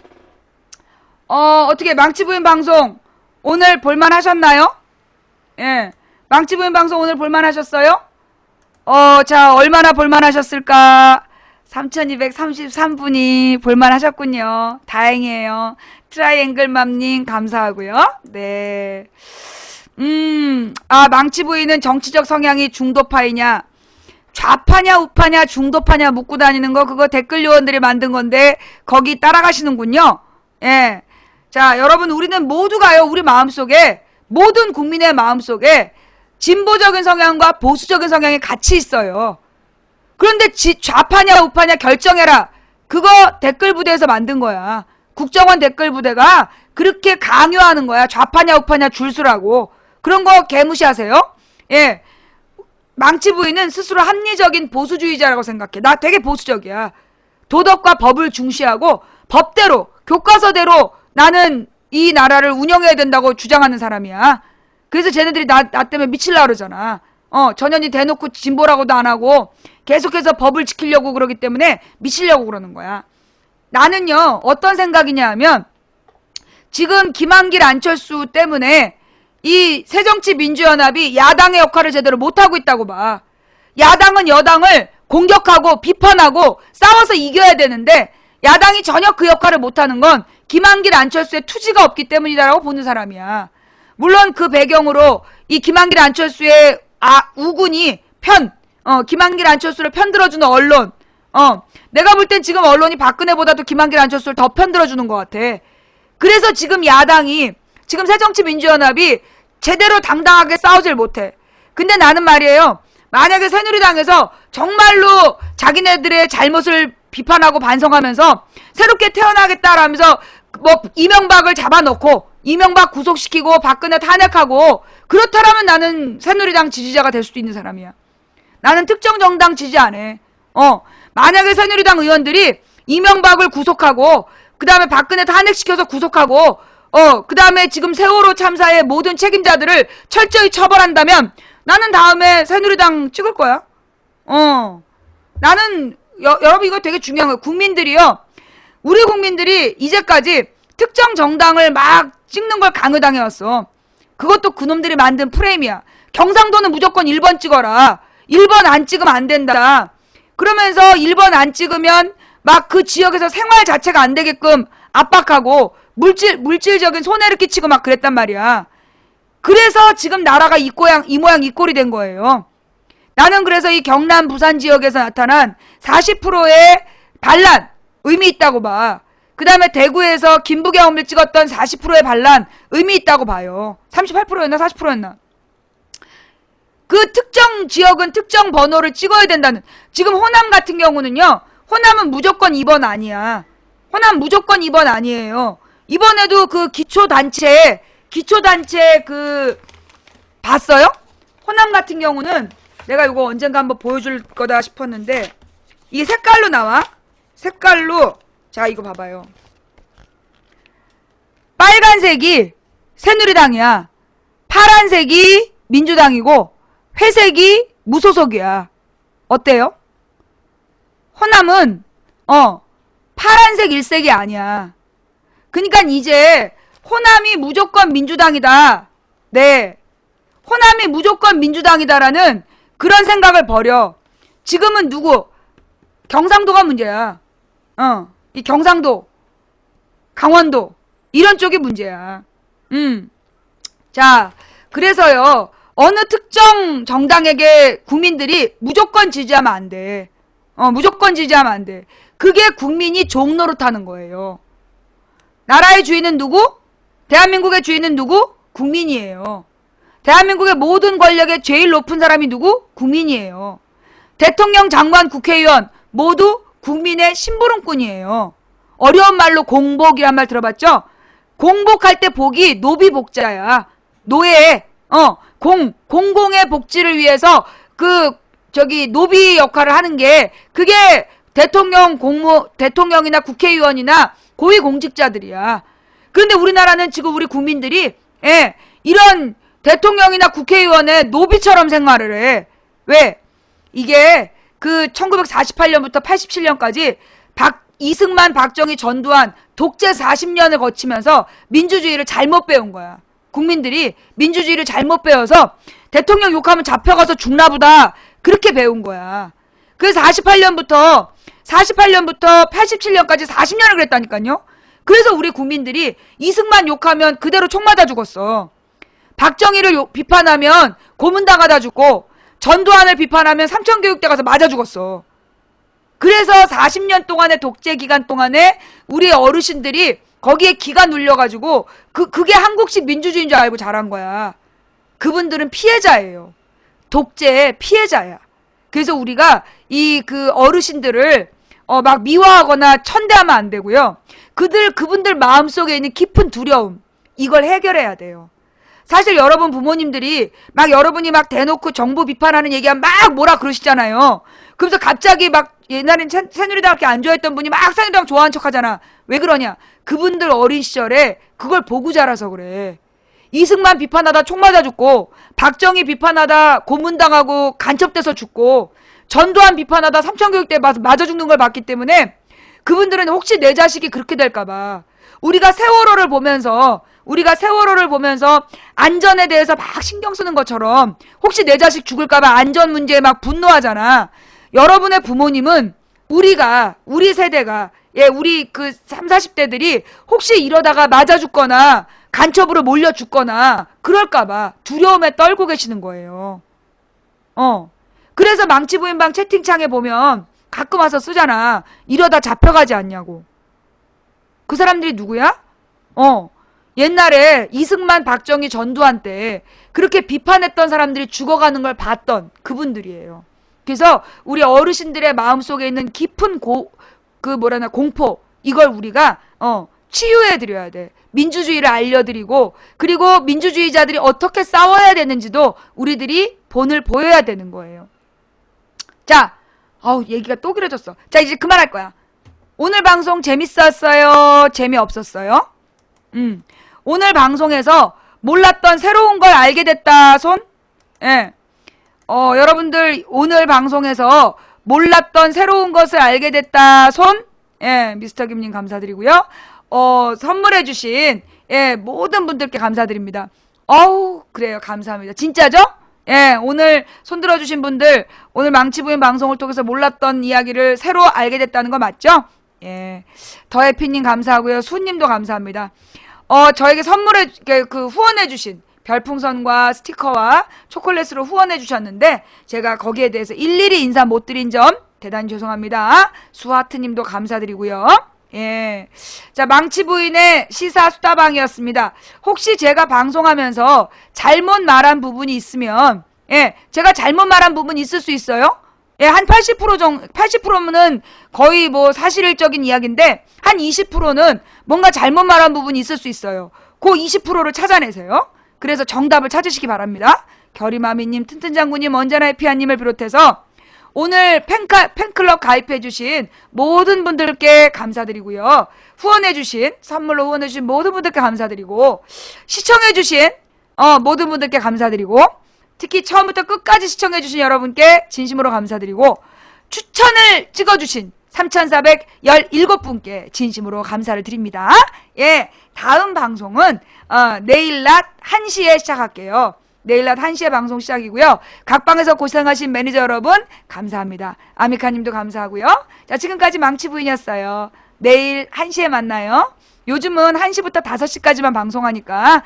어떻게 망치부인 방송 오늘 볼만 하셨나요? 예. 망치부인 방송 오늘 볼만 하셨어요? 자, 얼마나 볼만하셨을까? 3233분이 볼만하셨군요. 다행이에요. 트라이앵글맘님 감사하고요. 네. 망치 부인은 정치적 성향이 중도파이냐? 좌파냐 우파냐 중도파냐 묻고 다니는 거 그거 댓글 요원들이 만든 건데 거기 따라가시는군요. 예. 자, 여러분 우리는 모두가요. 우리 마음속에 모든 국민의 마음속에 진보적인 성향과 보수적인 성향이 같이 있어요. 그런데 좌파냐 우파냐 결정해라. 그거 댓글 부대에서 만든 거야. 국정원 댓글 부대가 그렇게 강요하는 거야. 좌파냐 우파냐 줄 서라고. 그런 거 개무시하세요? 예. 망치 부인은 스스로 합리적인 보수주의자라고 생각해. 나 되게 보수적이야. 도덕과 법을 중시하고 법대로 교과서대로 나는 이 나라를 운영해야 된다고 주장하는 사람이야. 그래서 쟤네들이 나 때문에 미칠라 그러잖아. 전현이 대놓고 진보라고도 안 하고 계속해서 법을 지키려고 그러기 때문에 미치려고 그러는 거야. 나는요 어떤 생각이냐 하면 지금 김한길 안철수 때문에 이 새정치민주연합이 야당의 역할을 제대로 못하고 있다고 봐. 야당은 여당을 공격하고 비판하고 싸워서 이겨야 되는데 야당이 전혀 그 역할을 못하는 건 김한길 안철수의 투지가 없기 때문이다라고 보는 사람이야. 물론 그 배경으로 이 김한길 안철수의 우군이 김한길 안철수를 편들어주는 언론 내가 볼 땐 지금 언론이 박근혜보다도 김한길 안철수를 더 편들어주는 것 같아. 그래서 지금 야당이 지금 새정치민주연합이 제대로 당당하게 싸우질 못해. 근데 나는 말이에요. 만약에 새누리당에서 정말로 자기네들의 잘못을 비판하고 반성하면서 새롭게 태어나겠다라면서 뭐 이명박을 잡아놓고 이명박 구속시키고 박근혜 탄핵하고 그렇다라면 나는 새누리당 지지자가 될 수도 있는 사람이야. 나는 특정 정당 지지 안 해. 만약에 새누리당 의원들이 이명박을 구속하고 그 다음에 박근혜 탄핵시켜서 구속하고 그 다음에 지금 세월호 참사의 모든 책임자들을 철저히 처벌한다면 나는 다음에 새누리당 찍을 거야. 나는 여러분 이거 되게 중요한 거예요. 국민들이요. 우리 국민들이 이제까지 특정 정당을 막 찍는 걸 강요당해왔어. 그것도 그놈들이 만든 프레임이야. 경상도는 무조건 1번 찍어라. 1번 안 찍으면 안 된다. 그러면서 1번 안 찍으면 막 그 지역에서 생활 자체가 안 되게끔 압박하고 물질적인 손해를 끼치고 막 그랬단 말이야. 그래서 지금 나라가 이 모양 이 꼴이 된 거예요. 나는 그래서 이 경남 부산 지역에서 나타난 40%의 반란 의미 있다고 봐. 그 다음에 대구에서 김부겸을 찍었던 40%의 반란 의미 있다고 봐요. 38%였나 40%였나. 그 특정 지역은 특정 번호를 찍어야 된다는. 지금 호남 같은 경우는요. 호남은 무조건 2번 아니야. 호남 무조건 2번 아니에요. 이번에도 그 기초단체 봤어요? 호남 같은 경우는 내가 이거 언젠가 한번 보여줄 거다 싶었는데 이게 색깔로 나와. 색깔로 자 이거 봐봐요. 빨간색이 새누리당이야. 파란색이 민주당이고 회색이 무소속이야. 어때요? 호남은 파란색 일색이 아니야. 그러니까 이제 호남이 무조건 민주당이다. 네. 호남이 무조건 민주당이다라는 그런 생각을 버려. 지금은 누구? 경상도가 문제야. 이 경상도, 강원도 이런 쪽이 문제야. 자, 그래서요. 어느 특정 정당에게 국민들이 무조건 지지하면 안 돼. 무조건 지지하면 안 돼. 그게 국민이 종노릇하는 거예요. 나라의 주인은 누구? 대한민국의 주인은 누구? 국민이에요. 대한민국의 모든 권력의 제일 높은 사람이 누구? 국민이에요. 대통령, 장관, 국회의원 모두 국민의 심부름꾼이에요. 어려운 말로 공복이란 말 들어봤죠? 공복할 때 복이 노비복자야. 노예, 공공의 복지를 위해서 노비 역할을 하는 게 그게 대통령이나 국회의원이나 고위공직자들이야. 그런데 우리나라는 지금 우리 국민들이 이런 대통령이나 국회의원의 노비처럼 생활을 해. 왜? 이게 그 1948년부터 87년까지 이승만, 박정희, 전두환 독재 40년을 거치면서 민주주의를 잘못 배운 거야. 국민들이 민주주의를 잘못 배워서 대통령 욕하면 잡혀가서 죽나보다 그렇게 배운 거야. 그래서 48년부터 87년까지 40년을 그랬다니까요. 그래서 우리 국민들이 이승만 욕하면 그대로 총 맞아 죽었어. 박정희를 비판하면 고문당하다 죽고, 전두환을 비판하면 삼천교육대 가서 맞아 죽었어. 그래서 40년 동안의 독재 기간 동안에 우리 어르신들이 거기에 기가 눌려가지고 그게 한국식 민주주의인 줄 알고 자란 거야. 그분들은 피해자예요. 독재의 피해자야. 그래서 우리가 그 어르신들을 막 미화하거나 천대하면 안 되고요. 그분들 마음속에 있는 깊은 두려움, 이걸 해결해야 돼요. 사실 여러분 부모님들이 여러분이 대놓고 정부 비판하는 얘기하면 막 뭐라 그러시잖아요. 그러면서 갑자기 옛날엔 새누리당밖에 안 좋아했던 분이 새누리당 좋아하는 척 하잖아. 왜 그러냐? 그분들 어린 시절에 그걸 보고 자라서 그래. 이승만 비판하다 총 맞아 죽고, 박정희 비판하다 고문당하고 간첩돼서 죽고, 전두환 비판하다 삼천교육대 맞아 죽는 걸 봤기 때문에 그분들은 혹시 내 자식이 그렇게 될까봐 우리가 세월호를 보면서 안전에 대해서 막 신경 쓰는 것처럼 혹시 내 자식 죽을까봐 안전 문제에 막 분노하잖아. 여러분의 부모님은 우리 세대가, 우리 30, 40대들이 혹시 이러다가 맞아 죽거나 간첩으로 몰려 죽거나 그럴까봐 두려움에 떨고 계시는 거예요. 그래서 망치부인방 채팅창에 보면 가끔 와서 쓰잖아. 이러다 잡혀가지 않냐고. 그 사람들이 누구야? 옛날에 이승만, 박정희, 전두환 때 그렇게 비판했던 사람들이 죽어가는 걸 봤던 그분들이에요. 그래서 우리 어르신들의 마음속에 있는 깊은 공포, 이걸 우리가 치유해드려야 돼. 민주주의를 알려드리고, 그리고 민주주의자들이 어떻게 싸워야 되는지도 우리들이 본을 보여야 되는 거예요. 자, 얘기가 또 길어졌어. 자, 이제 그만할 거야. 오늘 방송 재밌었어요? 재미없었어요? 오늘 방송에서 몰랐던 새로운 걸 알게 됐다, 손? 예. 여러분들 오늘 방송에서 몰랐던 새로운 것을 알게 됐다, 손? 예, 미스터 김님 감사드리고요. 선물해주신, 모든 분들께 감사드립니다. 그래요. 감사합니다. 진짜죠? 예, 오늘 손들어주신 분들, 오늘 망치부인 방송을 통해서 몰랐던 이야기를 새로 알게 됐다는 거 맞죠? 예. 더해피님 감사하고요. 수님도 감사합니다. 저에게 후원해주신 별풍선과 스티커와 초콜릿으로 후원해주셨는데, 제가 거기에 대해서 일일이 인사 못 드린 점 대단히 죄송합니다. 수하트님도 감사드리고요. 예. 자, 망치부인의 시사 수다방이었습니다. 혹시 제가 방송하면서 잘못 말한 부분이 있으면, 제가 잘못 말한 부분이 있을 수 있어요? 한 80%는 거의 사실적인 이야기인데, 한 20%는 뭔가 잘못 말한 부분이 있을 수 있어요. 그 20%를 찾아내세요. 그래서 정답을 찾으시기 바랍니다. 결이마미님, 튼튼장군님, 언제나 해피한님을 비롯해서 오늘 팬클럽 가입해주신 모든 분들께 감사드리고요. 선물로 후원해주신 모든 분들께 감사드리고, 시청해주신 모든 분들께 감사드리고, 특히 처음부터 끝까지 시청해주신 여러분께 진심으로 감사드리고, 추천을 찍어주신 3,417분께 진심으로 감사를 드립니다. 예, 다음 방송은 내일 낮 1시에 시작할게요. 내일 낮 1시에 방송 시작이고요. 각 방에서 고생하신 매니저 여러분 감사합니다. 아미카님도 감사하고요. 자, 지금까지 망치부인이었어요. 내일 1시에 만나요. 요즘은 1시부터 5시까지만 방송하니까,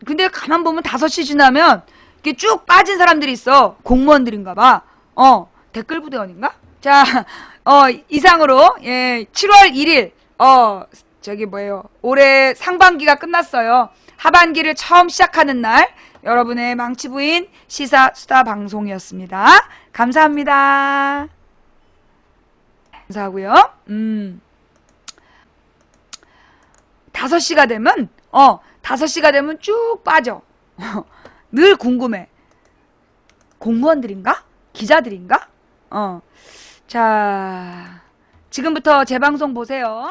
근데 가만 보면 5시 지나면 이렇게 쭉 빠진 사람들이 있어. 공무원들인가 봐. 댓글 부대원인가? 자, 이상으로 7월 1일 올해 상반기가 끝났어요. 하반기를 처음 시작하는 날 여러분의 망치부인 시사 수다 방송이었습니다. 감사합니다. 감사하고요. 5시가 되면 5시가 되면 쭉 빠져. 늘 궁금해. 공무원들인가? 기자들인가? 자, 지금부터 제 방송 보세요.